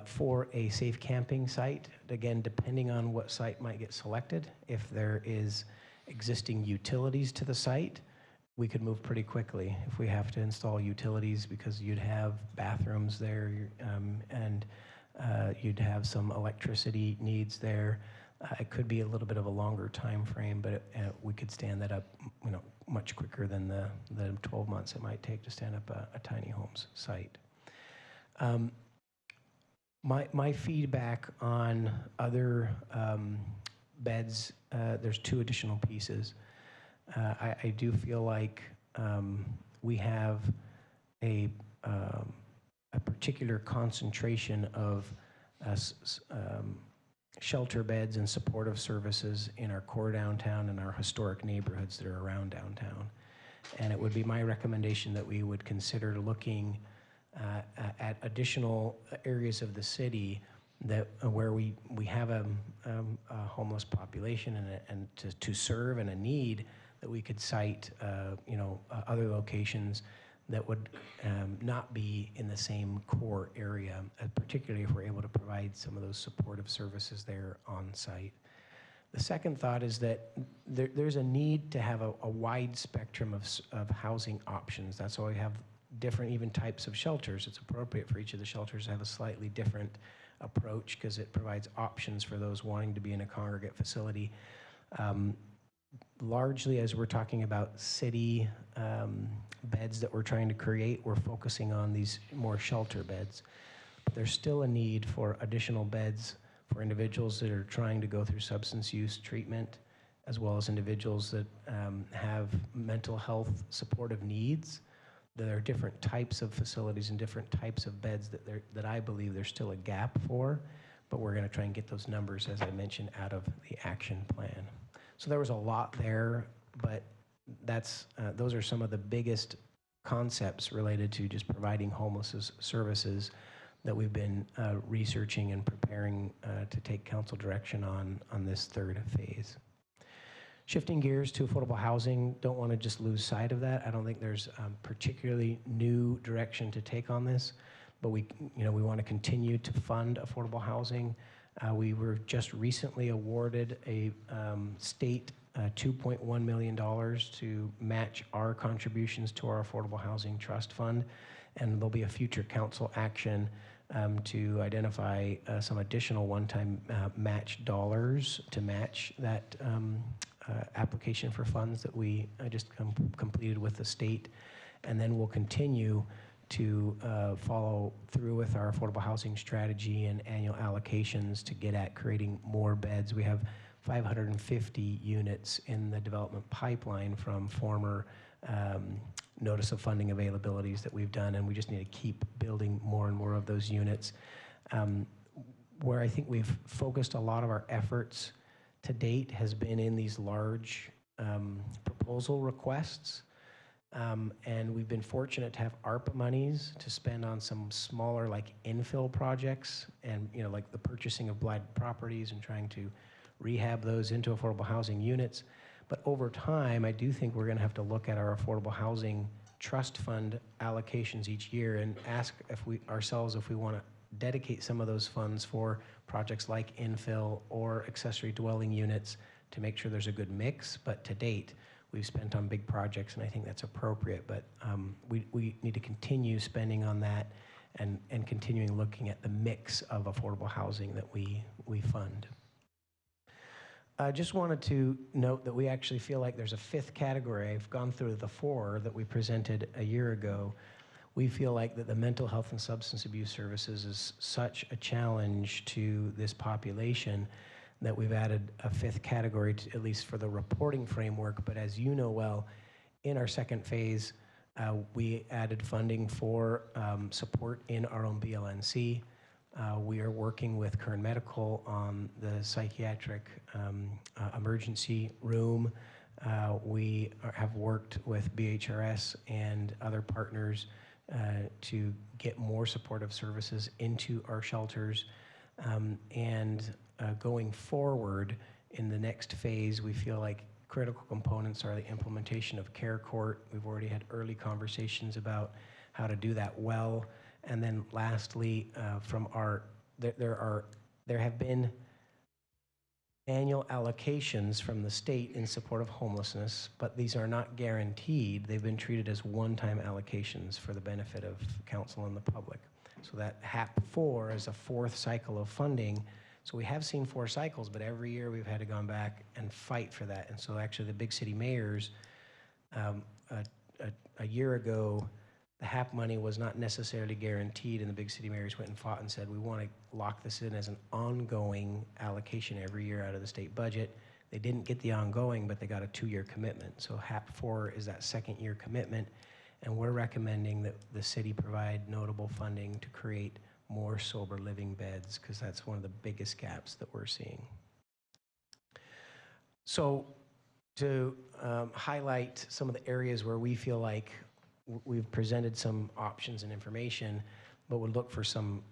For a safe camping site, again, depending on what site might get selected, if there is existing utilities to the site, we could move pretty quickly. If we have to install utilities, because you'd have bathrooms there and you'd have some electricity needs there, it could be a little bit of a longer time frame, but we could stand that up much quicker than the 12 months it might take to stand up a tiny homes site. My feedback on other beds, there's two additional pieces. I do feel like we have a a particular concentration of shelter beds and supportive services in our core downtown and our historic neighborhoods that are around downtown. And it would be my recommendation that we would consider looking at additional areas of the city that where we have a homeless population and to serve and a need that we could cite other locations that would not be in the same core area, particularly if we're able to provide some of those supportive services there on site. The second thought is that there's a need to have a wide spectrum of housing options. That's why we have different even types of shelters. It's appropriate for each of the shelters to have a slightly different approach because it provides options for those wanting to be in a congregate facility. Largely, as we're talking about city beds that we're trying to create, we're focusing on these more shelter beds. But there's still a need for additional beds for individuals that are trying to go through substance use treatment, as well as individuals that have mental health supportive needs. There are different types of facilities and different types of beds that I believe there's still a gap for, but we're going to try and get those numbers, as I mentioned, out of the action plan. So there was a lot there, but those are some of the biggest concepts related to just providing homeless services that we've been researching and preparing to take council direction on this third phase. Shifting gears to affordable housing, don't want to just lose sight of that. I don't think there's particularly new direction to take on this, but we want to continue to fund affordable housing. We were just recently awarded a state $2.1 million to match our contributions to our Affordable Housing Trust Fund, and there'll be a future council action to identify some additional one-time match dollars to match that application for funds that we just completed with the state. And then we'll continue to follow through with our affordable housing strategy and annual allocations to get at creating more beds. We have 550 units in the development pipeline from former notice of funding availabilities that we've done, and we just need to keep building more and more of those units. Where I think we've focused a lot of our efforts to date has been in these large proposal requests. And we've been fortunate to have ARPA monies to spend on some smaller like infill projects and like the purchasing of blighted properties and trying to rehab those into affordable housing units. But over time, I do think we're going to have to look at our affordable housing trust fund allocations each year and ask if we want to dedicate some of those funds for projects like infill or accessory dwelling units to make sure there's a good mix. But to date, we've spent on big projects, and I think that's appropriate. But we need to continue spending on that and continuing looking at the mix of affordable housing that we fund. I just wanted to note that we actually feel like there's a fifth category. I've gone through the four that we presented a year ago. We feel like that the mental health and substance abuse services is such a challenge to this population that we've added a fifth category, at least for the reporting framework. But as you know well, in our second phase, we added funding for support in our own BLNC. We are working with Kern Medical on the psychiatric emergency room. We have worked with BHRS and other partners to get more supportive services into our shelters. Going forward in the next phase, we feel like critical components are the implementation of Care Court. We've already had early conversations about how to do that well. And then lastly, there have been annual allocations from the state in support of homelessness, but these are not guaranteed. They've been treated as one-time allocations for the benefit of council and the public. So that HAP 4 is a fourth cycle of funding. So we have seen 4 cycles, but every year we've had to go back and fight for that. And so actually the big city mayors, a year ago, the HAP money was not necessarily guaranteed, and the big city mayors went and fought and said, we want to lock this in as an ongoing allocation every year out of the state budget. They didn't get the ongoing, but they got a 2-year commitment. So HAP 4 is that second-year commitment, And we're recommending that the city provide notable funding to create more sober living beds, because that's one of the biggest gaps that we're seeing. So to highlight some of the areas where we feel like we've presented some options and information, but would look for some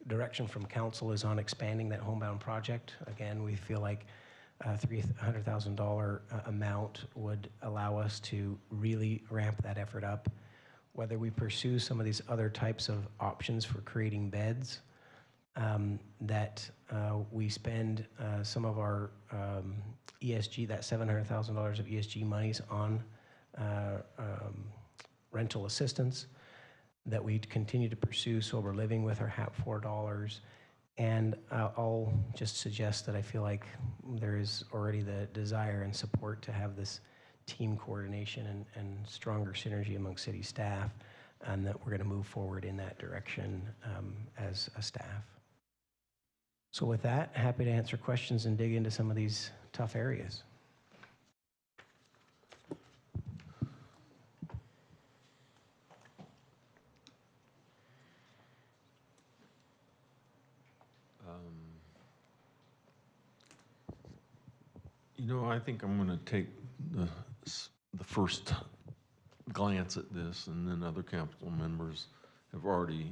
direction from council is on expanding that homebound project. Again, we feel like a $300,000 amount would allow us to really ramp that effort up. Whether we pursue some of these other types of options for creating beds, that we spend some of our ESG, that $700,000 of ESG monies on rental assistance, that we continue to pursue sober living with our HAP $4. And I'll just suggest that I feel like there is already the desire and support to have this team coordination and stronger synergy among city staff, and that we're going to move forward in that direction as a staff. So with that, happy to answer questions and dig into some of these tough areas. You know, I think I'm going to take the first glance at this, and then other council members have already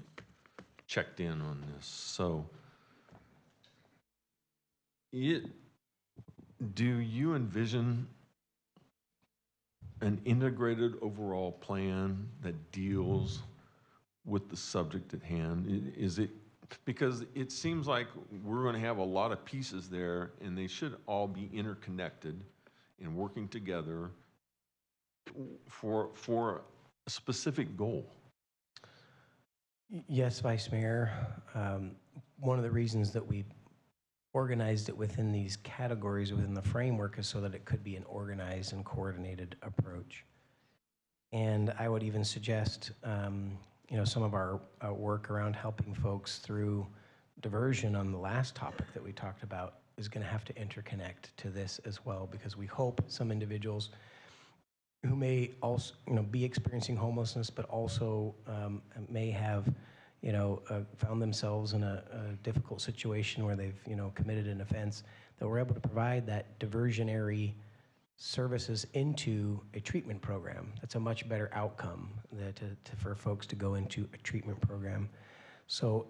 checked in on this. So, do you envision an integrated overall plan that deals with the subject at hand? Is it, because it seems like we're going to have a lot of pieces there, and they should all be interconnected and working together for a specific goal. Yes, Vice Mayor. One of the reasons that we organized it within these categories within the framework is so that it could be an organized and coordinated approach. And I would even suggest you know, some of our work around helping folks through diversion on the last topic that we talked about is going to have to interconnect to this as well, because we hope some individuals who may also, you know, be experiencing homelessness, but also may have, you know, found themselves in a difficult situation where they've, you know, committed an offense, that we're able to provide that diversionary services into a treatment program. That's a much better outcome for folks to go into a treatment program. So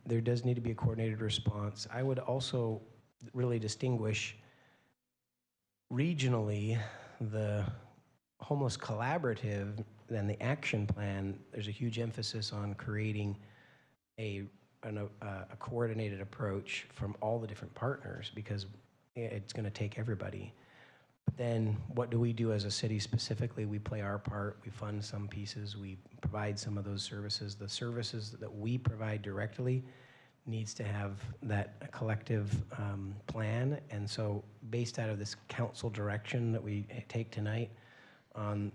there does need to be a coordinated response. I would also really distinguish regionally the homeless collaborative and the action plan. There's a huge emphasis on creating a coordinated approach from all the different partners, because it's going to take everybody. Then what do we do as a city specifically? We play our part, we fund some pieces, we provide some of those services. The services that we provide directly needs to have that collective plan. And so based out of this council direction that we take tonight on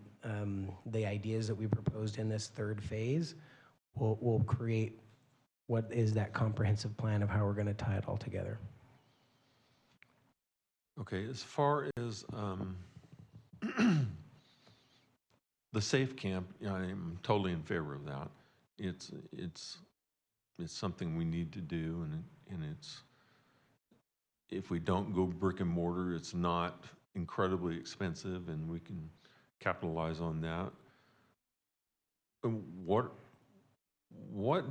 the ideas that we proposed in this third phase, we'll create what is that comprehensive plan of how we're going to tie it all together. Okay, as far as the Safe Camp, I'm totally in favor of that. It's something we need to do, and it's, if we don't go brick and mortar, it's not incredibly expensive, and we can capitalize on that. And what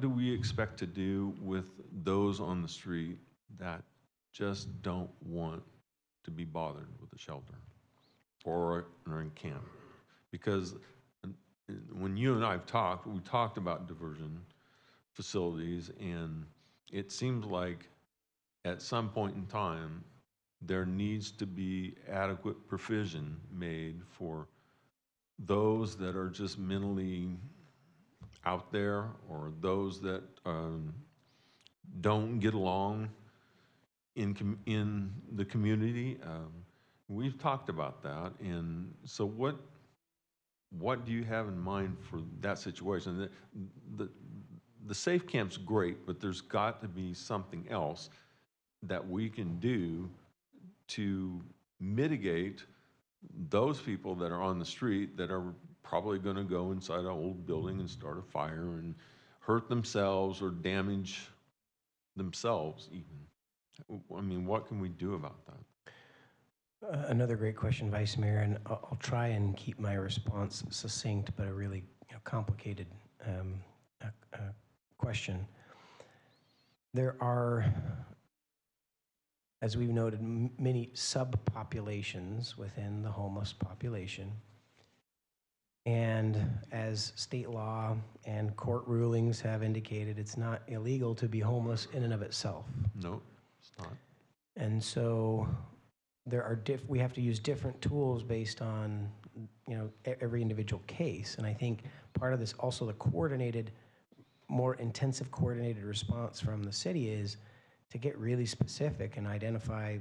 do we expect to do with those on the street that just don't want to be bothered with a shelter or in camp? Because when you and I have talked, we talked about diversion facilities, and it seems like at some point in time there needs to be adequate provision made for those that are just mentally out there, or those that don't get along in the community. We've talked about that, and so what do you have in mind for that situation? The Safe Camp's great, but there's got to be something else that we can do to mitigate those people that are on the street that are probably going to go inside an old building and start a fire and hurt themselves or damage themselves even. I mean, what can we do about that? Another great question, Vice Mayor, and I'll try and keep my response succinct, but a really complicated question. There are, as we've noted, many subpopulations within the homeless population. And as state law and court rulings have indicated, it's not illegal to be homeless in and of itself. No, it's not. And so there are we have to use different tools based on, every individual case. And I think part of this, also the coordinated, more intensive coordinated response from the city is to get really specific and identify,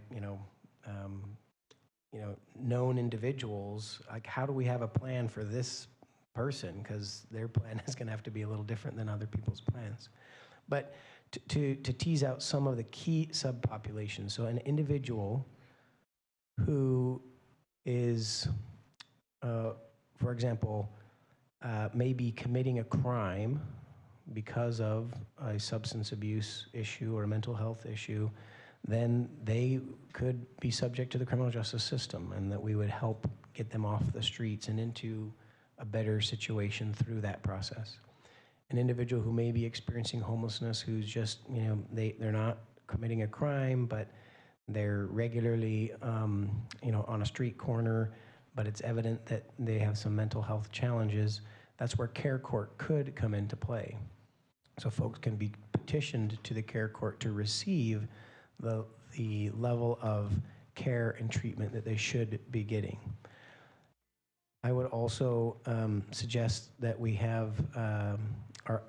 known individuals. Like, how do we have a plan for this person? Because their plan is going to have to be a little different than other people's plans. But to tease out some of the key subpopulations, so an individual who is, for example, maybe committing a crime because of a substance abuse issue or a mental health issue, then they could be subject to the criminal justice system, and that we would help get them off the streets and into a better situation through that process. An individual who may be experiencing homelessness, who's just, they're not committing a crime, but they're regularly, on a street corner, but it's evident that they have some mental health challenges, that's where Care Court could come into play. So folks can be petitioned to the Care Court to receive the level of care and treatment that they should be getting. I would also suggest that we have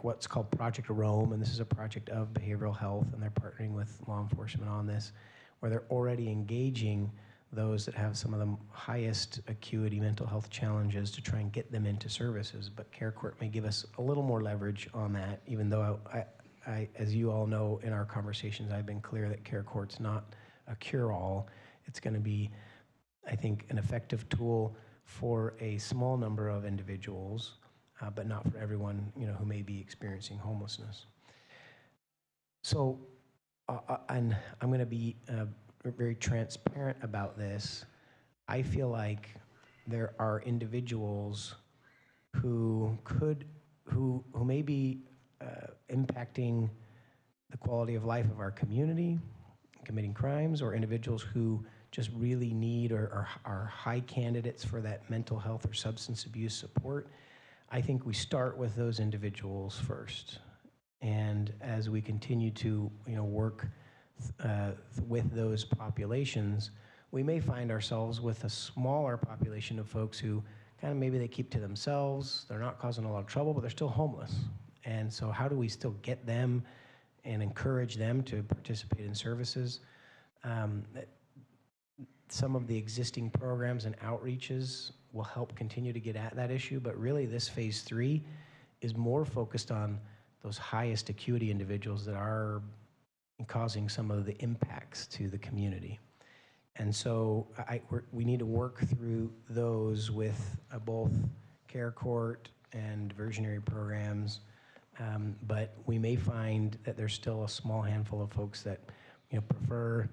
what's called Project Rome, and this is a project of behavioral health, and they're partnering with law enforcement on this, where they're already engaging those that have some of the highest acuity mental health challenges to try and get them into services. But Care Court may give us a little more leverage on that, even though I, as you all know, in our conversations, I've been clear that Care Court's not a cure-all. It's going to be, I think, an effective tool for a small number of individuals, but not for everyone, who may be experiencing homelessness. So, and I'm going to be very transparent about this. I feel like there are individuals who may be impacting the quality of life of our community, committing crimes, or individuals who just really need or are high candidates for that mental health or substance abuse support. I think we start with those individuals first. And as we continue to work with those populations, we may find ourselves with a smaller population of folks who kind of maybe they keep to themselves, they're not causing a lot of trouble, but they're still homeless. And so how do we still get them and encourage them to participate in services? Some of the existing programs and outreaches will help continue to get at that issue, but really this phase 3 is more focused on those highest acuity individuals that are causing some of the impacts to the community. And so we need to work through those with both Care Court and diversionary programs, but we may find that there's still a small handful of folks that prefer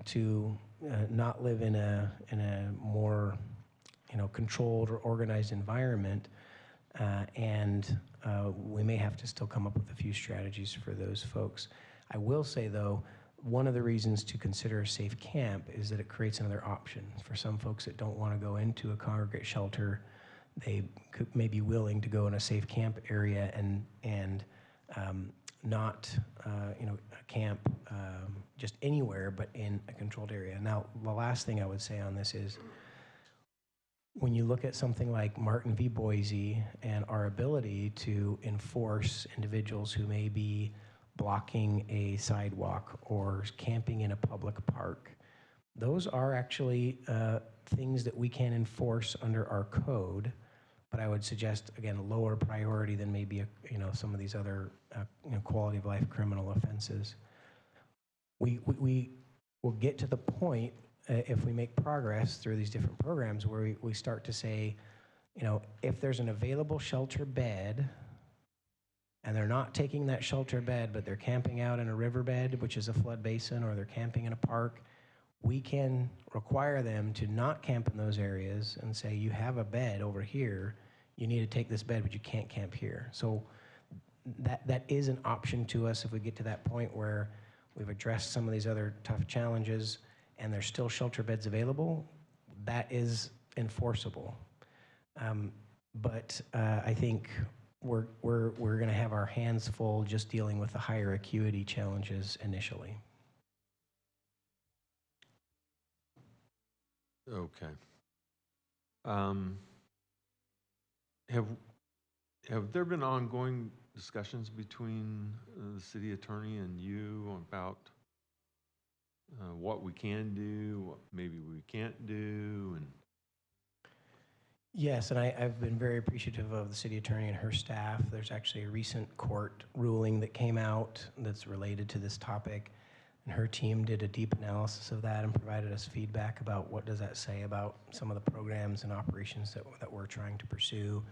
to not live in a more controlled or organized environment, and we may have to still come up with a few strategies for those folks. I will say, though, one of the reasons to consider a safe camp is that it creates another option. For some folks that don't want to go into a congregate shelter, they may be willing to go in a safe camp area and not camp just anywhere, but in a controlled area. Now, the last thing I would say on this is, when you look at something like Martin v. Boise and our ability to enforce individuals who may be blocking a sidewalk or camping in a public park, those are actually things that we can enforce under our code, but I would suggest, again, a lower priority than maybe some of these other quality of life criminal offenses. We will get to the point, if we make progress through these different programs, where we start to say, if there's an available shelter bed and they're not taking that shelter bed, but they're camping out in a riverbed, which is a flood basin, or they're camping in a park, we can require them to not camp in those areas and say, you have a bed over here, you need to take this bed, but you can't camp here. So that is an option to us if we get to that point where we've addressed some of these other tough challenges and there's still shelter beds available. That is enforceable. But I think we're going to have our hands full just dealing with the higher acuity challenges initially. Okay. Have there been ongoing discussions between the city attorney and you about what we can do, what maybe we can't do, and Yes, and I've been very appreciative of the city attorney and her staff. There's actually a recent court ruling that came out that's related to this topic, and her team did a deep analysis of that and provided us feedback about what does that say about some of the programs and operations that we're trying to pursue.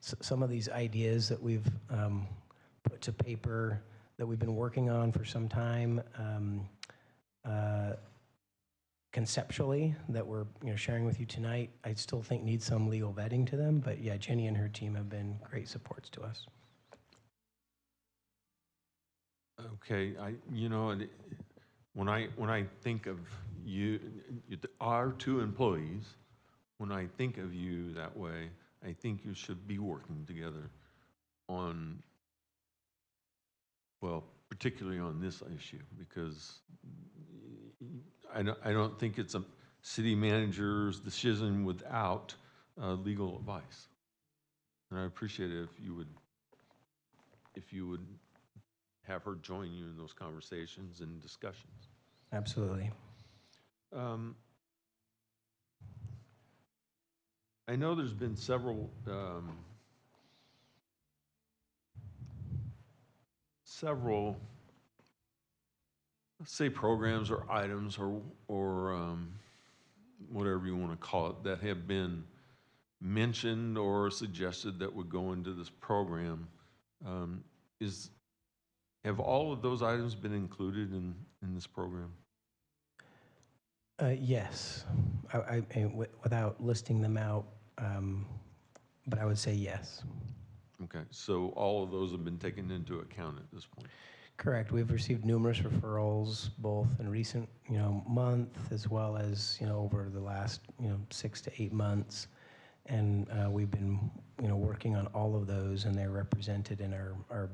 Some of these ideas that we've put to paper that we've been working on for some time, conceptually, that we're sharing with you tonight, I still think need some legal vetting to them, but yeah, Jenny and her team have been great supports to us. okay, when I think of you, our two employees, when I think of you that way, I think you should be working together on, well, particularly on this issue, because I don't think it's a city manager's decision without legal advice. And I appreciate it if you would have her join you in those conversations and discussions. Absolutely. I know there's been several let's say programs or items or whatever you want to call it that have been mentioned or suggested that would go into this program. Have all of those items been included in this program? Yes, without listing them out, but I would say yes. Okay, so all of those have been taken into account at this point? Correct. We've received numerous referrals, both in recent, month as well as, over the last, 6 to 8 months, and we've been, working on all of those, and they're represented in our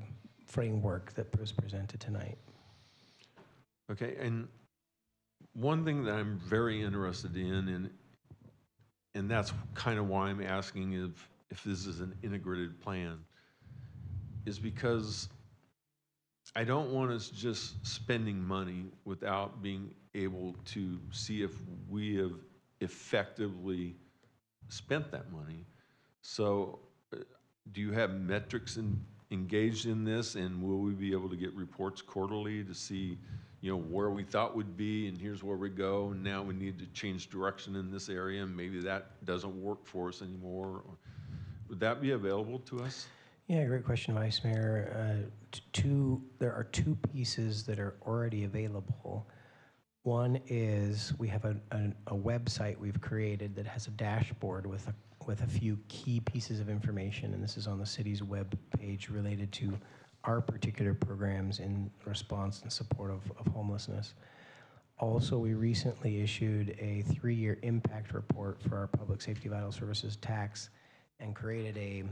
framework that was presented tonight. Okay, and one thing that I'm very interested in, and that's kind of why I'm asking if this is an integrated plan, is because I don't want us just spending money without being able to see if we have effectively spent that money. So do you have metrics engaged in this, and will we be able to get reports quarterly to see where we thought would be, and here's where we go, and now we need to change direction in this area, and maybe that doesn't work for us anymore? Would that be available to us? Yeah, great question, Vice Mayor. There are two pieces that are already available. One is we have a website we've created that has a dashboard with a few key pieces of information, and this is on the city's web page related to our particular programs in response and support of homelessness. Also, we recently issued a 3-year impact report for our Public Safety Vital Services tax and created a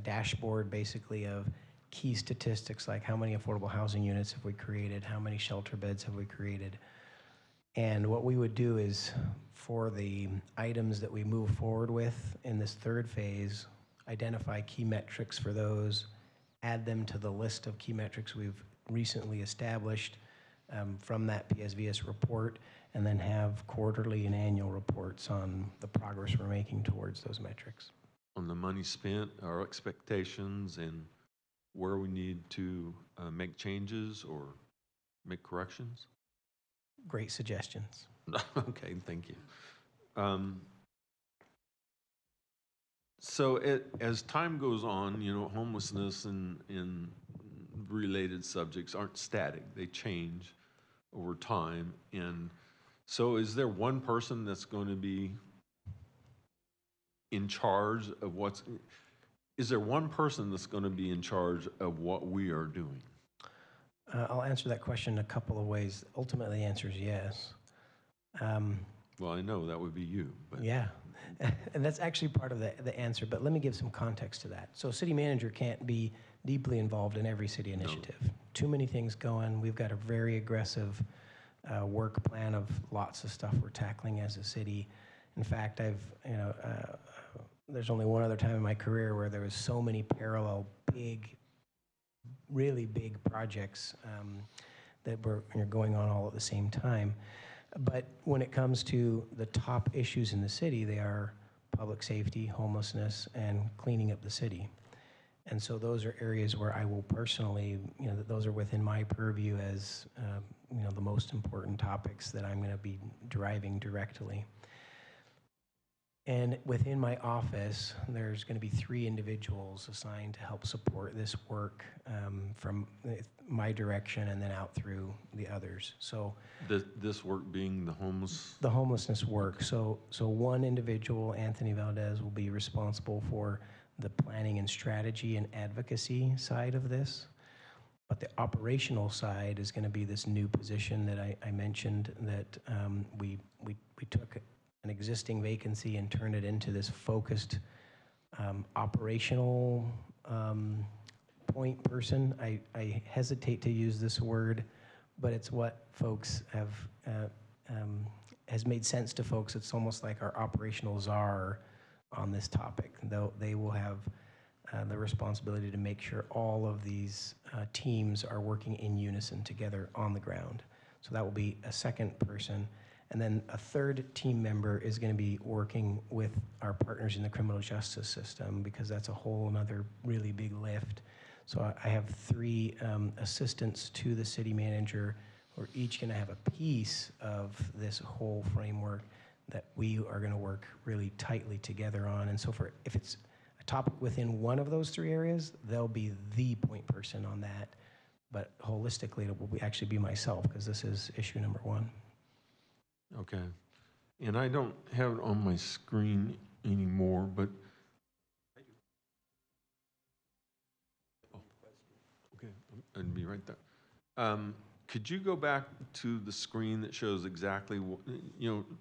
dashboard basically of key statistics like how many affordable housing units have we created, how many shelter beds have we created. And what we would do is, for the items that we move forward with in this third phase, identify key metrics for those, add them to the list of key metrics we've recently established from that PSVS report, and then have quarterly and annual reports on the progress we're making towards those metrics. On the money spent, our expectations, and where we need to make changes or make corrections? Great suggestions. Okay, thank you. So as time goes on, you know, homelessness and related subjects aren't static. They change over time. And so is there one person that's going to be in charge of is there one person that's going to be in charge of what we are doing? I'll answer that question a couple of ways. Ultimately, the answer is yes. Well, I know that would be you, but Yeah, and that's actually part of the answer, but let me give some context to that. So city manager can't be deeply involved in every city initiative. Too many things going. We've got a very aggressive work plan of lots of stuff we're tackling as a city. In fact, there's only one other time in my career where there was so many parallel really big projects that were going on all at the same time. But when it comes to the top issues in the city, they are public safety, homelessness, and cleaning up the city. And so those are areas where I will personally, those are within my purview as, the most important topics that I'm going to be driving directly. And within my office, there's going to be 3 individuals assigned to help support this work from my direction and then out through the others. So this work being the homelessness work. So one individual, Anthony Valdez, will be responsible for the planning and strategy and advocacy side of this. But the operational side is going to be this new position that I mentioned that we took an existing vacancy and turn it into this focused operational point person. I hesitate to use this word, but it's what folks has made sense to folks. It's almost like our operational czar on this topic. They will have the responsibility to make sure all of these teams are working in unison together on the ground. So that will be a second person. And then a third team member is going to be working with our partners in the criminal justice system, because that's a whole another really big lift. So I have 3 assistants to the city manager who are each going to have a piece of this whole framework that we are going to work really tightly together on. And so if it's a topic within one of those 3 areas, they'll be the point person on that. But holistically, it will actually be myself, because this is issue number 1. Okay. And I don't have it on my screen anymore, but okay, I'd be right there. Could you go back to the screen that shows exactly,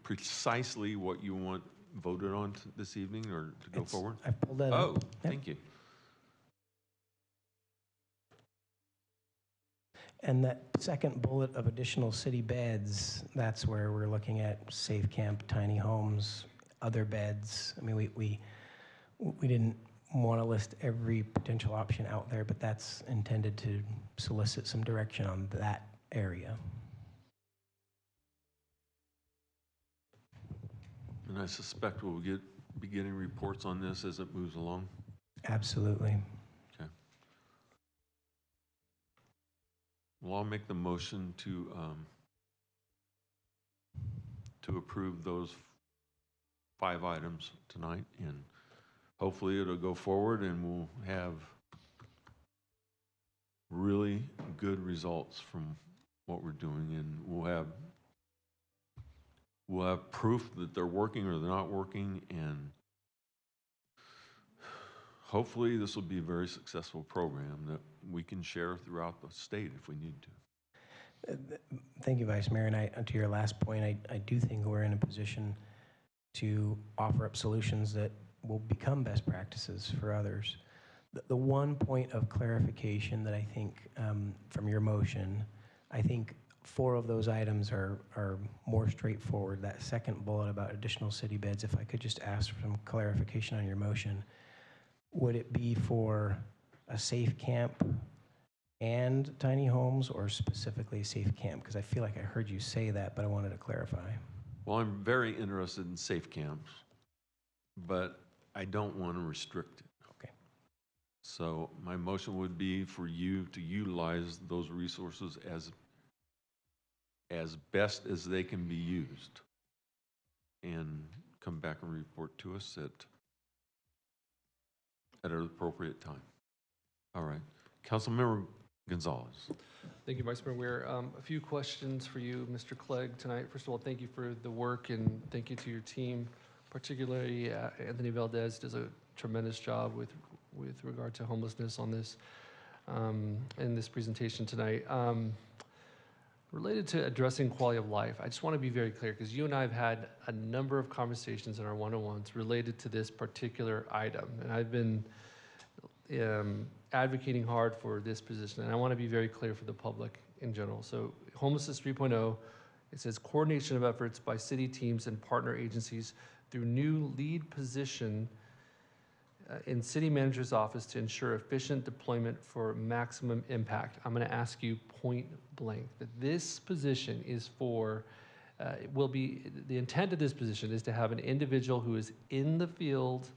precisely what you want voted on this evening or to go forward? I pulled that up. Oh, thank you. And that second bullet of additional city beds, that's where we're looking at safe camp, tiny homes, other beds. I mean, we didn't want to list every potential option out there, but that's intended to solicit some direction on that area. And I suspect we'll be getting reports on this as it moves along. Absolutely. Okay. Well, I'll make the motion to approve those 5 items tonight, and hopefully it'll go forward and we'll have really good results from what we're doing, and we'll have proof that they're working or they're not working, and hopefully this will be a very successful program that we can share throughout the state if we need to. Thank you, Vice Mayor. And to your last point, I do think we're in a position to offer up solutions that will become best practices for others. The one point of clarification that I think from your motion, I think 4 of those items are more straightforward. That second bullet about additional city beds, if I could just ask for some clarification on your motion. Would it be for a safe camp and tiny homes, or specifically safe camp? Because I feel like I heard you say that, but I wanted to clarify. Well, I'm very interested in safe camps, but I don't want to restrict it. Okay. So my motion would be for you to utilize those resources as best as they can be used, and come back and report to us at at an appropriate time. All right. Councilmember Gonzalez. Thank you, Vice Mayor Ware. A few questions for you, Mr. Clegg, tonight. First of all, thank you for the work and thank you to your team, particularly Anthony Valdez does a tremendous job with regard to homelessness on this, in this presentation tonight. Related to addressing quality of life, I just want to be very clear because you and I have had a number of conversations in our one-on-ones related to this particular item. And I've been advocating hard for this position. And I want to be very clear for the public in general. So Homelessness 3.0, it says coordination of efforts by city teams and partner agencies through new lead position in city manager's office to ensure efficient deployment for maximum impact. I'm going to ask you point blank that this position is for, the intent of this position is to have an individual who is in the field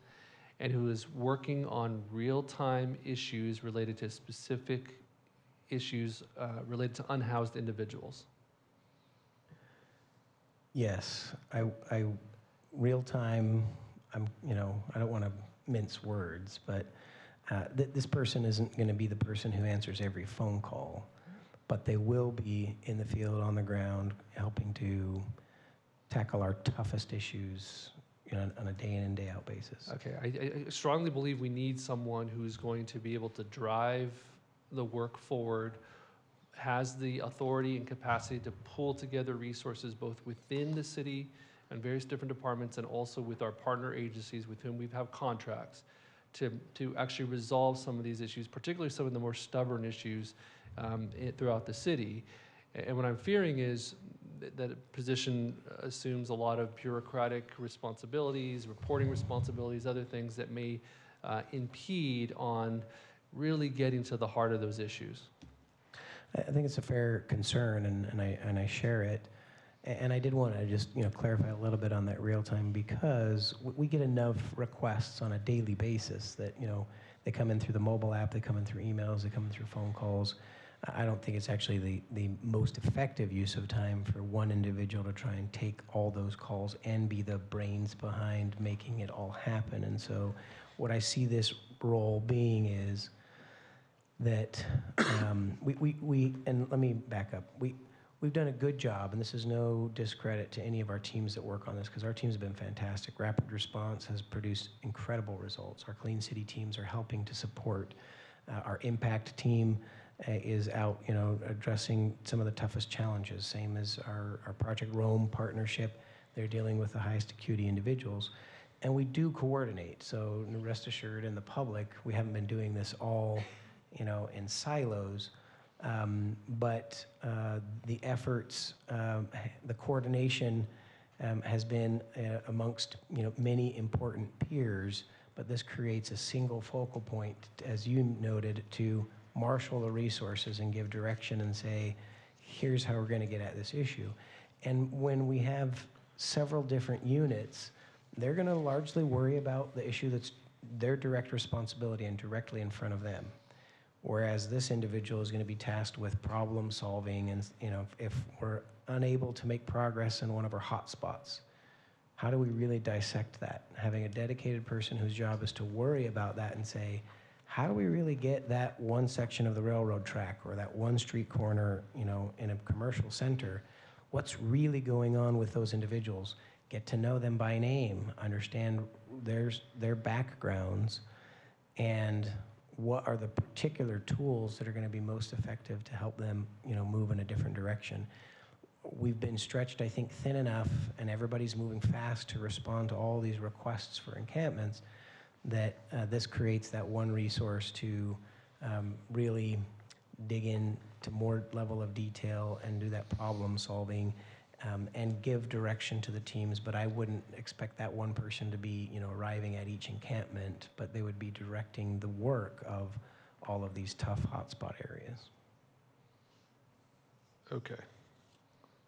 and who is working on real-time issues related to specific issues related to unhoused individuals. Yes, I real time, I don't want to mince words, but this person isn't going to be the person who answers every phone call, but they will be in the field on the ground helping to tackle our toughest issues on a day in and day out basis. Okay, I strongly believe we need someone who's going to be able to drive the work forward, has the authority and capacity to pull together resources both within the city and various different departments and also with our partner agencies with whom we have contracts to actually resolve some of these issues, particularly some of the more stubborn issues throughout the city. And what I'm fearing is that a position assumes a lot of bureaucratic responsibilities, reporting responsibilities, other things that may impede on really getting to the heart of those issues. I think it's a fair concern, and I share it. And I did want to just clarify a little bit on that real time because we get enough requests on a daily basis that they come in through the mobile app, they come in through emails, they come in through phone calls. I don't think it's actually the most effective use of time for one individual to try and take all those calls and be the brains behind making it all happen. And so what I see this role being is that we and let me back up. We've done a good job, and this is no discredit to any of our teams that work on this because our teams have been fantastic. Rapid Response has produced incredible results. Our Clean City teams are helping to support. Our Impact team is out, addressing some of the toughest challenges, same as our Project Rome partnership. They're dealing with the highest acuity individuals. And we do coordinate, so rest assured in the public, we haven't been doing this all, in silos. But the efforts, the coordination has been amongst many important peers, but this creates a single focal point, as you noted, to marshal the resources and give direction and say, here's how we're going to get at this issue. And when we have several different units, they're going to largely worry about the issue that's their direct responsibility and directly in front of them. Whereas this individual is going to be tasked with problem solving and, if we're unable to make progress in one of our hot spots, how do we really dissect that? Having a dedicated person whose job is to worry about that and say, how do we really get that one section of the railroad track or that one street corner, in a commercial center? What's really going on with those individuals? Get to know them by name, understand their backgrounds, and what are the particular tools that are going to be most effective to help them, move in a different direction. We've been stretched, I think, thin enough, and everybody's moving fast to respond to all these requests for encampments, that this creates that one resource to really dig into more level of detail and do that problem solving and give direction to the teams. But I wouldn't expect that one person to be, arriving at each encampment, but they would be directing the work of all of these tough hotspot areas. Okay.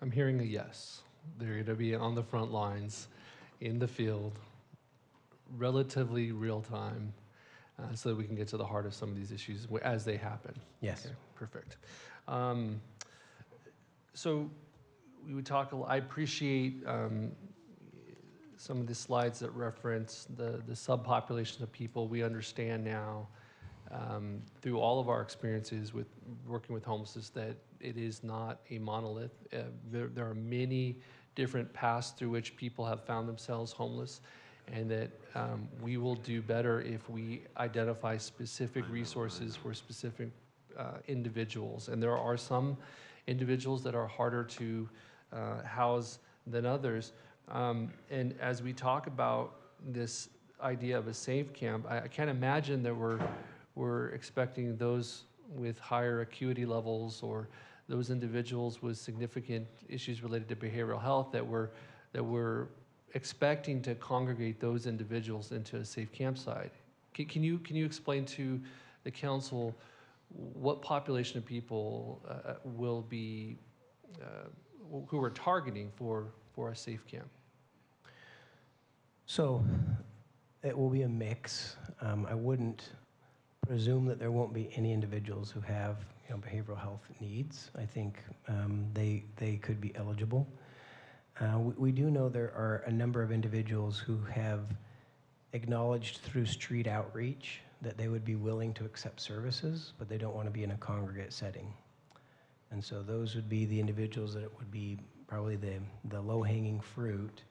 I'm hearing a yes. They're going to be on the front lines, in the field, relatively real time, so that we can get to the heart of some of these issues as they happen. Yes. Okay, perfect. So we would talk, I appreciate some of the slides that reference the subpopulation of people. We understand now through all of our experiences with working with homelessness that it is not a monolith. There are many different paths through which people have found themselves homeless, and that we will do better if we identify specific resources for specific individuals. And there are some individuals that are harder to house than others. And as we talk about this idea of a safe camp, I can't imagine that we're expecting those with higher acuity levels or those individuals with significant issues related to behavioral health that we're expecting to congregate those individuals into a safe campsite. Can you explain to the council what population of people will be who we're targeting for a safe camp? So it will be a mix. I wouldn't presume that there won't be any individuals who have behavioral health needs. I think they could be eligible. We do know there are a number of individuals who have acknowledged through street outreach that they would be willing to accept services, but they don't want to be in a congregate setting. And so those would be the individuals that it would be probably the low-hanging fruit.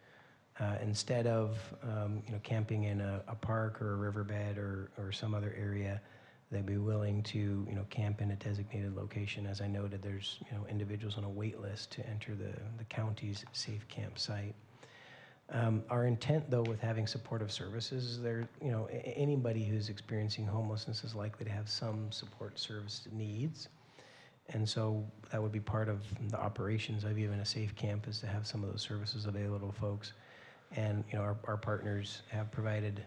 Instead of camping in a park or a riverbed or some other area, they'd be willing to camp in a designated location. As I noted, there's individuals on a wait list to enter the county's safe campsite. Our intent, though, with having supportive services is there, anybody who's experiencing homelessness is likely to have some support service needs. And so that would be part of the operations of even a safe camp, is to have some of those services available to folks. And our partners have provided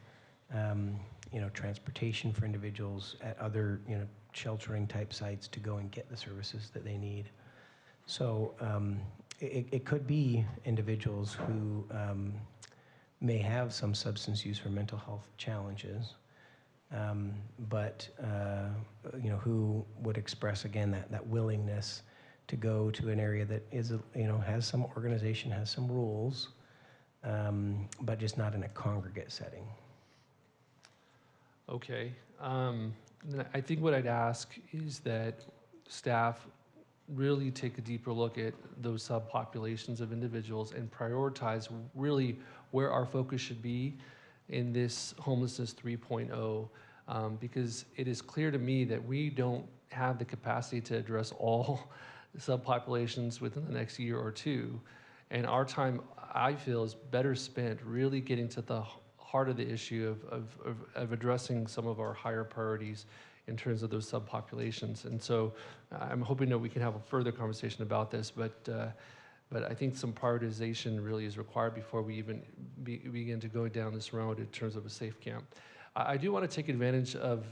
transportation for individuals at other sheltering type sites to go and get the services that they need. So it could be individuals who may have some substance use or mental health challenges, but who would express again that willingness to go to an area that is has some organization, has some rules, but just not in a congregate setting. Okay. I think what I'd ask is that staff really take a deeper look at those subpopulations of individuals and prioritize really where our focus should be in this Homelessness 3.0, because it is clear to me that we don't have the capacity to address all subpopulations within the next year or two. And our time, I feel, is better spent really getting to the heart of the issue of addressing some of our higher priorities in terms of those subpopulations. And so I'm hoping that we can have a further conversation about this, but I think some prioritization really is required before we even begin to go down this road in terms of a safe camp. I do want to take advantage of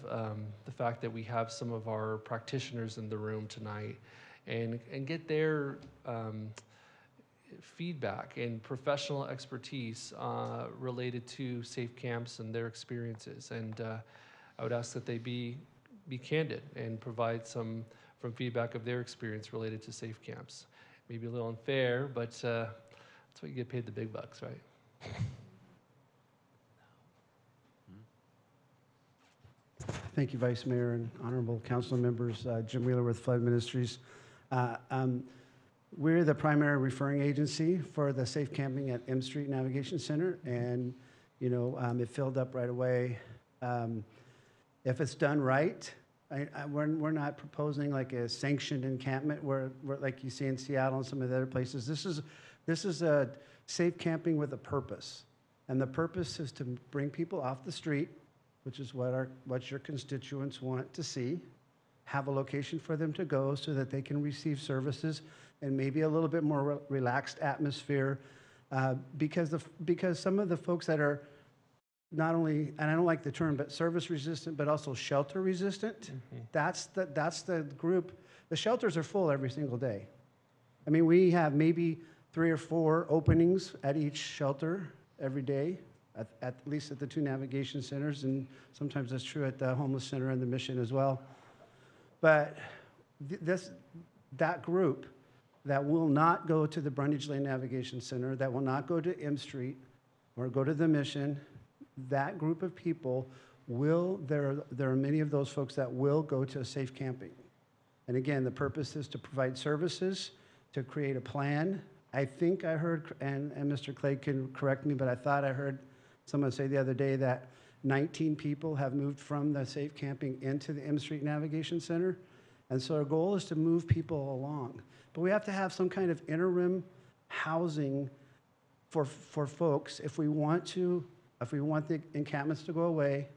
the fact that we have some of our practitioners in the room tonight and get their feedback and professional expertise related to safe camps and their experiences. And I would ask that they be candid and provide some feedback of their experience related to safe camps. Maybe a little unfair, but that's what you get paid the big bucks, right? Thank you, Vice Mayor and honorable council members. Jim Wheeler with Flood Ministries. We're the primary referring agency for the safe camping at M Street Navigation Center, and it filled up right away. If it's done right, we're not proposing like a sanctioned encampment where like you see in Seattle and some of the other places. This is a safe camping with a purpose, and the purpose is to bring people off the street, which is what your constituents want to see, have a location for them to go so that they can receive services and maybe a little bit more relaxed atmosphere, because some of the folks that are not only, and I don't like the term, but service resistant, but also shelter resistant, that's the group. The shelters are full every single day. I mean, we have maybe 3 or 4 openings at each shelter every day, at least at the 2 navigation centers, and sometimes that's true at the homeless center and the Mission as well. But that group that will not go to the Brundage Lane Navigation Center, that will not go to M Street, or go to the mission, that group of people will, there are many of those folks that will go to safe camping. And again, the purpose is to provide services, to create a plan. I think I heard, and Mr. Clay can correct me, but I thought I heard someone say the other day that 19 people have moved from the safe camping into the M Street Navigation Center. And so our goal is to move people along. But we have to have some kind of interim housing for folks if we want the encampments to go away,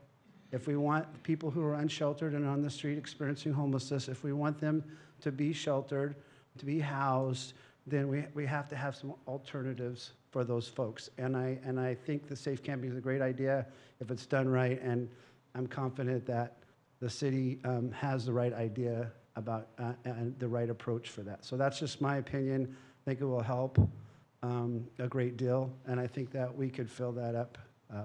if we want people who are unsheltered and on the street experiencing homelessness, if we want them to be sheltered, to be housed, then we have to have some alternatives for those folks. And I think the safe camping is a great idea if it's done right, and I'm confident that the city has the right idea about and the right approach for that. So that's just my opinion. I think it will help a great deal, and I think that we could fill that up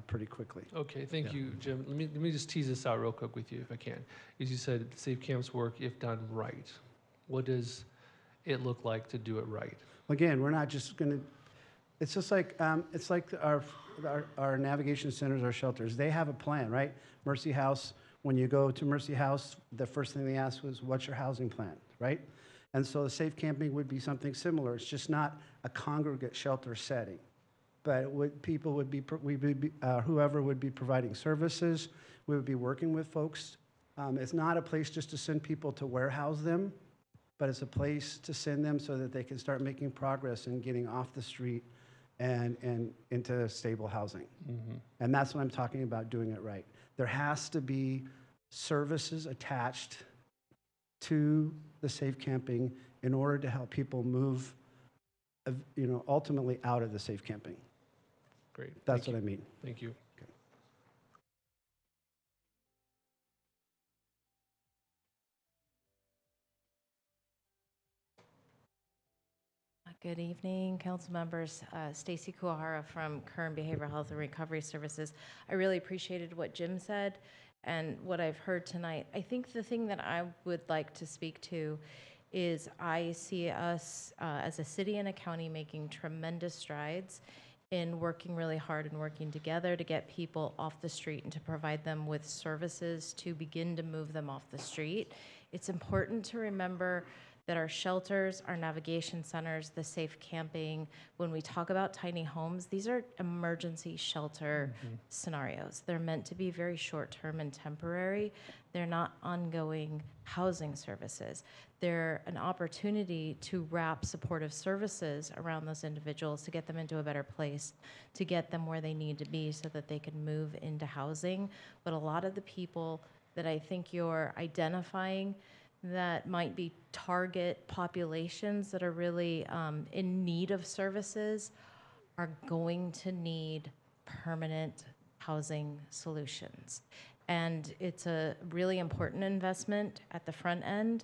pretty quickly. Okay, thank you, Jim. Let me just tease this out real quick with you, if I can. As you said, safe camps work if done right. What does it look like to do it right? Again, we're not just going to. It's just like our navigation centers, our shelters. They have a plan, right? Mercy House. When you go to Mercy House, the first thing they ask was, "What's your housing plan?" Right? And so the safe camping would be something similar. It's just not a congregate shelter setting, but whoever would be providing services, we would be working with folks. It's not a place just to send people to warehouse them, but it's a place to send them so that they can start making progress and getting off the street and into stable housing. Mm-hmm. And that's what I'm talking about, doing it right. There has to be services attached to the safe camping in order to help people move, ultimately out of the safe camping. Great. That's what I mean. Thank you. Good evening, council members. Stacy Kuahara from Kern Behavioral Health and Recovery Services. I really appreciated what Jim said and what I've heard tonight. I think the thing that I would like to speak to is I see us as a city and a county making tremendous strides in working really hard and working together to get people off the street and to provide them with services to begin to move them off the street. It's important to remember that our shelters, our navigation centers, the safe camping, when we talk about tiny homes, these are emergency shelter scenarios. They're meant to be very short-term and temporary. They're not ongoing housing services. They're an opportunity to wrap supportive services around those individuals to get them into a better place, to get them where they need to be so that they can move into housing. But a lot of the people that I think you're identifying that might be target populations that are really in need of services are going to need permanent housing solutions. And it's a really important investment at the front end,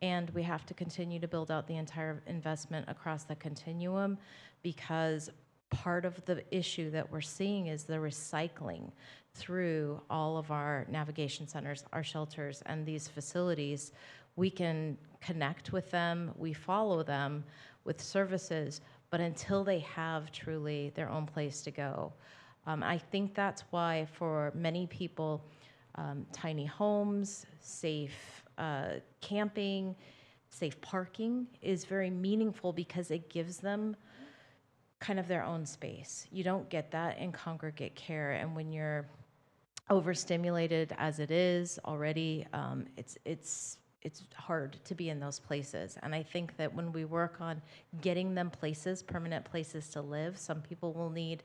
and we have to continue to build out the entire investment across the continuum, because part of the issue that we're seeing is the recycling through all of our navigation centers, our shelters, and these facilities. We can connect with them, we follow them with services, but until they have truly their own place to go. I think that's why for many people, tiny homes, safe camping, safe parking is very meaningful because it gives them kind of their own space. You don't get that in congregate care, and when you're overstimulated as it is already, it's hard to be in those places. And I think that when we work on getting them places, permanent places to live, some people will need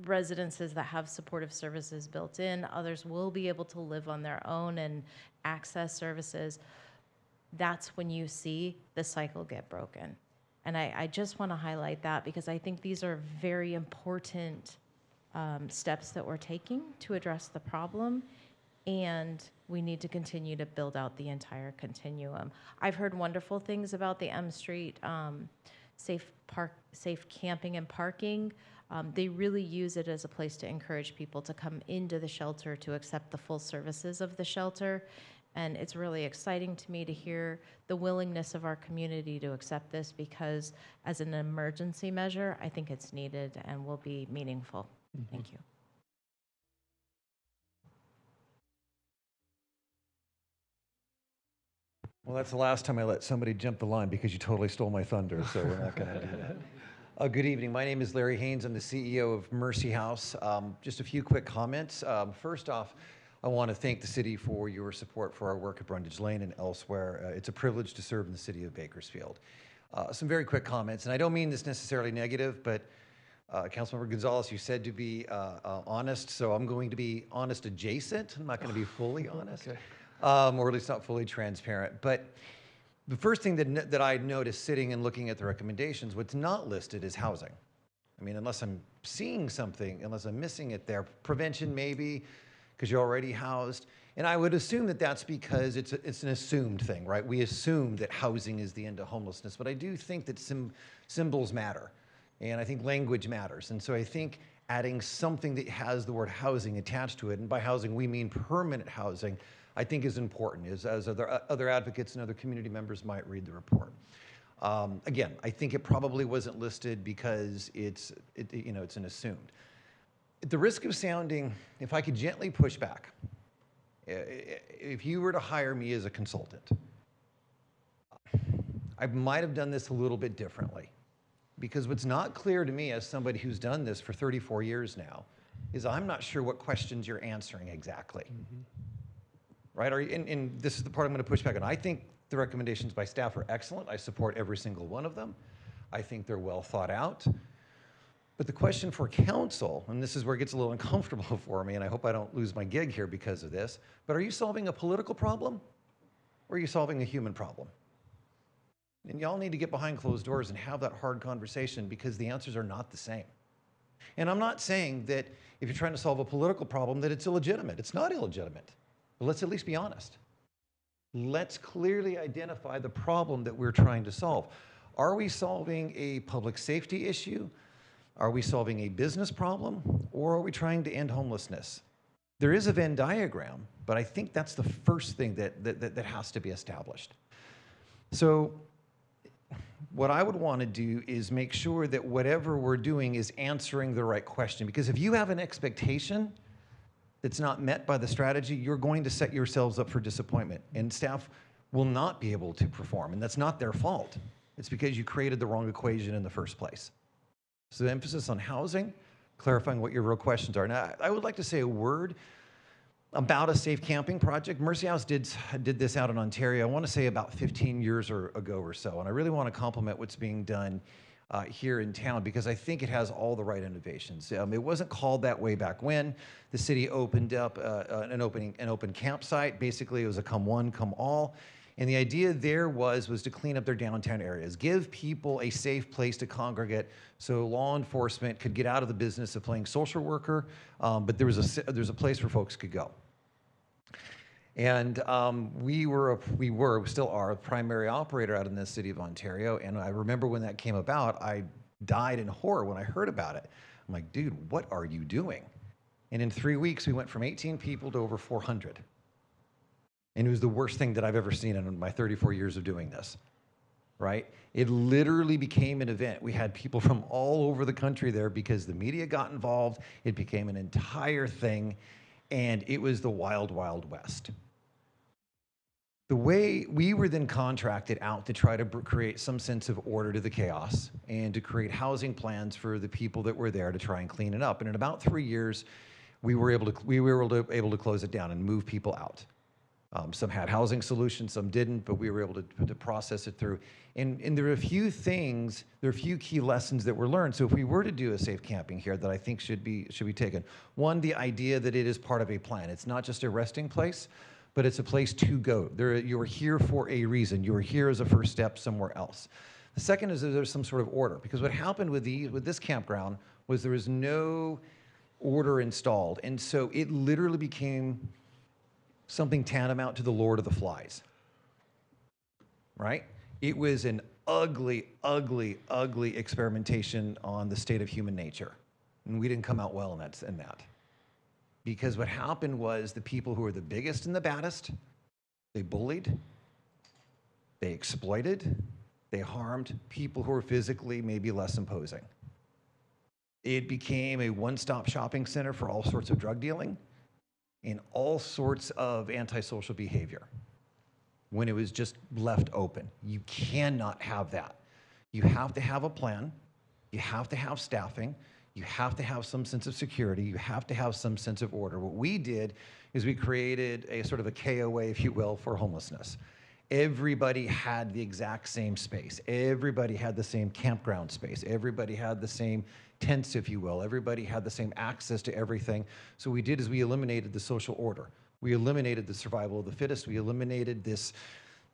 residences that have supportive services built in. Others will be able to live on their own and access services. That's when you see the cycle get broken. And I just want to highlight that because I think these are very important steps that we're taking to address the problem. And we need to continue to build out the entire continuum. I've heard wonderful things about the M Street safe camping and parking. They really use it as a place to encourage people to come into the shelter to accept the full services of the shelter. And it's really exciting to me to hear the willingness of our community to accept this because as an emergency measure, I think it's needed and will be meaningful. Thank you. Well, that's the last time I let somebody jump the line because you totally stole my thunder, so we're not going to do that. Good evening. My name is Larry Haynes. I'm the CEO of Mercy House. Just a few quick comments. First off, I want to thank the city for your support for our work at Brundage Lane and elsewhere. It's a privilege to serve in the city of Bakersfield. Some very quick comments, and I don't mean this necessarily negative, but Councilmember Gonzalez, you said to be honest, so I'm going to be honest adjacent. I'm not going to be fully honest. Okay. Or at least not fully transparent. But the first thing that I noticed sitting and looking at the recommendations, what's not listed is housing. I mean, unless I'm seeing something, unless I'm missing it there, prevention maybe, because you're already housed. And I would assume that that's because it's an assumed thing, right? We assume that housing is the end of homelessness, but I do think that symbols matter, and I think language matters. And so I think adding something that has the word housing attached to it, and by housing we mean permanent housing, I think is important, as other advocates and other community members might read the report. Again, I think it probably wasn't listed because it's an assumed. At the risk of sounding, if I could gently push back, if you were to hire me as a consultant, I might have done this a little bit differently. Because what's not clear to me as somebody who's done this for 34 years now is I'm not sure what questions you're answering exactly. Right? And this is the part I'm going to push back on. I think the recommendations by staff are excellent. I support every single one of them. I think they're well thought out. But the question for council, and this is where it gets a little uncomfortable for me, and I hope I don't lose my gig here because of this, but are you solving a political problem or are you solving a human problem? And y'all need to get behind closed doors and have that hard conversation because the answers are not the same. And I'm not saying that if you're trying to solve a political problem that it's illegitimate. It's not illegitimate. But let's at least be honest. Let's clearly identify the problem that we're trying to solve. Are we solving a public safety issue? Are we solving a business problem? Or are we trying to end homelessness? There is a Venn diagram, but I think that's the first thing that has to be established. So what I would want to do is make sure that whatever we're doing is answering the right question. Because if you have an expectation that's not met by the strategy, you're going to set yourselves up for disappointment. And staff will not be able to perform. And that's not their fault. It's because you created the wrong equation in the first place. So the emphasis on housing, clarifying what your real questions are. Now, I would like to say a word about a safe camping project. Mercy House did this out in Ontario, I want to say about 15 years ago or so. And I really want to compliment what's being done here in town because I think it has all the right innovations. It wasn't called that way back when. The city opened up an open campsite. Basically, it was a come one, come all. And the idea there was to clean up their downtown areas, give people a safe place to congregate so law enforcement could get out of the business of playing social worker, but there's a place where folks could go. And we still are a primary operator out in the city of Ontario. And I remember when that came about, I died in horror when I heard about it. I'm like, dude, what are you doing? And in 3 weeks, we went from 18 people to over 400. And it was the worst thing that I've ever seen in my 34 years of doing this, right? It literally became an event. We had people from all over the country there because the media got involved. It became an entire thing. And it was the wild, wild west. The way we were then contracted out to try to create some sense of order to the chaos and to create housing plans for the people that were there to try and clean it up. And in about 3 years, we were able to close it down and move people out. Some had housing solutions, some didn't, but we were able to process it through. And there are a few key lessons that were learned. So if we were to do a safe camping here that I think should be taken. One, the idea that it is part of a plan. It's not just a resting place, but it's a place to go. You are here for a reason. You are here as a first step somewhere else. The second is that there's some sort of order, because what happened with this campground was there was no order installed. And so it literally became something tantamount to the Lord of the Flies, right? It was an ugly, ugly, ugly experimentation on the state of human nature. And we didn't come out well in that. Because what happened was the people who were the biggest and the baddest They bullied, they exploited, they harmed people who were physically maybe less imposing. It became a one-stop shopping center for all sorts of drug dealing and all sorts of antisocial behavior when it was just left open. You cannot have that. You have to have a plan. You have to have staffing. You have to have some sense of security. You have to have some sense of order. What we did is we created a sort of a KOA, if you will, for homelessness. Everybody had the exact same space. Everybody had the same campground space. Everybody had the same tents, if you will. Everybody had the same access to everything. So what we did is we eliminated the social order. We eliminated the survival of the fittest. We eliminated this,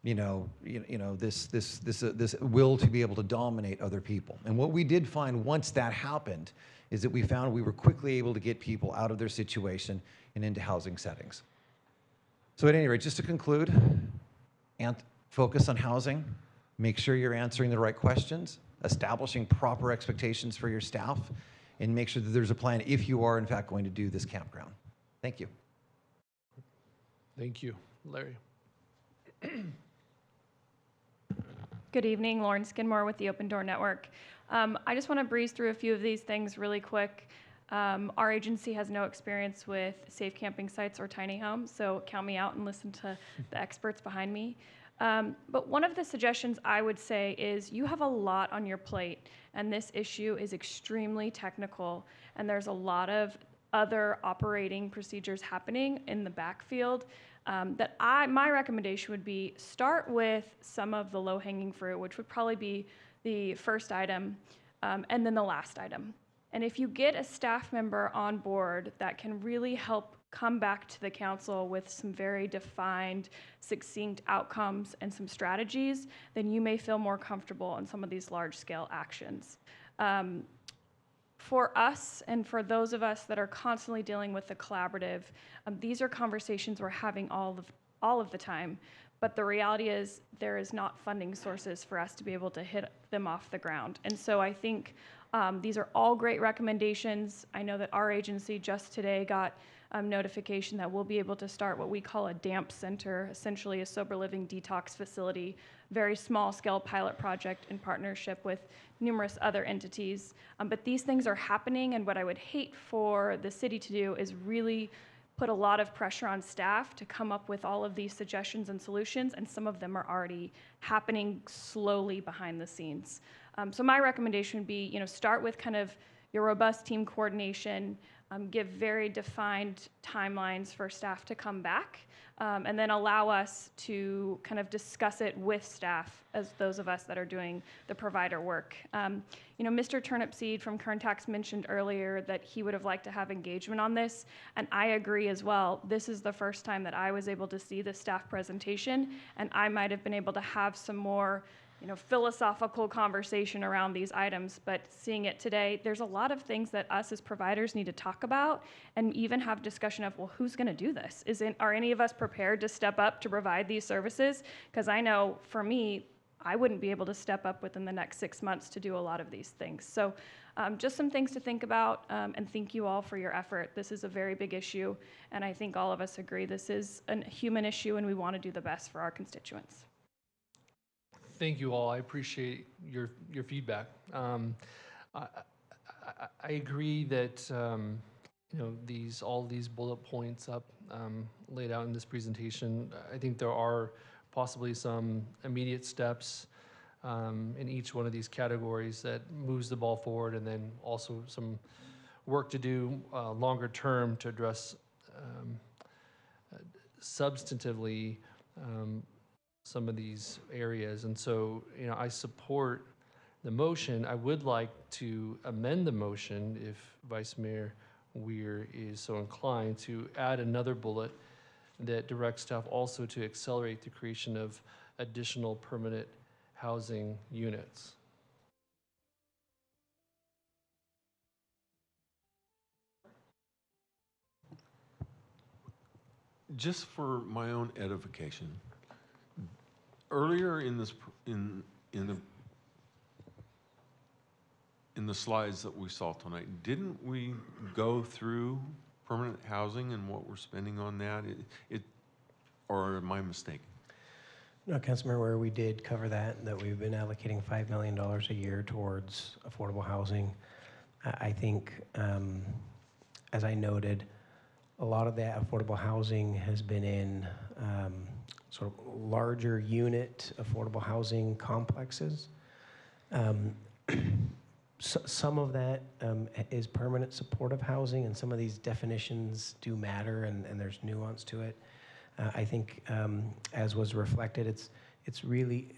this will to be able to dominate other people. And what we did find once that happened is that we found we were quickly able to get people out of their situation and into housing settings. So at any rate, just to conclude, and focus on housing, make sure you're answering the right questions, establishing proper expectations for your staff, and make sure that there's a plan if you are in fact going to do this campground. Thank you. Thank you. Larry. Good evening, Lauren Skidmore with the Open Door Network. I just want to breeze through a few of these things really quick. Our agency has no experience with safe camping sites or tiny homes, so count me out and listen to the experts behind me. But one of the suggestions I would say is you have a lot on your plate, and this issue is extremely technical, and there's a lot of other operating procedures happening in the backfield. My recommendation would be start with some of the low-hanging fruit, which would probably be the first item, and then the last item. And if you get a staff member on board that can really help come back to the council with some very defined, succinct outcomes and some strategies, then you may feel more comfortable on some of these large-scale actions. For us and for those of us that are constantly dealing with the collaborative, these are conversations we're having all of the time. But the reality is there is not funding sources for us to be able to hit them off the ground. And so I think these are all great recommendations. I know that our agency just today got notification that we'll be able to start what we call a DAMP center, essentially a sober living detox facility, very small scale pilot project in partnership with numerous other entities. But these things are happening, and what I would hate for the city to do is really put a lot of pressure on staff to come up with all of these suggestions and solutions, and some of them are already happening slowly behind the scenes. So my recommendation would be, start with kind of your robust team coordination, give very defined timelines for staff to come back, and then allow us to kind of discuss it with staff as those of us that are doing the provider work. Mr. Turnipseed from Kern Tax mentioned earlier that he would have liked to have engagement on this, and I agree as well. This is the first time that I was able to see the staff presentation, and I might have been able to have some more philosophical conversation around these items, but seeing it today, there's a lot of things that us as providers need to talk about and even have discussion of, well, who's going to do this? Are any of us prepared to step up to provide these services? Because I know for me, I wouldn't be able to step up within the next 6 months to do a lot of these things. So just some things to think about, and thank you all for your effort. This is a very big issue, and I think all of us agree this is a human issue, and we want to do the best for our constituents. Thank you all. I appreciate your feedback. I agree that all these bullet points laid out in this presentation. I think there are possibly some immediate steps in each one of these categories that moves the ball forward, and then also some work to do longer term to address substantively some of these areas. And so, I support the motion. I would like to amend the motion if Vice Mayor Weir is so inclined to add another bullet that directs staff also to accelerate the creation of additional permanent housing units. Just for my own edification, earlier in this, in the slides that we saw tonight, didn't we go through permanent housing and what we're spending on that? or am I mistaken? No, Councilmember, we did cover that we've been allocating $5 million a year towards affordable housing. I think, as I noted, a lot of that affordable housing has been in sort of larger unit affordable housing complexes. Some of that is permanent supportive housing, and some of these definitions do matter, and there's nuance to it. I think, as was reflected, it's really,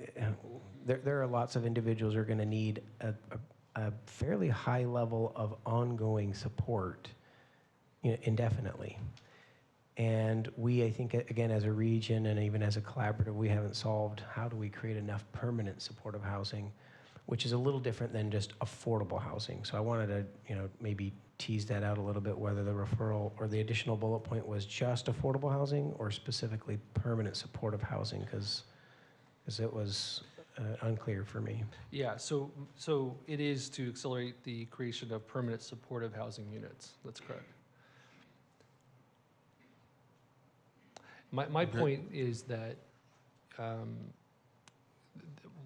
there are lots of individuals who are going to need a fairly high level of ongoing support, indefinitely. And we, I think, again, as a region and even as a collaborative, we haven't solved how do we create enough permanent supportive housing, which is a little different than just affordable housing. So I wanted to, maybe tease that out a little bit, whether the referral or the additional bullet point was just affordable housing or specifically permanent supportive housing, because it was unclear for me. Yeah, so it is to accelerate the creation of permanent supportive housing units. That's correct. My point is that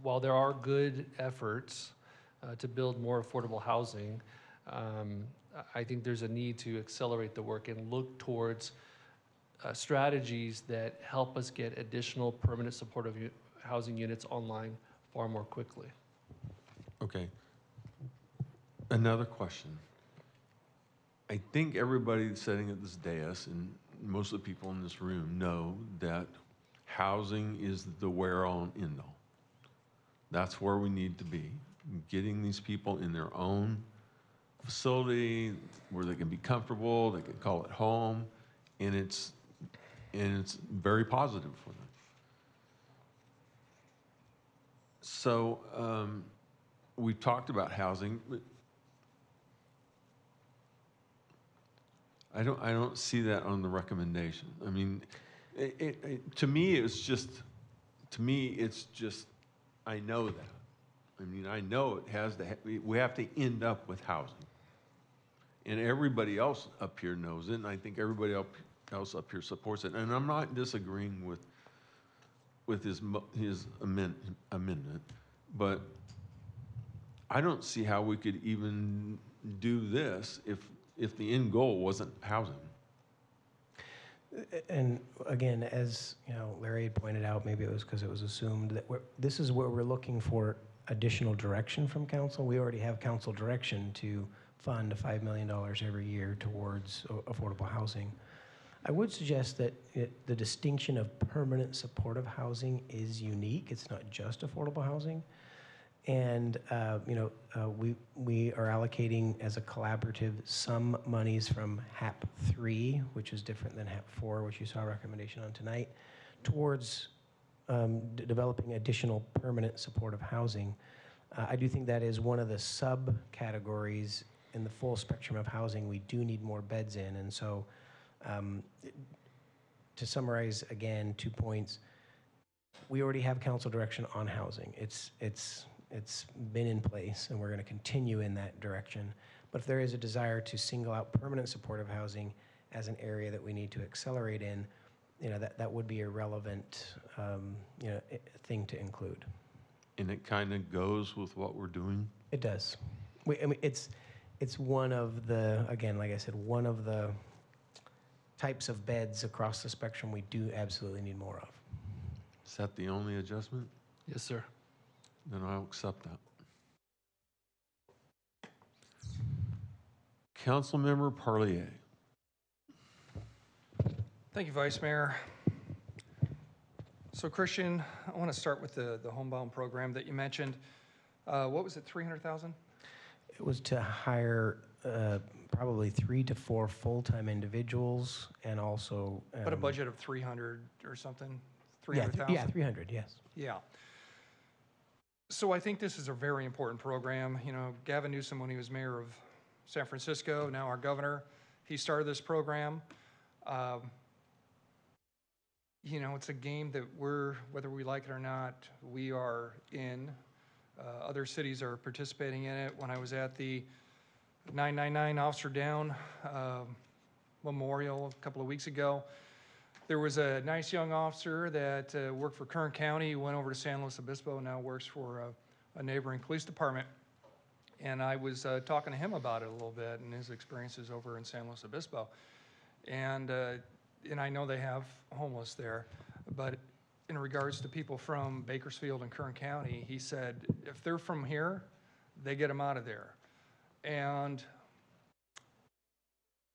while there are good efforts to build more affordable housing, I think there's a need to accelerate the work and look towards strategies that help us get additional permanent supportive housing units online far more quickly. Okay. Another question. I think everybody sitting at this dais and most of the people in this room know that housing is the where-all and end-all. That's where we need to be, getting these people in their own facility where they can be comfortable, they can call it home, and it's very positive for them. So we've talked about housing. I don't see that on the recommendation. I mean, to me, it's just, I know that. I mean, I know it has to, we have to end up with housing. And everybody else up here knows it, and I think everybody else up here supports it. And I'm not disagreeing with his amendment, but I don't see how we could even do this if the end goal wasn't housing. And again, as Larry had pointed out, maybe it was because it was assumed that this is where we're looking for additional direction from council. We already have council direction to fund $5 million every year towards affordable housing. I would suggest that the distinction of permanent supportive housing is unique. It's not just affordable housing. And we are allocating as a collaborative some monies from HAP 3, which is different than HAP 4, which you saw a recommendation on tonight, towards developing additional permanent supportive housing. I do think that is one of the subcategories in the full spectrum of housing we do need more beds in. And so to summarize again, 2 points, we already have council direction on housing. It's been in place, and we're going to continue in that direction. But if there is a desire to single out permanent supportive housing as an area that we need to accelerate in, that would be a relevant thing to include. And it kind of goes with what we're doing? It does. I mean, it's one of the, again, like I said, one of the types of beds across the spectrum we do absolutely need more of. Is that the only adjustment? Yes, sir. Then I'll accept that. Councilmember Parlier. Thank you, Vice Mayor. So Christian, I want to start with the homebound program that you mentioned. What was it, 300,000? It was to hire probably 3 to 4 full-time individuals, and also. But a budget of 300 or something? Yeah, 300,000? yeah, 300, yes. Yeah. So I think this is a very important program. Gavin Newsom, when he was mayor of San Francisco, now our governor, he started this program. It's a game that whether we like it or not, we are in. Other cities are participating in it. When I was at the 999 Officer Down Memorial a couple of weeks ago, There was a nice young officer that worked for Kern County, went over to San Luis Obispo, now works for a neighboring police department. And I was talking to him about it a little bit and his experiences over in San Luis Obispo. And I know they have homeless there, but in regards to people from Bakersfield and Kern County, he said, if they're from here, they get them out of there. And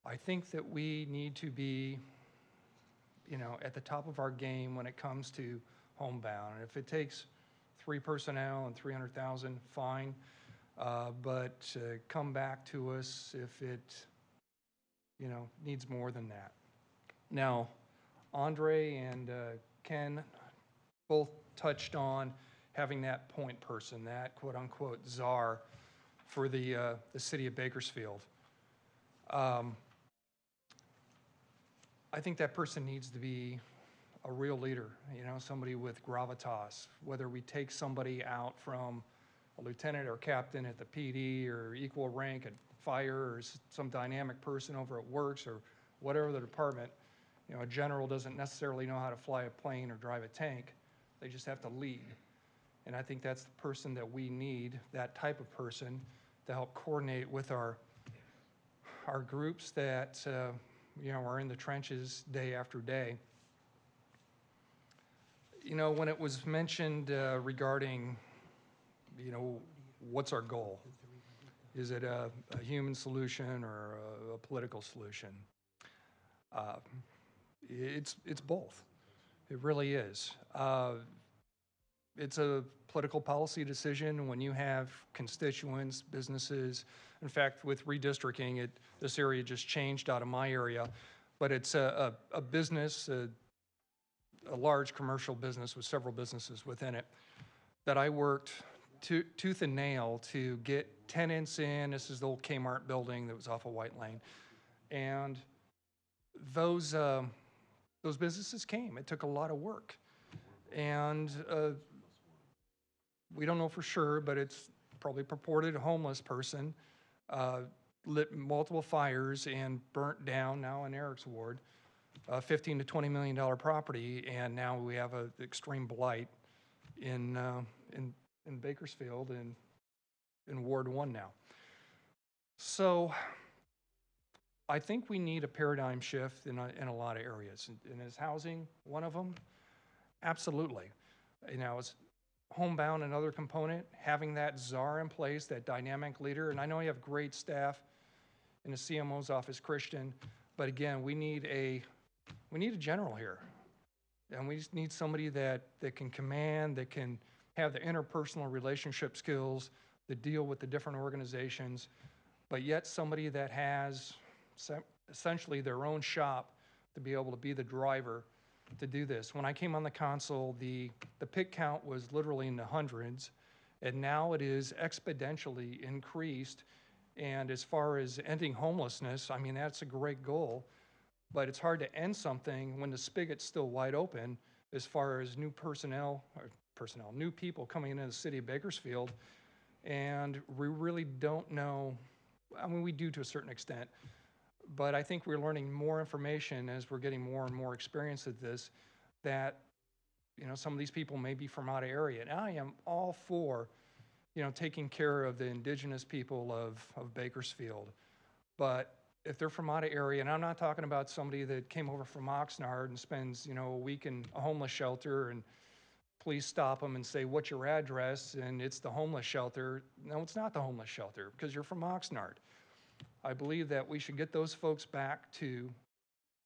I think that we need to be, at the top of our game when it comes to homebound. And if it takes 3 personnel and 300,000, fine. But come back to us if it, needs more than that. Now, Andre and Ken both touched on having that point person, that quote-unquote czar for the city of Bakersfield. I think that person needs to be a real leader, somebody with gravitas, whether we take somebody out from a lieutenant or captain at the PD or equal rank at fire or some dynamic person over at works or whatever the department. A general doesn't necessarily know how to fly a plane or drive a tank. They just have to lead. And I think that's the person that we need, that type of person, to help coordinate with our groups that are in the trenches day after day. When it was mentioned regarding, what's our goal? Is it a human solution or a political solution? It's both. It really is. It's a political policy decision when you have constituents, businesses. In fact, with redistricting, this area just changed out of my area, but it's a business, a large commercial business with several businesses within it, that I worked tooth and nail to get tenants in. This is the old Kmart building that was off of White Lane. And those businesses came. It took a lot of work. And we don't know for sure, but it's probably purported a homeless person, lit multiple fires and burnt down, now in Eric's ward, a $15 to $20 million property, and now we have an extreme blight in Bakersfield and in Ward 1 now. So I think we need a paradigm shift in a lot of areas. And is housing one of them? Absolutely. Is homebound another component? Having that czar in place, that dynamic leader. And I know you have great staff in the CMO's office, Christian, but again, we need a general here. And we just need somebody that can command, that can have the interpersonal relationship skills, to deal with the different organizations, but yet somebody that has essentially their own shop to be able to be the driver to do this. When I came on the council, the pit count was literally in the hundreds, and now it is exponentially increased. And as far as ending homelessness, I mean, that's a great goal, but it's hard to end something when the spigot's still wide open as far as new new people coming into the city of Bakersfield. And we really don't know, I mean, we do to a certain extent, but I think we're learning more information as we're getting more and more experience at this, that, some of these people may be from out of area. And I am all for, taking care of the indigenous people of Bakersfield. But if they're from out of area, and I'm not talking about somebody that came over from Oxnard and spends, a week in a homeless shelter and please stop them and say, what's your address? And it's the homeless shelter. No, it's not the homeless shelter because you're from Oxnard. I believe that we should get those folks back to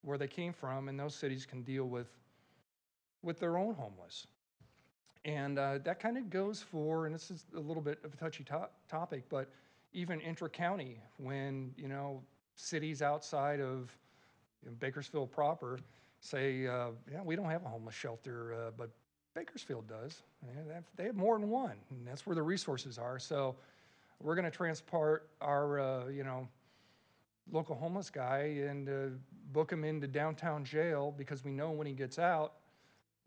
where they came from, and those cities can deal with their own homeless. And that kind of goes for, and this is a little bit of a touchy topic, but even intra-county, when, cities outside of Bakersfield proper say, yeah, we don't have a homeless shelter, but Bakersfield does. They have more than one, and that's where the resources are. So we're going to transport our, local homeless guy and book him into downtown jail because we know when he gets out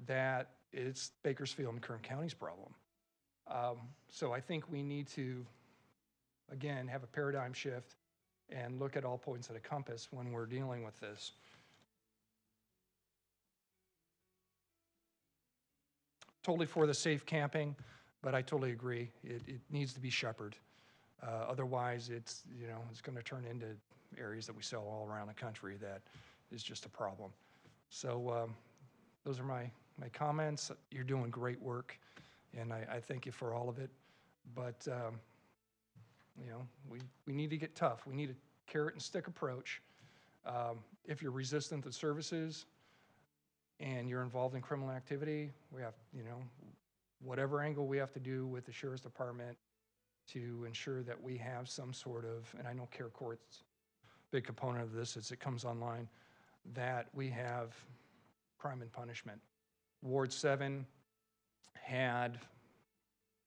that it's Bakersfield and Kern County's problem. So I think we need to, again, have a paradigm shift and look at all points of the compass when we're dealing with this. totally for the safe camping, but I totally agree. It needs to be shepherded. Otherwise, it's going to turn into areas that we sell all around the country that is just a problem. So those are my comments. You're doing great work, and I thank you for all of it. But we need to get tough. We need a carrot and stick approach. If you're resistant to services and you're involved in criminal activity, we have, whatever angle we have to do with the Sheriff's Department to ensure that we have some sort of, and I know Care Court's a big component of this as it comes online, that we have crime and punishment. Ward 7 had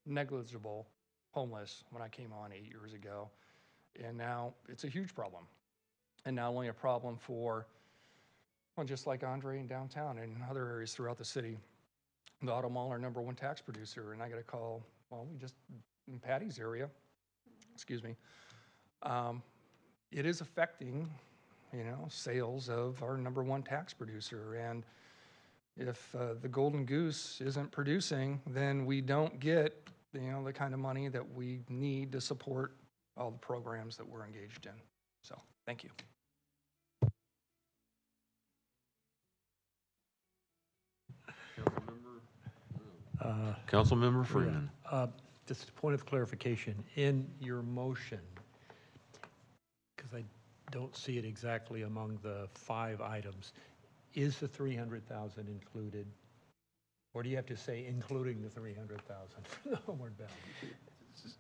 negligible homeless when I came on 8 years ago, and now it's a huge problem. And not only a problem for, well, just like Andre in downtown and other areas throughout the city, the Auto Mall, our #1 tax producer, and I got a call, in Patty's area, excuse me, it is affecting, sales of our #1 tax producer. And if the Golden Goose isn't producing, then we don't get, the kind of money that we need to support all the programs that we're engaged in. So, thank you. Councilmember Freeman. Just a point of clarification, in your motion, because I don't see it exactly among the 5 items, is the 300,000 included? Or do you have to say including the 300,000 for the homeward bound?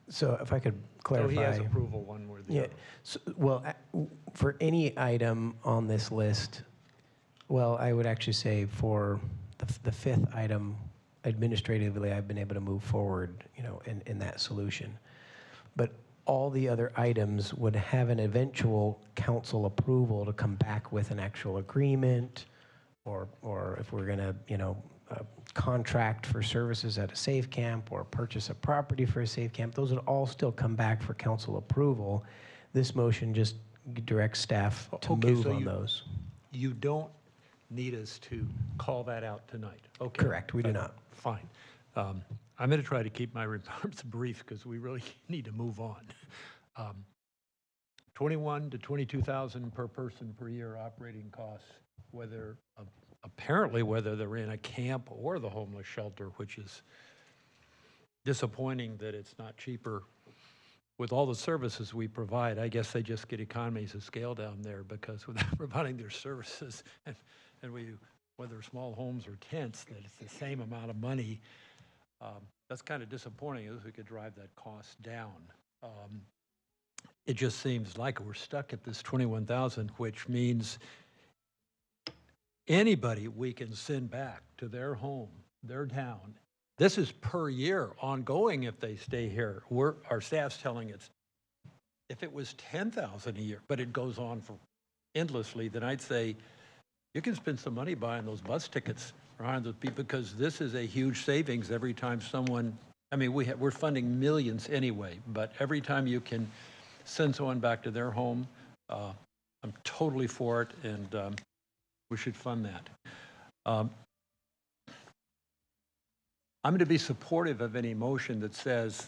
So if I could clarify. So he has approval one way or the other. So, well, for any item on this list, well, I would actually say for the 5th item, administratively, I've been able to move forward, in that solution. But all the other items would have an eventual council approval to come back with an actual agreement, or if we're going to, contract for services at a safe camp or purchase a property for a safe camp, those would all still come back for council approval. This motion just directs staff to move on those. You don't need us to call that out tonight? Okay. Correct, we do not. Fine. I'm going to try to keep my remarks brief because we really need to move on. 21 to 22,000 per person per year operating costs, apparently whether they're in a camp or the homeless shelter, which is disappointing that it's not cheaper. With all the services we provide, I guess they just get economies of scale down there, because without providing their services, and whether small homes or tents, that it's the same amount of money. That's kind of disappointing, as we could drive that cost down. It just seems like we're stuck at this 21,000, which means anybody we can send back to their home, their town. This is per year, ongoing if they stay here. Our staff's telling us if it was 10,000 a year, but it goes on for endlessly, then I'd say you can spend some money buying those bus tickets around those people, because this is a huge savings every time someone, we're funding millions anyway, but every time you can send someone back to their home, I'm totally for it, and we should fund that. I'm going to be supportive of any motion that says,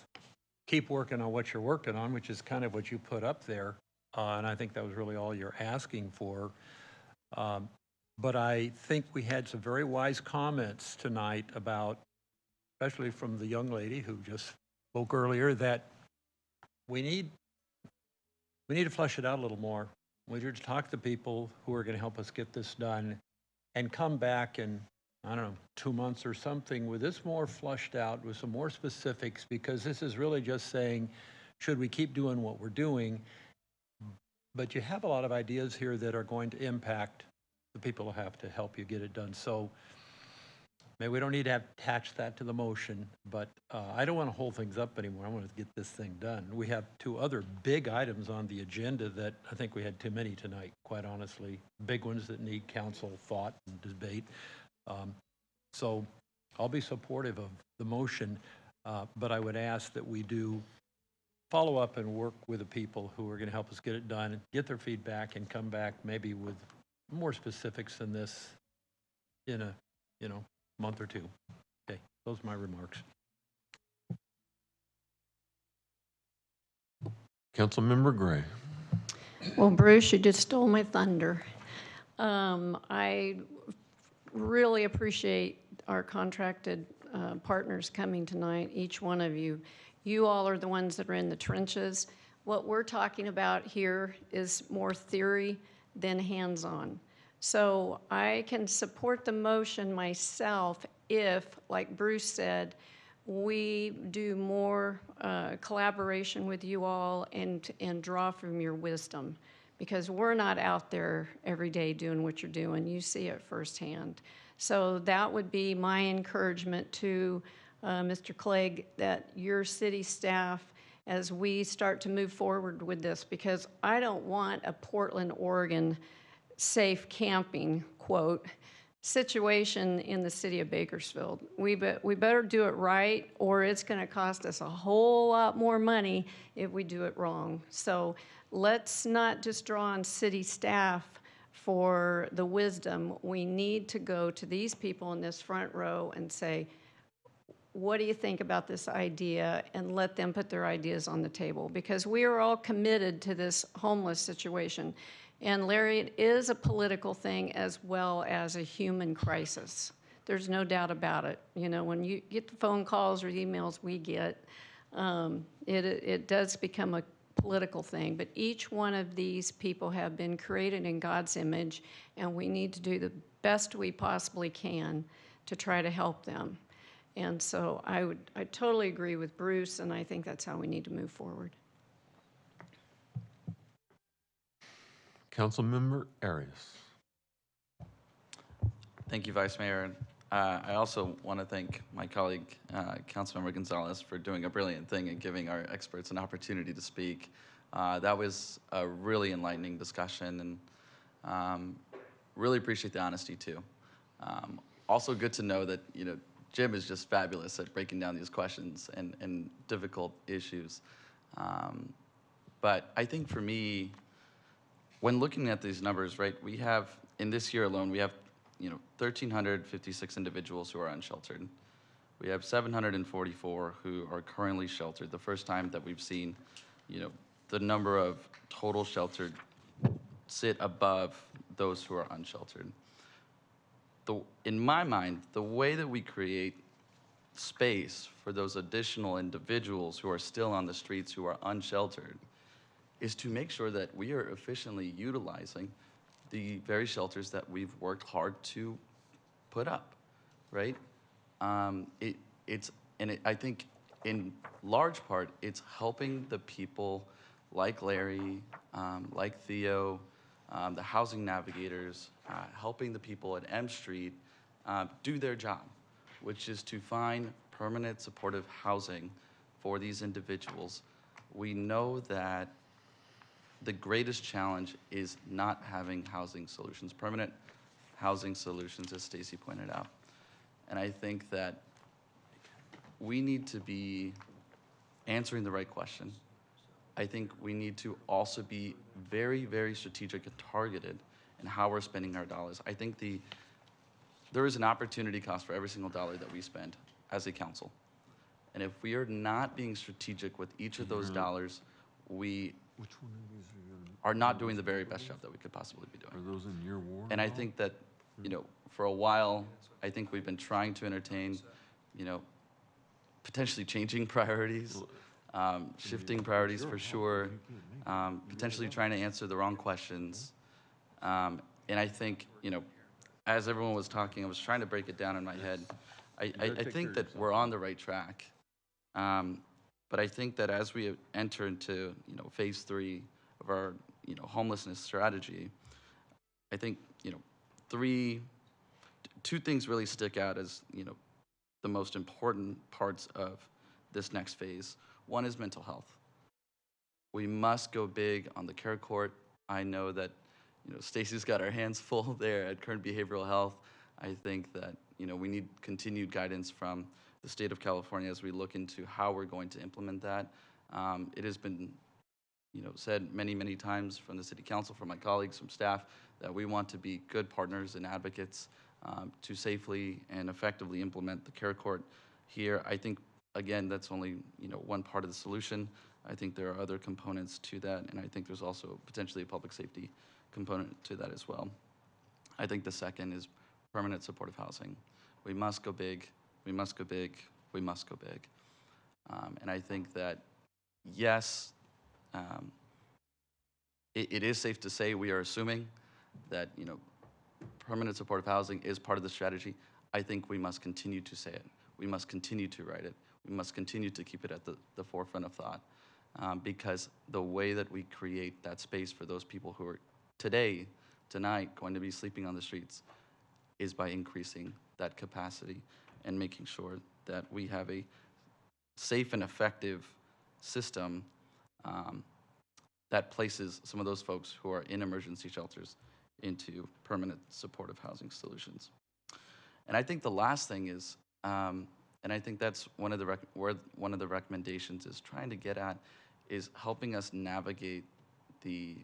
keep working on what you're working on, which is kind of what you put up there. And I think that was really all you're asking for. But I think we had some very wise comments tonight about, especially from the young lady who just spoke earlier, that we need to flesh it out a little more. We need to talk to people who are going to help us get this done, and come back in, 2 months or something with this more flushed out, with some more specifics, because this is really just saying, should we keep doing what we're doing? But you have a lot of ideas here that are going to impact the people who have to help you get it done. So maybe we don't need to attach that to the motion, but I don't want to hold things up anymore. I want to get this thing done. We have 2 other big items on the agenda that I think we had too many tonight, quite honestly. Big ones that need council thought and debate. So I'll be supportive of the motion, but I would ask that we do follow up and work with the people who are going to help us get it done, and get their feedback, and come back maybe with more specifics than this in a month or 2. Okay, Those are my remarks. Councilmember Gray. Well, Bruce, you just stole my thunder. I really appreciate our contracted partners coming tonight, each one of you. You all are the ones that are in the trenches. What we're talking about here is more theory than hands-on. So I can support the motion myself if, like Bruce said, we do more collaboration with you all and draw from your wisdom, because we're not out there every day doing what you're doing. You see it firsthand. So that would be my encouragement to Mr. Clegg, that your city staff, as we start to move forward with this, because I don't want a Portland, Oregon safe camping, quote, situation in the city of Bakersfield. We better do it right, or it's going to cost us a whole lot more money if we do it wrong. So let's not just draw on city staff for the wisdom. We need to go to these people in this front row and say, what do you think about this idea? And let them put their ideas on the table, because we are all committed to this homeless situation. And Larry, it is a political thing as well as a human crisis. There's no doubt about it. You know, when you get the phone calls or emails we get, it does become a political thing. But each one of these people have been created in God's image, and we need to do the best we possibly can to try to help them. And so I totally agree with Bruce, and I think that's how we need to move forward. Councilmember Arias. Thank you, Vice Mayor. I also want to thank my colleague, Councilmember Gonzalez, for doing a brilliant thing and giving our experts an opportunity to speak. That was a really enlightening discussion, and really appreciate the honesty too. Also good to know that, you know, Jim is just fabulous at breaking down these questions and difficult issues. But I think for me, when looking at these numbers, right, we have, in this year alone, we have, 1,356 individuals who are unsheltered. We have 744 who are currently sheltered. The first time that we've seen, the number of total sheltered sit above those who are unsheltered. In my mind, the way that we create space for those additional individuals who are still on the streets, who are unsheltered, is to make sure that we are efficiently utilizing the very shelters that we've worked hard to put up, right? I think in large part, it's helping the people like Larry, like Theo, the housing navigators, helping the people at M Street do their job, which is to find permanent supportive housing for these individuals. We know that the greatest challenge is not having housing solutions, permanent housing solutions, as Stacy pointed out. And I think that we need to be answering the right question. I think we need to also be very, very strategic and targeted in how we're spending our dollars. I think there is an opportunity cost for every single dollar that we spend as a council. And if we are not being strategic with each of those dollars, we are not doing the very best job that we could possibly be doing. Are those in your ward? And I think that, for a while, I think we've been trying to entertain, potentially changing priorities, shifting priorities for sure, potentially trying to answer the wrong questions. And I think, as everyone was talking, I was trying to break it down in my head. I think that we're on the right track. But I think that as we enter into, phase 3 of our, homelessness strategy, I think, two things really stick out as, the most important parts of this next phase. One is mental health. We must go big on the care court. I know that, Stacy's got our hands full there at Kern Behavioral Health. I think that, we need continued guidance from the state of California as we look into how we're going to implement that. It has been, said many, many times from the city council, from my colleagues, from staff, that we want to be good partners and advocates to safely and effectively implement the care court. here. I think, again, that's only, one part of the solution. I think there are other components to that, and I think there's also potentially a public safety component to that as well. I think the second is permanent supportive housing. We must go big, we must go big, we must go big. And I think that, yes, it is safe to say we are assuming that, permanent supportive housing is part of the strategy. I think we must continue to say it. We must continue to write it. We must continue to keep it at the forefront of thought, because the way that we create that space for those people who are tonight, going to be sleeping on the streets is by increasing that capacity and making sure that we have a safe and effective system that places some of those folks who are in emergency shelters into permanent supportive housing solutions. And I think the last thing is, and I think that's one of the recommendations is trying to get at, is helping us navigate the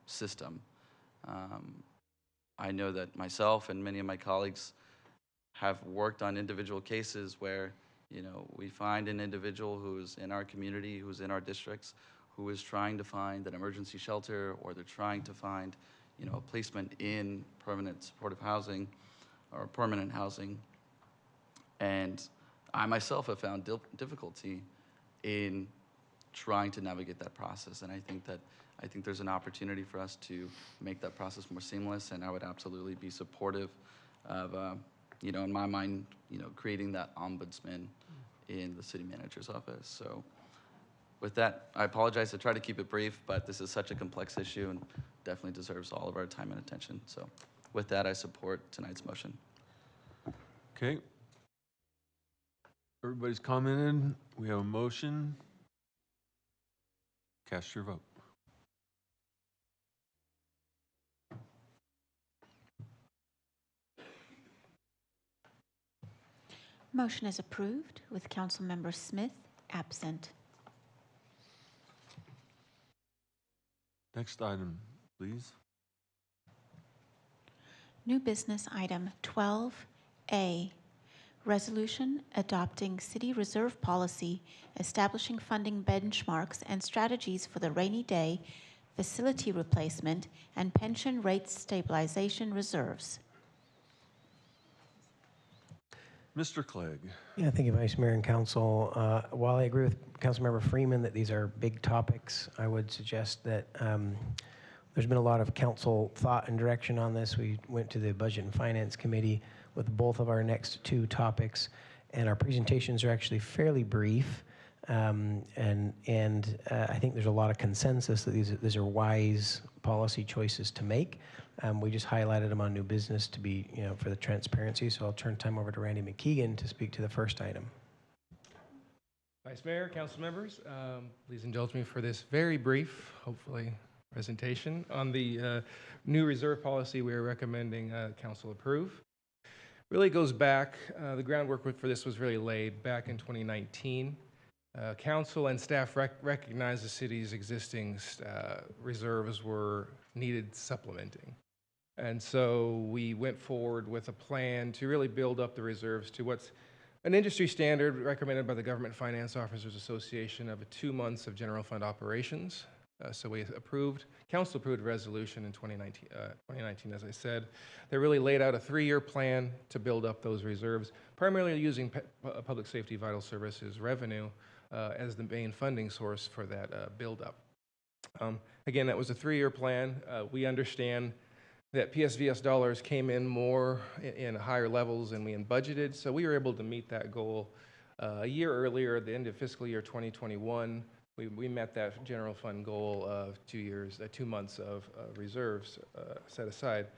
system. I know that myself and many of my colleagues have worked on individual cases where, we find an individual who's in our community, who's in our districts, who is trying to find an emergency shelter, or they're trying to find, a placement in permanent supportive housing or permanent housing. And I myself have found difficulty in trying to navigate that process. And I think there's an opportunity for us to make that process more seamless, and I would absolutely be supportive of, in my mind, creating that ombudsman in the city manager's office. So with that, I apologize. I try to keep it brief, but this is such a complex issue and definitely deserves all of our time and attention. So with that, I support tonight's motion. Okay. Everybody's commented. We have a motion. Cast your vote. Motion is approved with Councilmember Smith absent. Next item, please. New business item 12A, resolution adopting city reserve policy, establishing funding benchmarks and strategies for the rainy day, facility replacement, and pension rate stabilization reserves. Mr. Clegg. Yeah, thank you, Vice Mayor and Council. While I agree with Councilmember Freeman that these are big topics, I would suggest that there's been a lot of council thought and direction on this. We went to the Budget and Finance Committee with both of our next two topics, and our presentations are actually fairly brief. And I think there's a lot of consensus that these are wise policy choices to make. We just highlighted them on new business to be, for the transparency. So I'll turn time over to Randy McKeegan to speak to the first item. Vice Mayor, council members, please indulge me for this very brief, hopefully, presentation on the new reserve policy we are recommending council approve. Really goes back, the groundwork for this was really laid back in 2019. Council and staff recognized the city's existing reserves were needed supplementing. And so we went forward with a plan to really build up the reserves to what's an industry standard recommended by the Government Finance Officers Association of 2 months of general fund operations. So we council approved a resolution in 2019, as I said, that really laid out a 3-year plan to build up those reserves, primarily using public safety vital services revenue as the main funding source for that buildup. Again, that was a 3-year plan. We understand that PSVS dollars came in more in higher levels than we had budgeted, so we were able to meet that goal a year earlier, at the end of fiscal year 2021. We met that general fund goal of 2 months of reserves set aside.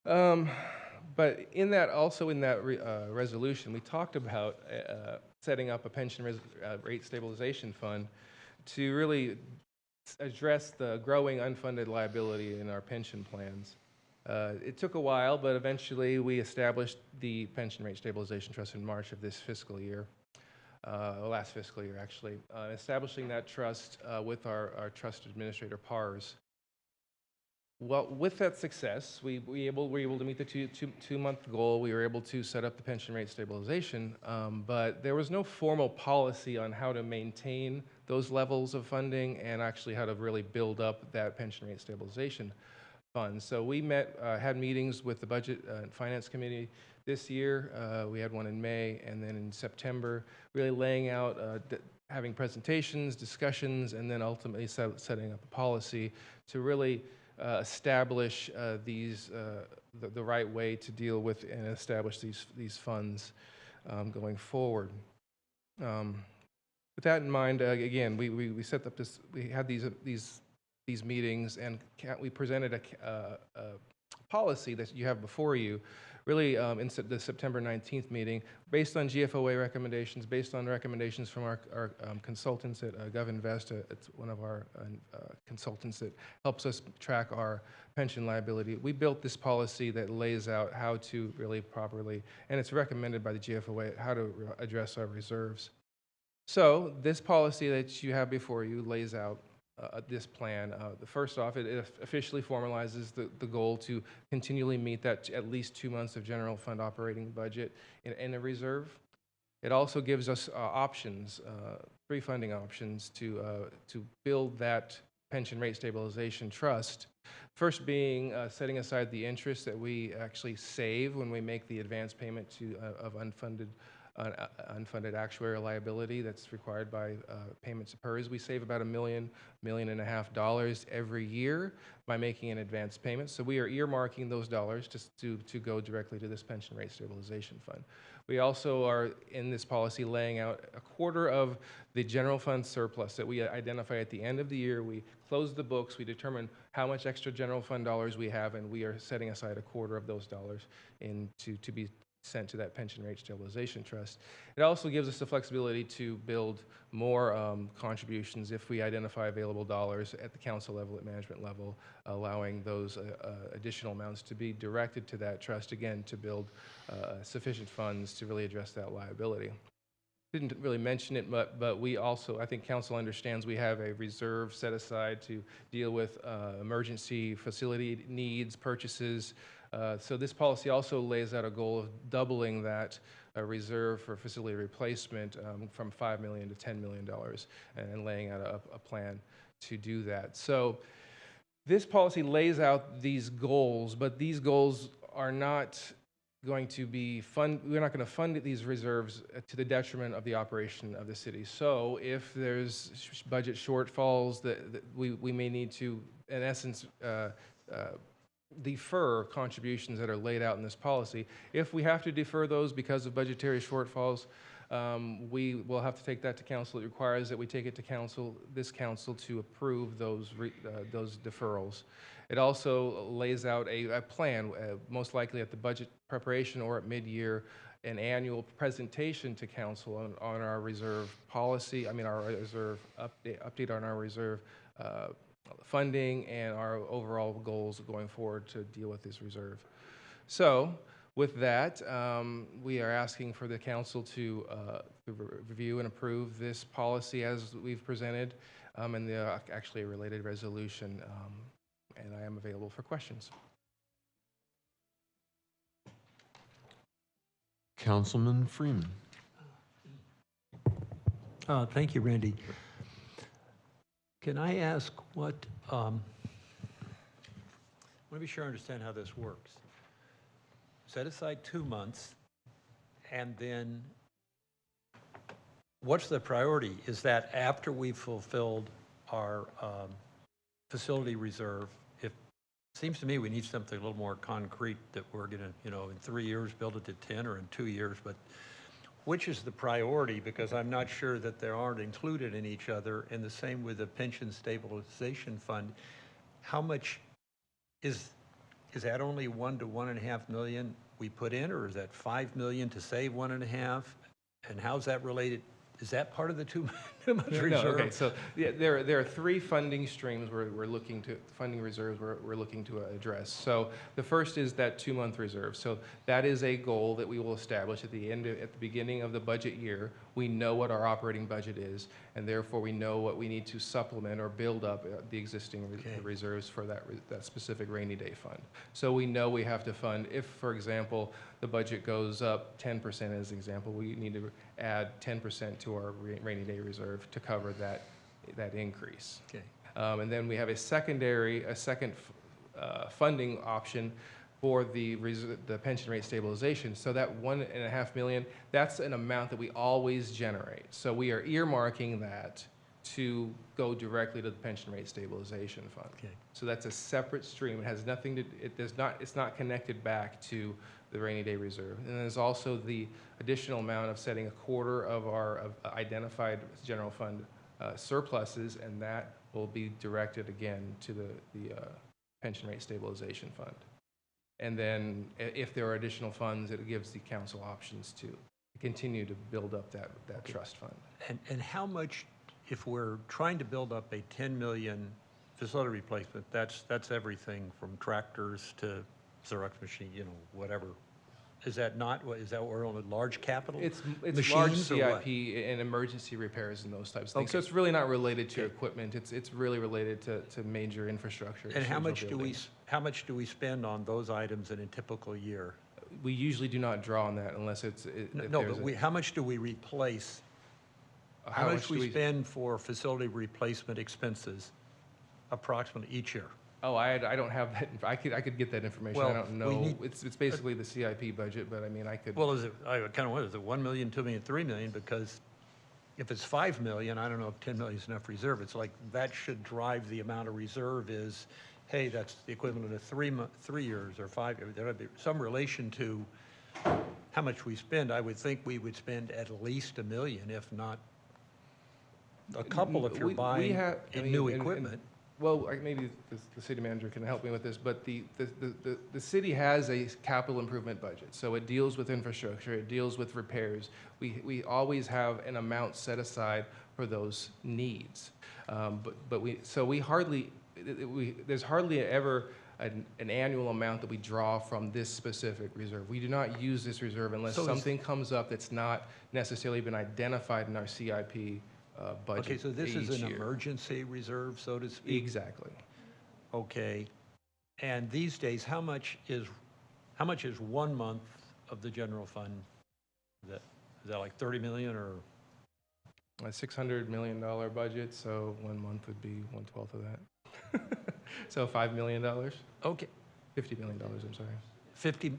But in that resolution, we talked about setting up a pension rate stabilization fund to really address the growing unfunded liability in our pension plans. It took a while, but eventually we established the Pension Rate Stabilization Trust in March of this fiscal year, last fiscal year actually, establishing that trust with our trust administrator, PARS. Well, with that success, we were able to meet the two-month goal. We were able to set up the pension rate stabilization, but there was no formal policy on how to maintain those levels of funding and actually how to really build up that pension rate stabilization fund. So we had meetings with the Budget and Finance Committee this year. We had one in May, and then in September, really laying out, having presentations, discussions, and then ultimately setting up a policy to really establish the right way to deal with and establish these funds going forward. With that in mind, again, we set up this. We had these meetings, and we presented a policy that you have before you, really in the September 19th meeting, based on GFOA recommendations, based on recommendations from our consultants at GovInvest. It's one of our consultants that helps us track our pension liability. We built this policy that lays out how to really properly, and it's recommended by the GFOA, how to address our reserves. So this policy that you have before you lays out this plan. First off, it officially formalizes the goal to continually meet that at least 2 months of general fund operating budget in a reserve. It also gives us options, pre-funding options to build that pension rate stabilization trust. First being setting aside the interest that we actually save when we make the advance payment of unfunded actuarial liability that's required by payments to PERS. We save about $1.5 million every year by making an advance payment. So we are earmarking those dollars to go directly to this pension rate stabilization fund. We also are in this policy laying out a quarter of the general fund surplus that we identify at the end of the year. We close the books, we determine how much extra general fund dollars we have, and we are setting aside a quarter of those dollars to be sent to that pension rate stabilization trust. It also gives us the flexibility to build more contributions if we identify available dollars at the council level, at management level, allowing those additional amounts to be directed to that trust, again, to build sufficient funds to really address that liability. Didn't really mention it, but we also, I think council understands, we have a reserve set aside to deal with emergency facility needs, purchases. So this policy also lays out a goal of doubling that reserve for facility replacement from $5 million to $10 million, and laying out a plan to do that. So this policy lays out these goals, but these goals are not going to be we're not going to fund these reserves to the detriment of the operation of the city. So if there's budget shortfalls that we may need to, in essence, defer contributions that are laid out in this policy. If we have to defer those because of budgetary shortfalls, we will have to take that to council. It requires that we take it to this council to approve those deferrals. It also lays out a plan, most likely at the budget preparation or at mid-year, an annual presentation to council on our reserve policy, our reserve update on our reserve funding and our overall goals going forward to deal with this reserve. So with that, we are asking for the council to review and approve this policy as we've presented, and actually a related resolution, and I am available for questions. Councilman Freeman. Thank you, Randy. Can I ask what, I want to be sure I understand how this works. Set aside 2 months, and then what's the priority? Is that after we've fulfilled our facility reserve? It seems to me we need something a little more concrete that we're going to, in 3 years build it to 10 or in 2 years, but which is the priority? Because I'm not sure that they aren't included in each other. And the same with the pension stabilization fund. How much is that only $1 to $1.5 million we put in, or is that $5 million to save $1.5 million? And how's that related? is that part of the two-month No, reserve? okay, so yeah, there are three funding streams we're looking to, funding reserves we're looking to address. So the first is that 2-month reserve. So that is a goal that we will establish at the beginning of the budget year. We know what our operating budget is, and therefore we know what we need to supplement or build up the existing reserves for that specific rainy day fund. So we know we have to fund, if, for example, the budget goes up 10% as an example, we need to add 10% to our rainy day reserve to cover that increase. Okay. And then we have a second funding option for the pension rate stabilization. So that $1.5 million, that's an amount that we always generate. So we are earmarking that to go directly to the pension rate stabilization fund. Okay. So that's a separate stream. It has nothing to, it's not connected back to the rainy day reserve. And there's also the additional amount of setting a quarter of our identified general fund surpluses, and that will be directed again to the pension rate stabilization fund. And then if there are additional funds, it gives the council options to continue to build up that trust fund. And how much, if we're trying to build up a 10 million facility replacement, that's everything from tractors to Xerox machine, whatever. Is that not, is that we're on a large capital? It's machines large or what? CIP and emergency repairs and those types of things. So Okay. it's really not related to equipment. It's really related to major infrastructure. And how issues we're much building. how much do we spend on those items in a typical year? We usually do not draw on that unless it's. No, but how much do we replace? How much do we spend for facility replacement expenses approximately each year? Oh, I don't have that. I could get that information. Well, I don't we know. need- It's basically the CIP budget, but I mean, I could. Well, is it, I kind of wonder, is it 1 million, 2 million, 3 million? Because if it's 5 million, I don't know if 10 million is enough reserve. It's like that should drive the amount of reserve is, hey, that's the equivalent of 3 years or 5 years. There would be some relation to how much we spend. I would think we would spend at least $1 million, if not a couple if you're buying new equipment. Well, maybe the city manager can help me with this, but the city has a capital improvement budget. So it deals with infrastructure, it deals with repairs. We always have an amount set aside for those needs. There's hardly ever an annual amount that we draw from this specific reserve. We do not use this reserve unless something comes up that's not necessarily been identified in our CIP budget. Okay, so this is each an year. emergency reserve, so to speak? Exactly. Okay. And these days, how much is 1 month of the general fund? Is that like 30 million or? A $600 million budget, so 1 month would be 1/12 of that. So $5 million. Okay. $50 million, I'm sorry. 50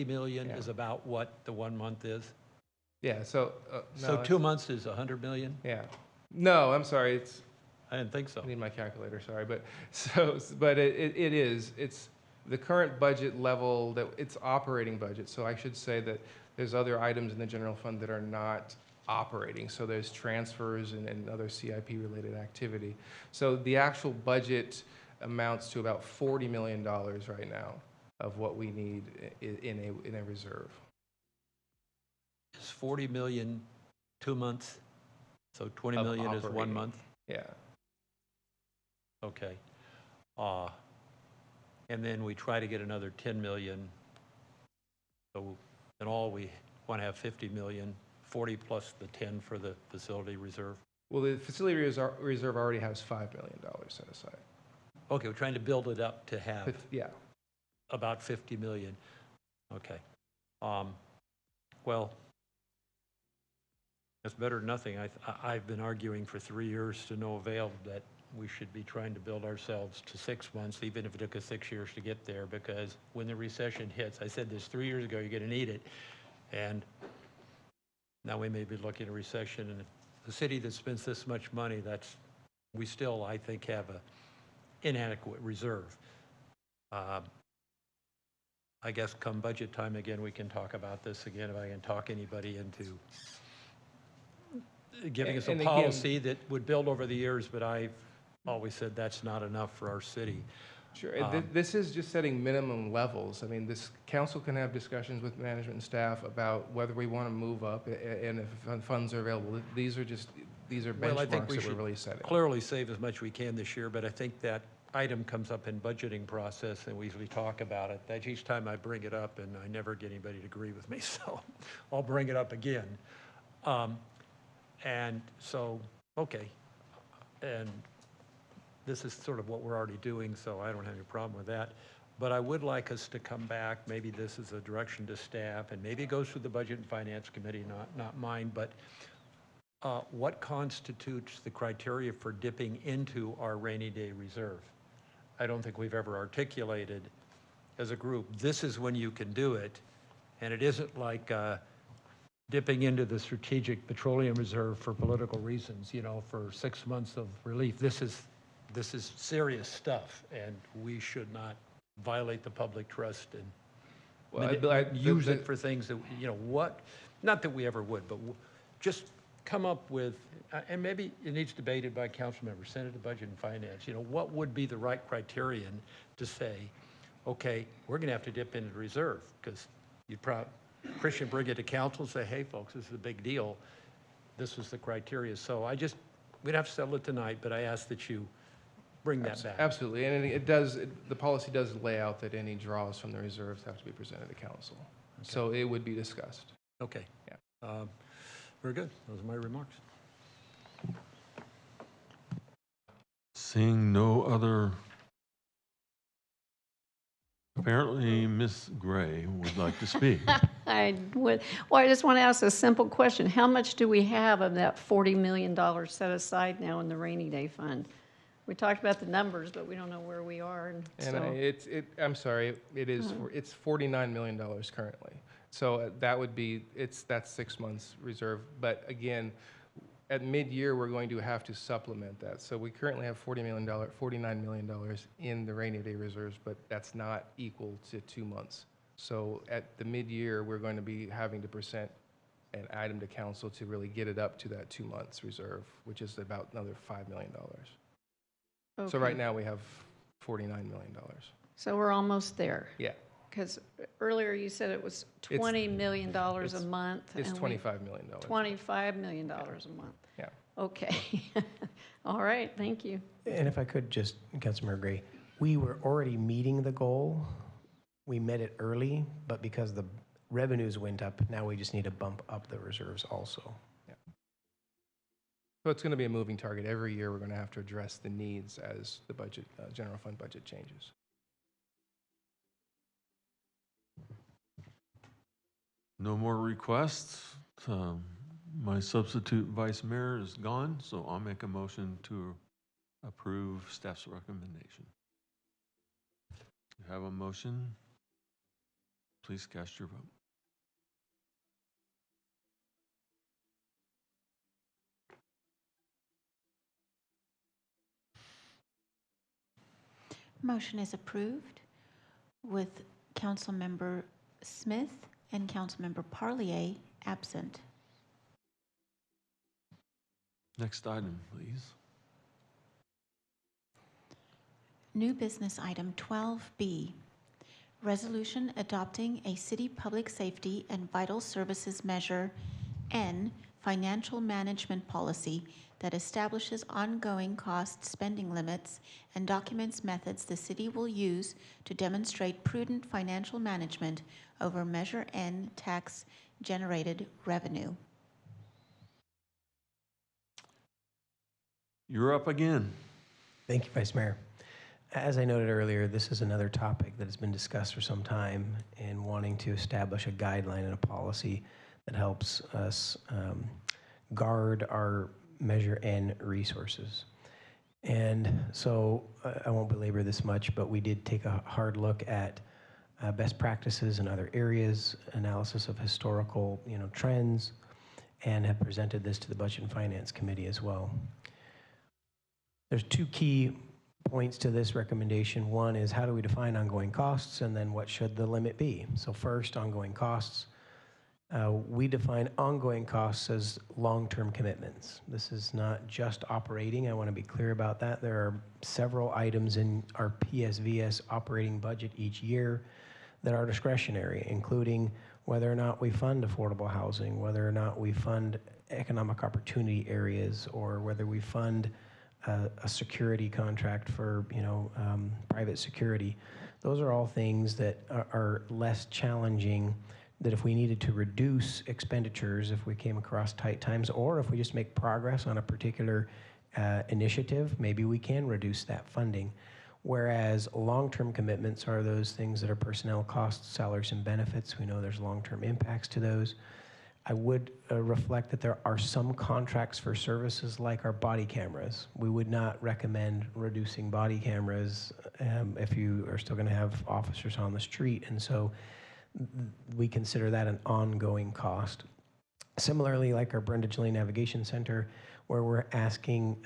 million is about what the 1 month is? Yeah, so. So 2 months is 100 million? Yeah. No, I'm sorry, I didn't think so. I need my calculator, sorry, but it's the current budget level it's operating budget. So I should say that there's other items in the general fund that are not operating. So there's transfers and other CIP-related activity. So the actual budget amounts to about $40 million right now of what we need in a reserve. Is 40 million 2 months? So 20 million is 1 operating. month? Yeah. Okay. And then we try to get another 10 million. So in all, we want to have 50 million, 40 plus the 10 for the facility reserve. Well, the facility reserve already has $5 million set aside. Okay, we're trying to build it up to have Yeah. about 50 million. Okay. Well, that's better than nothing. I've been arguing for 3 years to no avail that we should be trying to build ourselves to 6 months, even if it took us 6 years to get there, because when the recession hits, I said this 3 years ago, you're going to need it. And now we may be looking at a recession, and the city that spends this much money, we still, I think, have a inadequate reserve. I guess come budget time again, we can talk about this again, if I can talk anybody into giving us a policy that would build over the years, but I've always said that's not enough for our city. Sure. This is just setting minimum levels. I mean, this council can have discussions with management and staff about whether we want to move up and if funds are available. These are Well, I think benchmarks we that we're should really setting. clearly save as much we can this year, but I think that item comes up in budgeting process, and we usually talk about it. That each time I bring it up, and I never get anybody to agree with me, so I'll bring it up again. And so, okay, and this is sort of what we're already doing, so I don't have any problem with that. But I would like us to come back, maybe this is a direction to staff, and maybe it goes through the Budget and Finance Committee, not mine, but what constitutes the criteria for dipping into our rainy day reserve? I don't think we've ever articulated as a group, this is when you can do it, and it isn't like dipping into the Strategic Petroleum Reserve for political reasons, you know, for 6 months of relief. This is serious stuff, and we should not violate the public trust and use it for things that, you know, what, not that we ever would, but just come up with, and maybe it needs debated by council members, send it to Budget and Finance, you know, what would be the right criterion to say, okay, we're gonna have to dip into the reserve, because you'd probably, Christian, bring it to council and say, hey, folks, this is a big deal. This was the criteria. So we'd have to settle it tonight, but I ask that you bring that back. Absolutely, and the policy does lay out that any draws from the reserves have to be presented to council. Okay. So it would be discussed. Okay. Yeah. Very good. Those are my remarks. Seeing no other, apparently Ms. Gray would like to speak. I just want to ask a simple question. How much do we have of that $40 million set aside now in the rainy day fund? We talked about the numbers, but we don't know where we are. I'm sorry, it's $49 million currently. So that would be, that's 6 months reserve. But again, at mid-year, we're going to have to supplement that. So we currently have $49 million in the rainy day reserves, but that's not equal to 2 months. So at the mid-year, we're going to be having to present an item to council to really get it up to that 2 months reserve, which is about another $5 million. Okay. So right now we have $49 million. So we're almost there. Yeah. Because earlier you said it was $20 million a month. It's $25 million. $25 million a month. Yeah. Okay. All right, thank you. And if I could just, Councilmember Gray, we were already meeting the goal. We met it early, but because the revenues went up, now we just need to bump up the reserves also. Yeah. So it's going to be a moving target. Every year we're going to have to address the needs as the budget, general fund budget changes. No more requests. My substitute vice mayor is gone, so I'll make a motion to approve staff's recommendation. You have a motion? Please cast your vote. Motion is approved with Councilmember Smith and Councilmember Parlier absent. Next item, please. New business item 12B, resolution adopting a city public safety and vital services measure N financial management policy that establishes ongoing cost spending limits and documents methods the city will use to demonstrate prudent financial management over Measure N tax-generated revenue. You're up again. Thank you, Vice Mayor. As I noted earlier, this is another topic that has been discussed for some time in wanting to establish a guideline and a policy that helps us guard our Measure N resources. And so I won't belabor this much, but we did take a hard look at best practices in other areas, analysis of historical trends, and have presented this to the Budget and Finance Committee as well. There's two key points to this recommendation. One is how do we define ongoing costs, and then what should the limit be? So first, ongoing costs. We define ongoing costs as long-term commitments. This is not just operating. I want to be clear about that. There are several items in our PSVS operating budget each year that are discretionary, including whether or not we fund affordable housing, whether or not we fund economic opportunity areas, or whether we fund a security contract for private security. Those are all things that are less challenging, that if we needed to reduce expenditures, if we came across tight times, or if we just make progress on a particular initiative, maybe we can reduce that funding. Whereas long-term commitments are those things that are personnel costs, salaries and benefits. We know there's long-term impacts to those. I would reflect that there are some contracts for services like our body cameras. We would not recommend reducing body cameras if you are still going to have officers on the street. And so we consider that an ongoing cost. Similarly, like our Brenda Gilley Navigation Center, where we're asking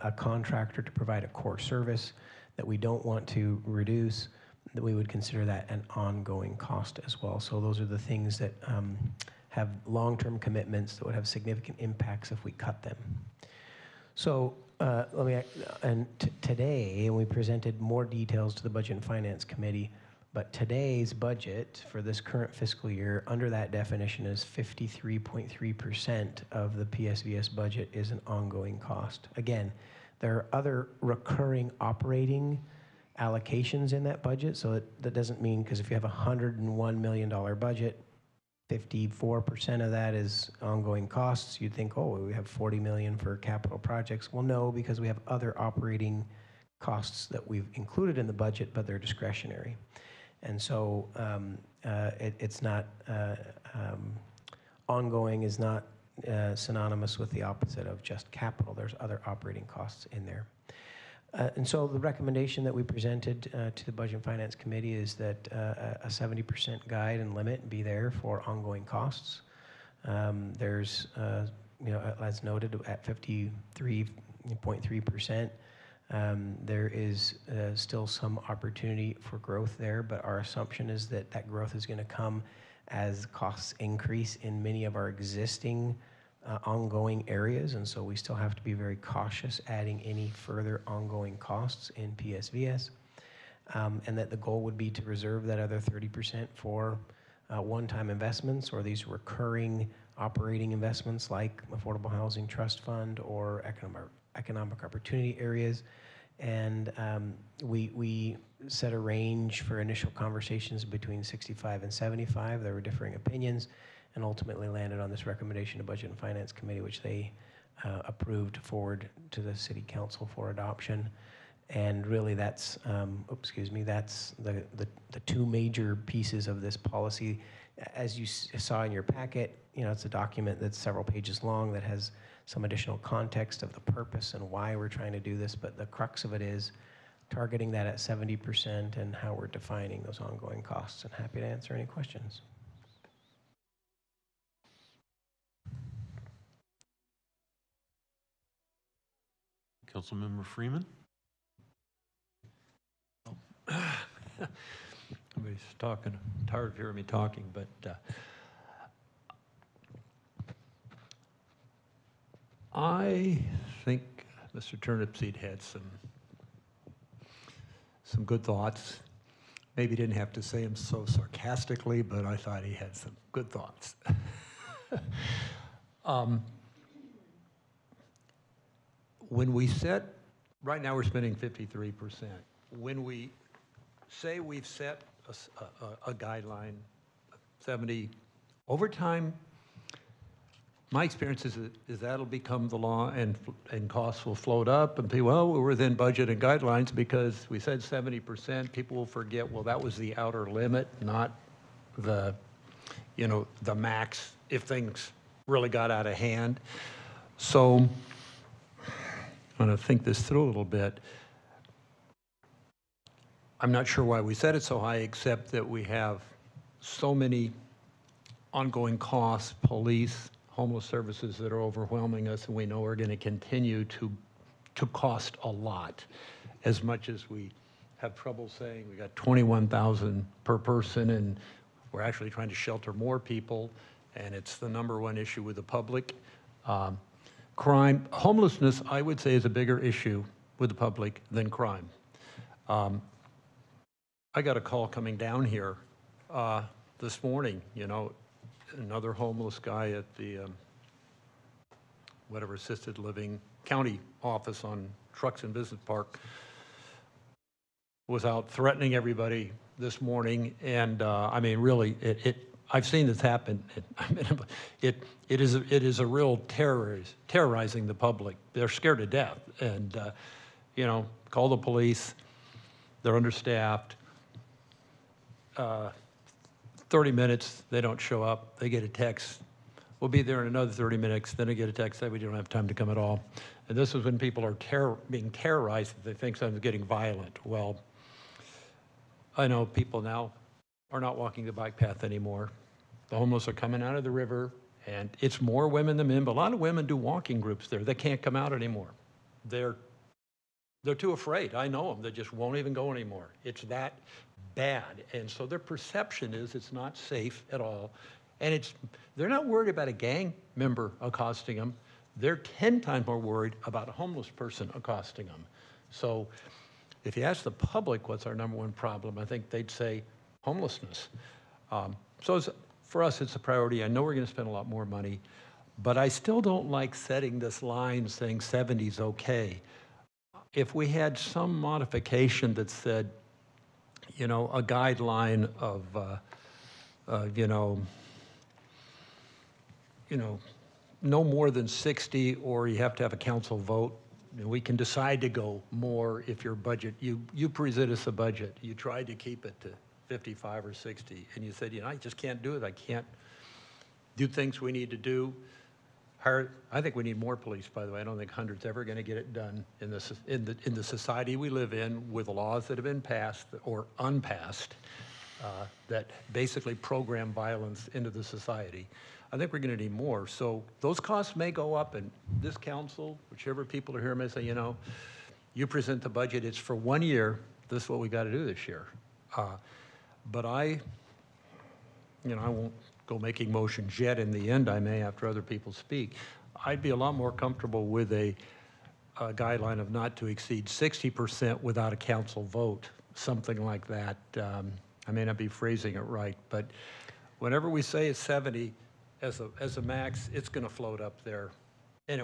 a contractor to provide a core service that we don't want to reduce, that we would consider that an ongoing cost as well. So those are the things that have long-term commitments that would have significant impacts if we cut them. So today, we presented more details to the Budget and Finance Committee, but today's budget for this current fiscal year, under that definition, is 53.3% of the PSVS budget is an ongoing cost. Again, there are other recurring operating allocations in that budget, so that doesn't mean, because if you have a $101 million budget, 54% of that is ongoing costs. You'd think, oh, we have 40 million for capital projects. Well, no, because we have other operating costs that we've included in the budget, but they're discretionary. And so it's not, ongoing is not synonymous with the opposite of just capital. There's other operating costs in there. And so the recommendation that we presented to the Budget and Finance Committee is that a 70% guide and limit be there for ongoing costs. There's, as noted, at 53.3%, there is still some opportunity for growth there, but our assumption is that that growth is going to come as costs increase in many of our existing ongoing areas, and so we still have to be very cautious adding any further ongoing costs in PSVS, and that the goal would be to reserve that other 30% for one-time investments or these recurring operating investments like Affordable Housing Trust Fund or economic opportunity areas. And we set a range for initial conversations between 65 and 75. There were differing opinions, and ultimately landed on this recommendation to Budget and Finance Committee, which they approved forward to the City Council for adoption. And really that's, that's the two major pieces of this policy. As you saw in your packet, it's a document that's several pages long that has some additional context of the purpose and why we're trying to do this, but the crux of it is targeting that at 70% and how we're defining those ongoing costs. And happy to answer any questions. Councilmember Freeman? Everybody's talking, tired of hearing me talking, but I think Mr. Turnipseed had some good thoughts. Maybe didn't have to say them so sarcastically, but I thought he had some good thoughts. When we set, right now we're spending 53%. When we say we've set a guideline, 70, over time, my experience is that'll become the law and costs will float up and people, well, we're within budget and guidelines because we said 70%. People will forget, well, that was the outer limit, not the, the max if things really got out of hand. So I'm going to think this through a little bit. I'm not sure why we set it so high, except that we have so many ongoing costs, police, homeless services that are overwhelming us, and we know are going to continue to cost a lot. As much as we have trouble saying we got 21,000 per person, and we're actually trying to shelter more people, and it's the #1 issue with the public. Crime, homelessness, I would say, is a bigger issue with the public than crime. I got a call coming down here this morning, you know, another homeless guy at the whatever assisted living county office on Trucks and Business Park was out threatening everybody this morning, and I mean, really, I've seen this happen. It is a real terrorizing the public. They're scared to death, and you know, call the police. They're understaffed. 30 minutes, they don't show up. They get a text. We'll be there in another 30 minutes. Then they get a text that we don't have time to come at all. And this is when people are being terrorized. They think something's getting violent. Well, I know people now are not walking the bike path anymore. The homeless are coming out of the river, and it's more women than men, but a lot of women do walking groups there. They can't come out anymore. They're too afraid. I know them. They just won't even go anymore. It's that bad. And so their perception is it's not safe at all. And they're not worried about a gang member accosting them. They're 10 times more worried about a homeless person accosting them. So if you ask the public what's our #1 problem, I think they'd say homelessness. For us, it's a priority. I know we're going to spend a lot more money, but I still don't like setting this line saying 70 is okay. If we had some modification that said, you know, a guideline of, no more than 60, or you have to have a council vote. We can decide to go more if your budget, you present us a budget. You tried to keep it to 55 or 60, and you said, you know, I just can't do it. I can't do things we need to do. I think we need more police, by the way. I don't think 100's ever going to get it done in the society we live in, with laws that have been passed or unpassed that basically program violence into the society. I think we're going to need more. So those costs may go up, and this council, whichever people are here, may say, you know, you present the budget, it's for 1 year, this is what we got to do this year. But I won't go making motions yet. In the end, I may after other people speak. I'd be a lot more comfortable with a guideline of not to exceed 60% without a council vote, something like that. I may not be phrasing it right, but whenever we say it's 70 as a max, it's going to float up there. And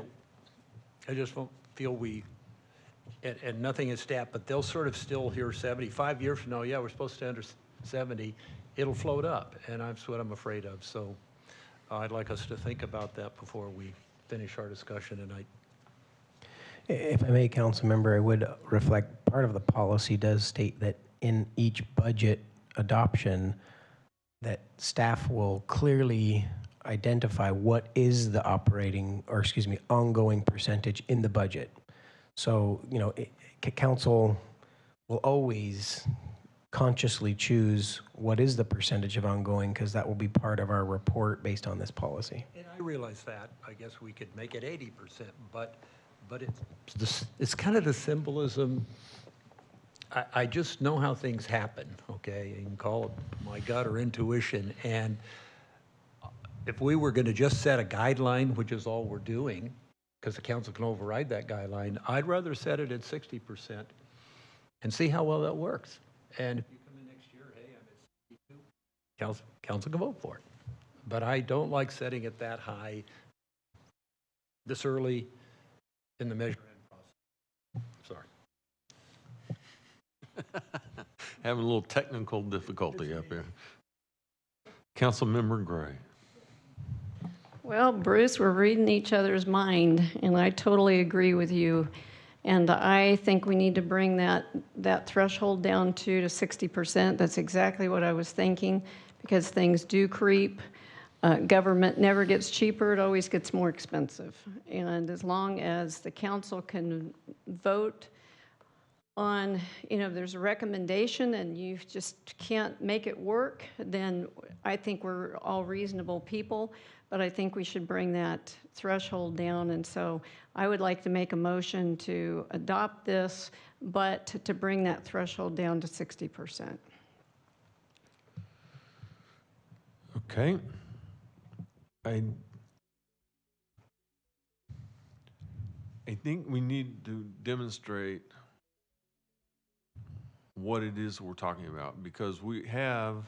I just won't feel and nothing is staffed, but they'll sort of still hear 75 years from now, yeah, we're supposed to under 70. It'll float up, and that's what I'm afraid of. So I'd like us to think about that before we finish our discussion tonight. If I may, council member, I would reflect part of the policy does state that in each budget adoption, that staff will clearly identify what is the ongoing percentage in the budget. So, you know, council will always consciously choose what is the percentage of ongoing, because that will be part of our report based on this policy. And I realize that. I guess we could make it 80%, but it's kind of the symbolism. I just know how things happen, okay? You can call it my gut or intuition. And if we were going to just set a guideline, which is all we're doing, because the council can override that guideline, I'd rather set it at 60% and see how well that works. And if you come in next year, hey, I'm at 62, council can vote for it. But I don't like setting it that high this early in the measurement process. Sorry. Having a little technical difficulty up here. Councilmember Gray. Well, Bruce, we're reading each other's mind, and I totally agree with you. And I think we need to bring that threshold down to 60%. That's exactly what I was thinking, because things do creep. Government never gets cheaper, it always gets more expensive. And as long as the council can vote on, you know, there's a recommendation and you just can't make it work, then I think we're all reasonable people. But I think we should bring that threshold down. And so I would like to make a motion to adopt this, but to bring that threshold down to 60%. Okay. I think we need to demonstrate what it is we're talking about, because we have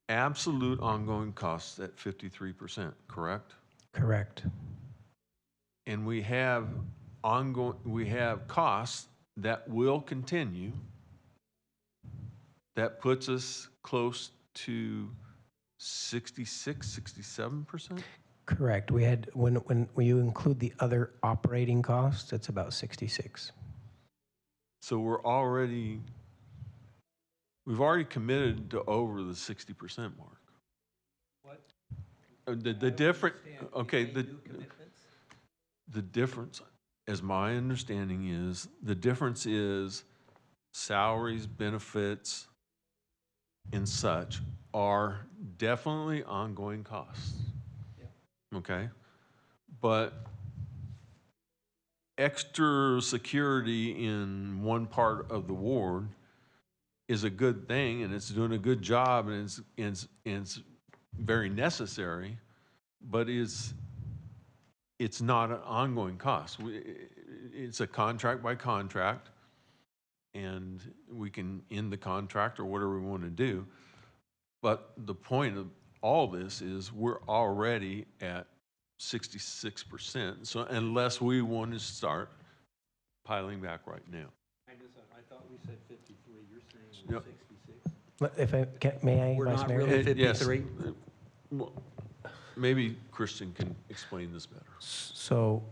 absolute ongoing costs at 53%, correct? Correct. And we have costs that will continue. That puts us close to 66, 67%? Correct. We had, when you include the other operating costs, it's about 66. So we've already committed to over the 60% mark. What? The different, okay, the difference, as my understanding is, the difference is salaries, benefits, and such are definitely ongoing costs. Okay? But extra security in one part of the ward is a good thing, and it's doing a good job, and it's very necessary, but it's not an ongoing cost. It's a contract by contract, and we can end the contract or whatever we want to do. But the point of all this is we're already at 66%. So unless we want to start piling back right now. I thought we said 53. You're saying we're Yep. 66? If I can, may I, We're Vice not Mayor? really Yes. 53? Well, maybe Christian can explain this better. So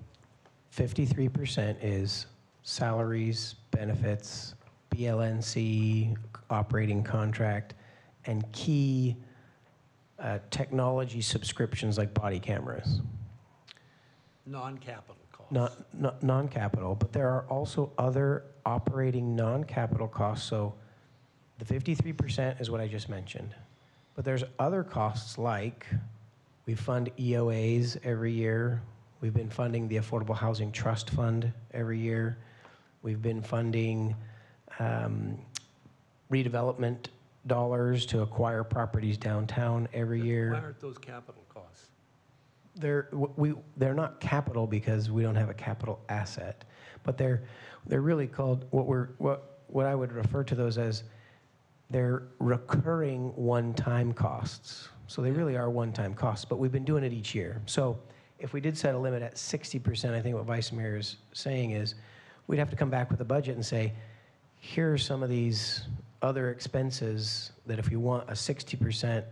53% is salaries, benefits, BLNC, operating contract, and key technology subscriptions like body cameras. Non-capital costs. Not non-capital, but there are also other operating non-capital costs. So the 53% is what I just mentioned. But there's other costs like we fund EOAs every year. We've been funding the Affordable Housing Trust Fund every year. We've been funding redevelopment dollars to acquire properties downtown every year. Why aren't those capital costs? They're not capital because we don't have a capital asset, but they're really called what I would refer to those as they're recurring one-time costs. So they really are one-time costs, but we've been doing it each year. So if we did set a limit at 60%, I think what Vice Mayor is saying is we'd have to come back with a budget and say, here are some of these other expenses that if you want a 60%,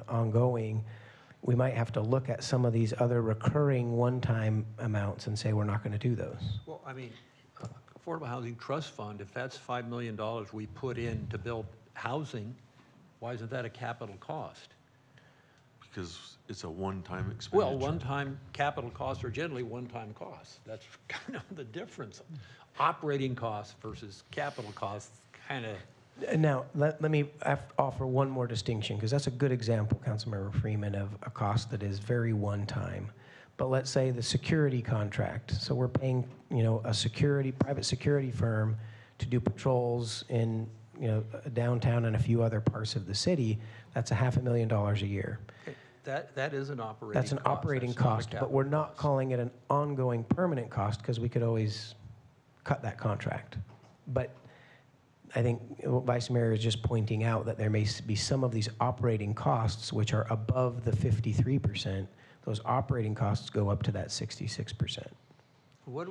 ongoing, we might have to look at some of these other recurring one-time amounts and say we're not going to do those. Well, I mean, Affordable Housing Trust Fund, if that's $5 million we put in to build housing, why isn't that a capital cost? Because it's a one-time expenditure. Well, one-time capital costs are generally one-time costs. That's kind of the difference. Operating costs versus capital costs kind of. Now, let me offer one more distinction, because that's a good example, Councilmember Freeman, of a cost that is very one-time. But let's say the security contract. So we're paying, a private security firm to do patrols in, downtown and a few other parts of the city. That's $500,000 a year. That is an operating cost. That's an operating cost, but we're not calling it an ongoing permanent cost because we could always cut that contract. But I think what Vice Mayor is just pointing out that there may be some of these operating costs which are above the 53%. Those operating costs go up to that 66%. We're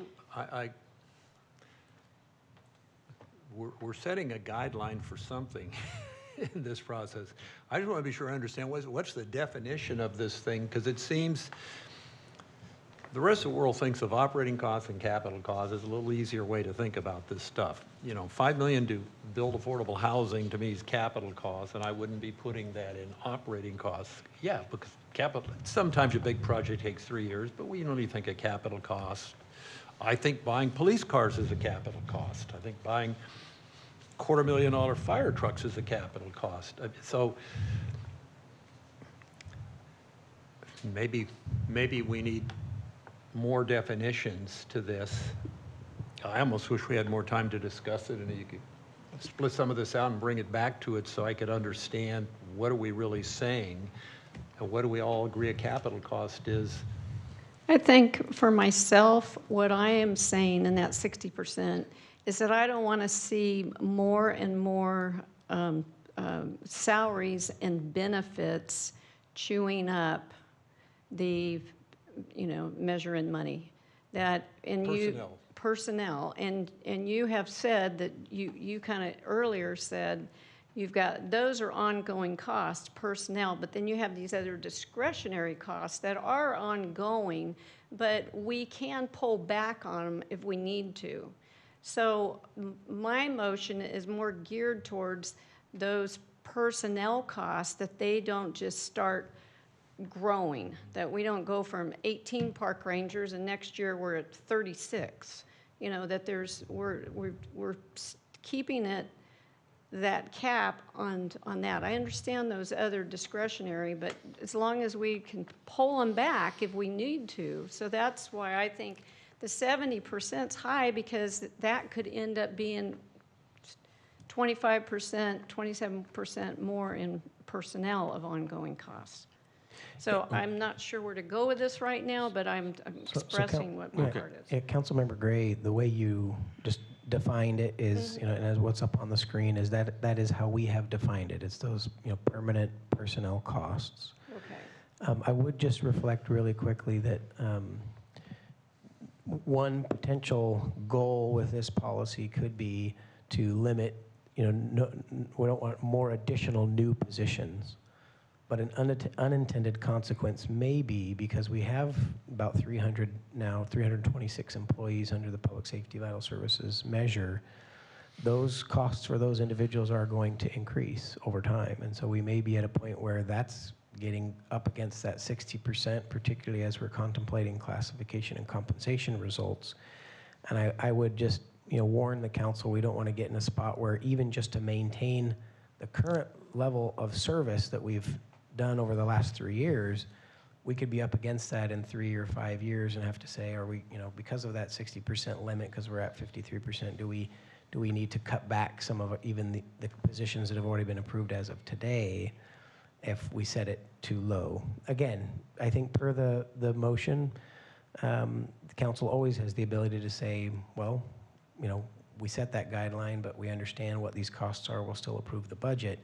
setting a guideline for something in this process. I just want to be sure I understand what's the definition of this thing, because it seems the rest of the world thinks of operating costs and capital costs as a little easier way to think about this stuff. $5 million to build affordable housing to me is capital costs, and I wouldn't be putting that in operating costs. Yeah, because sometimes a big project takes 3 years, but we only think of capital costs. I think buying police cars is a capital cost. I think buying $250,000 fire trucks is a capital cost. So maybe we need more definitions to this. I almost wish we had more time to discuss it, and you could split some of this out and bring it back to it so I could understand what are we really saying. And what do we all agree a capital cost is? I think for myself, what I am saying in that 60% is that I don't want to see more and more salaries and benefits chewing up the, measure in money. Personnel. And you have said that you kind of earlier said you've got, those are ongoing costs, personnel, but then you have these other discretionary costs that are ongoing, but we can pull back on them if we need to. So my motion is more geared towards those personnel costs, that they don't just start growing, that we don't go from 18 park rangers and next year we're at 36. That we're keeping it, that cap on that. I understand those other discretionary, but as long as we can pull them back if we need to. So that's why I think the 70% is high, because that could end up being 25%, 27% more in personnel of ongoing costs. So I'm not sure where to go with this right now, but I'm expressing what my heart is. Yeah, Councilmember Gray, the way you just defined it is, and as what's up on the screen is that is how we have defined it. It's those, permanent personnel costs. Okay. I would just reflect really quickly that one potential goal with this policy could be to limit, we don't want more additional new positions. But an unintended consequence may be, because we have about 326 employees under the Public Safety Vital Services measure, those costs for those individuals are going to increase over time. And so we may be at a point where that's getting up against that 60%, particularly as we're contemplating classification and compensation results. And I would just warn the council, we don't want to get in a spot where even just to maintain the current level of service that we've done over the last 3 years, we could be up against that in 3 or 5 years and have to say, are we, because of that 60% limit, because we're at 53%, do we need to cut back some of even the positions that have already been approved as of today if we set it too low? Again, I think per the motion, the council always has the ability to say, well, we set that guideline, but we understand what these costs are, we'll still approve the budget.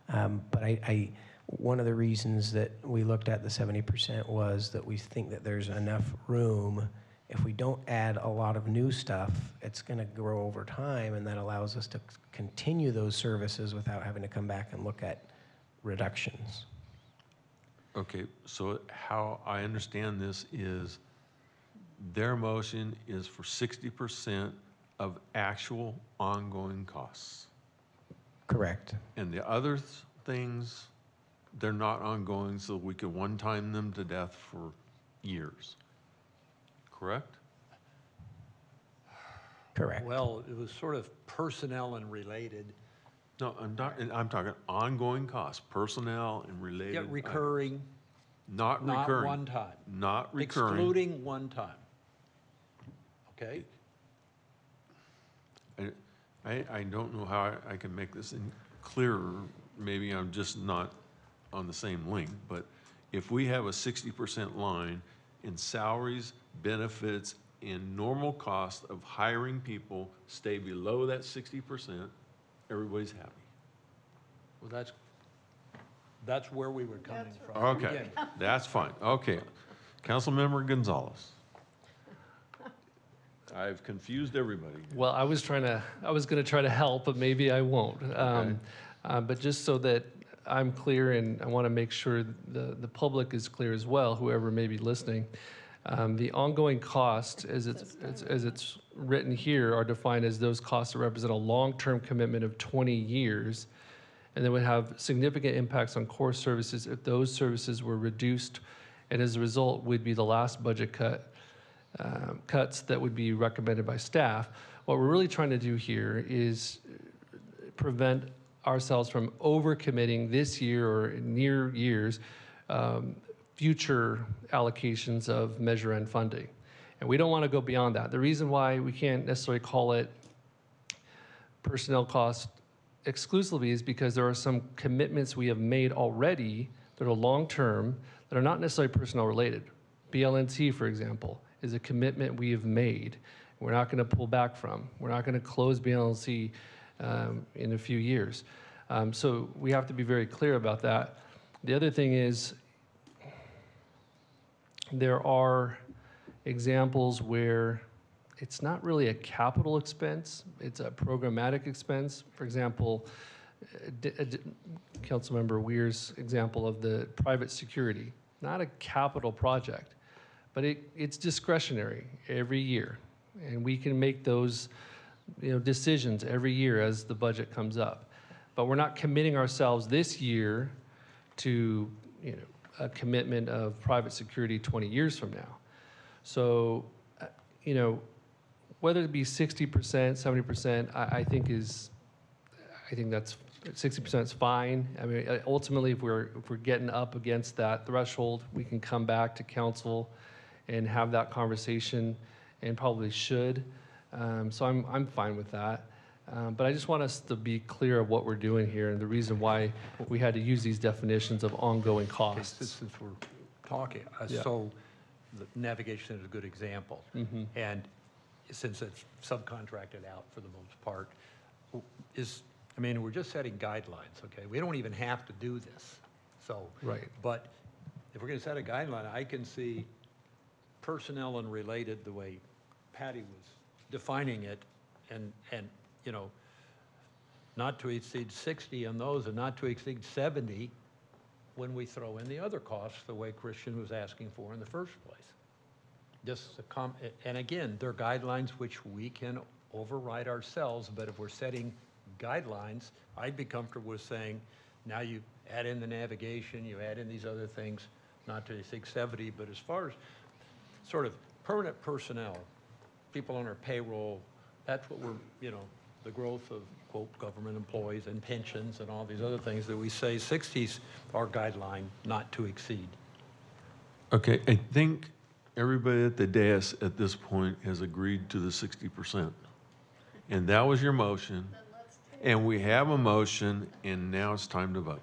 But one of the reasons that we looked at the 70% was that we think that there's enough room. If we don't add a lot of new stuff, it's going to grow over time, and that allows us to continue those services without having to come back and look at reductions. Okay, so how I understand this is their motion is for 60% of actual ongoing costs. Correct. And the other things, they're not ongoing, so we could one-time them to death for years. Correct? Correct. Well, it was sort of personnel and related. No, I'm talking ongoing costs, personnel and related. Yeah, recurring. Not recurring. Not one time. Not recurring. Excluding one time. Okay? I don't know how I can make this clearer. Maybe I'm just not on the same link, but if we have a 60% line in salaries, benefits, and normal cost of hiring people stay below that 60%, everybody's happy. Well, that's where we were coming from. Okay, that's fine. Okay, Councilmember Gonzalez. I've confused everybody. Well, I was going to try to help, but maybe I won't. Okay. But just so that I'm clear, and I want to make sure the public is clear as well, whoever may be listening. The ongoing costs, as it's written here, are defined as those costs that represent a long-term commitment of 20 years, and they would have significant impacts on core services if those services were reduced, and as a result would be the last budget cuts that would be recommended by staff. What we're really trying to do here is prevent ourselves from overcommitting this year or near years future allocations of measure N funding. And we don't want to go beyond that. The reason why we can't necessarily call it personnel cost exclusively is because there are some commitments we have made already that are long-term, that are not necessarily personnel related. BLNT, for example, is a commitment we have made. We're not going to pull back from. We're not going to close BLNT in a few years. So we have to be very clear about that. The other thing is there are examples where it's not really a capital expense, it's a programmatic expense. For example, Councilmember Weir's example of the private security, not a capital project, but it's discretionary every year. And we can make those decisions every year as the budget comes up. But we're not committing ourselves this year to a commitment of private security 20 years from now. So, whether it be 60%, 70%, I think that's 60% is fine. I mean, ultimately, if we're getting up against that threshold, we can come back to council and have that conversation, and probably should. So I'm fine with that. But I just want us to be clear of what we're doing here and the reason why we had to use these definitions of ongoing costs. Since we're talking, Yeah. so the navigation is a good example. And since it's subcontracted out for the most part, we're just setting guidelines, okay? We don't even have to do this. So, right. But if we're going to set a guideline, I can see personnel and related, the way Patty was defining it, and not to exceed 60 on those and not to exceed 70 when we throw in the other costs the way Christian was asking for in the first place. And again, they're guidelines which we can override ourselves, but if we're setting guidelines, I'd be comfortable with saying, now you add in the navigation, you add in these other things, not to exceed 70, but as far as sort of permanent personnel, people on our payroll, that's what we're, the growth of, quote, government employees and pensions and all these other things that we say 60's our guideline not to exceed. Okay, I think everybody at the dais at this point has agreed to the 60%. And that was your motion. And we have a motion, and now it's time to vote.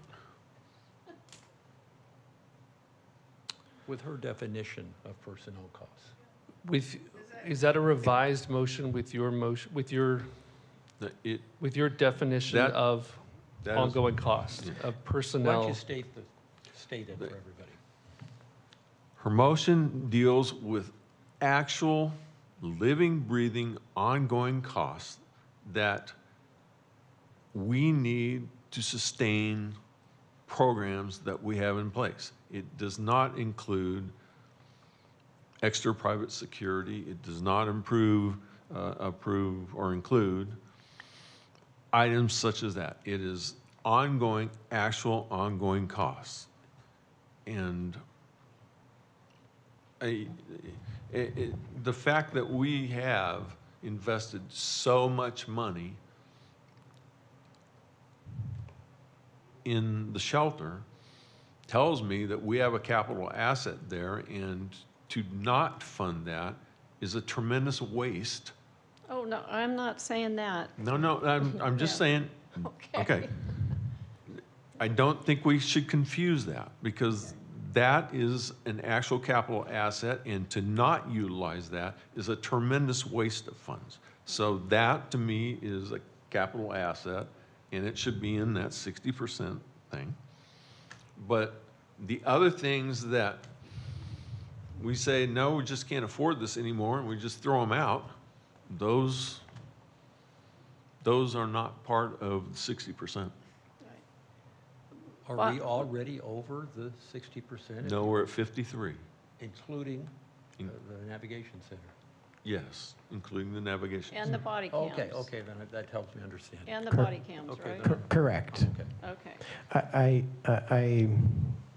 With her definition of personnel costs. Is that a revised motion with your definition of ongoing cost of personnel? Why don't you state it for everybody? Her motion deals with actual living, breathing, ongoing costs that we need to sustain programs that we have in place. It does not include extra private security. It does not approve or include items such as that. It is ongoing, actual ongoing costs. And the fact that we have invested so much money in the shelter tells me that we have a capital asset there, and to not fund that is a tremendous waste. Oh, no, I'm not saying that. No, I'm just saying, okay. I don't think we should confuse that, because that is an actual capital asset, and to not utilize that is a tremendous waste of funds. So that, to me, is a capital asset, and it should be in that 60% thing. But the other things that we say, no, we just can't afford this anymore, and we just throw them out, those are not part of the 60%. Are we already over the 60%? No, we're at 53. Including the navigation center? Yes, including the navigation. And the body cams. Okay, then that helps me understand. And the body cams, right? Correct. Okay.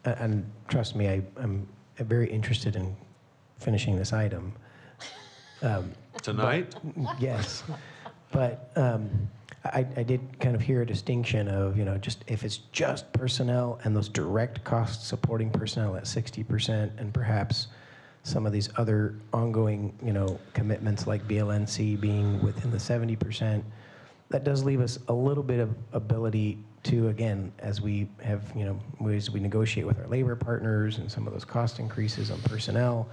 And trust me, I'm very interested in finishing this item. Tonight? Yes. But I did kind of hear a distinction of, just if it's just personnel and those direct costs supporting personnel at 60%, and perhaps some of these other ongoing, commitments like BLNC being within the 70%, that does leave us a little bit of ability to, again, as we have, as we negotiate with our labor partners and some of those cost increases on personnel,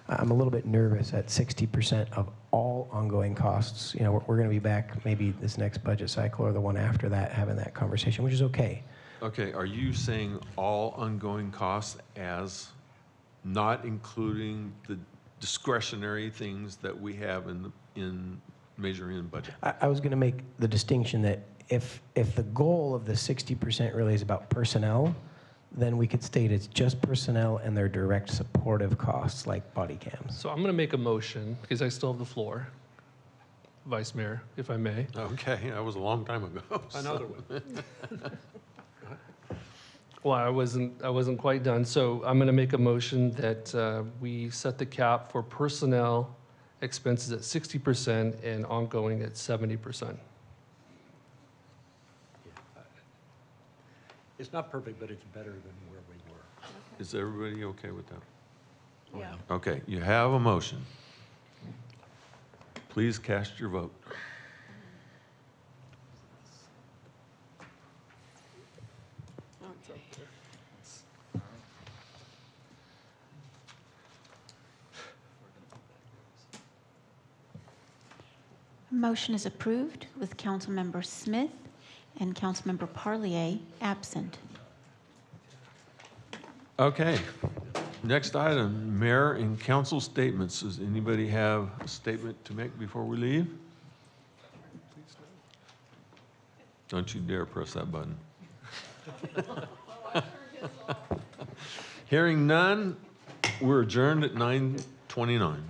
I'm a little bit nervous at 60% of all ongoing costs. We're going to be back maybe this next budget cycle or the one after that having that conversation, which is okay. Okay, are you saying all ongoing costs as not including the discretionary things that we have in measuring the budget? I was going to make the distinction that if the goal of the 60% really is about personnel, then we could state it's just personnel and their direct supportive costs like body cams. So I'm going to make a motion, because I still have the floor, Vice Mayor, if I may. Okay, that was a long time ago. Another one. Well, I wasn't quite done. So I'm going to make a motion that we set the cap for personnel expenses at 60% and ongoing at 70%. It's not perfect, but it's better than where we were. Is everybody okay with that? Yeah. Okay, you have a motion. Please cast your vote. Motion is approved with Councilmember Smith and Councilmember Parlier absent. Okay, next item, mayor and council statements. Does anybody have a statement to make before we leave? Don't you dare press that button. Hearing none, we're adjourned at 9:29.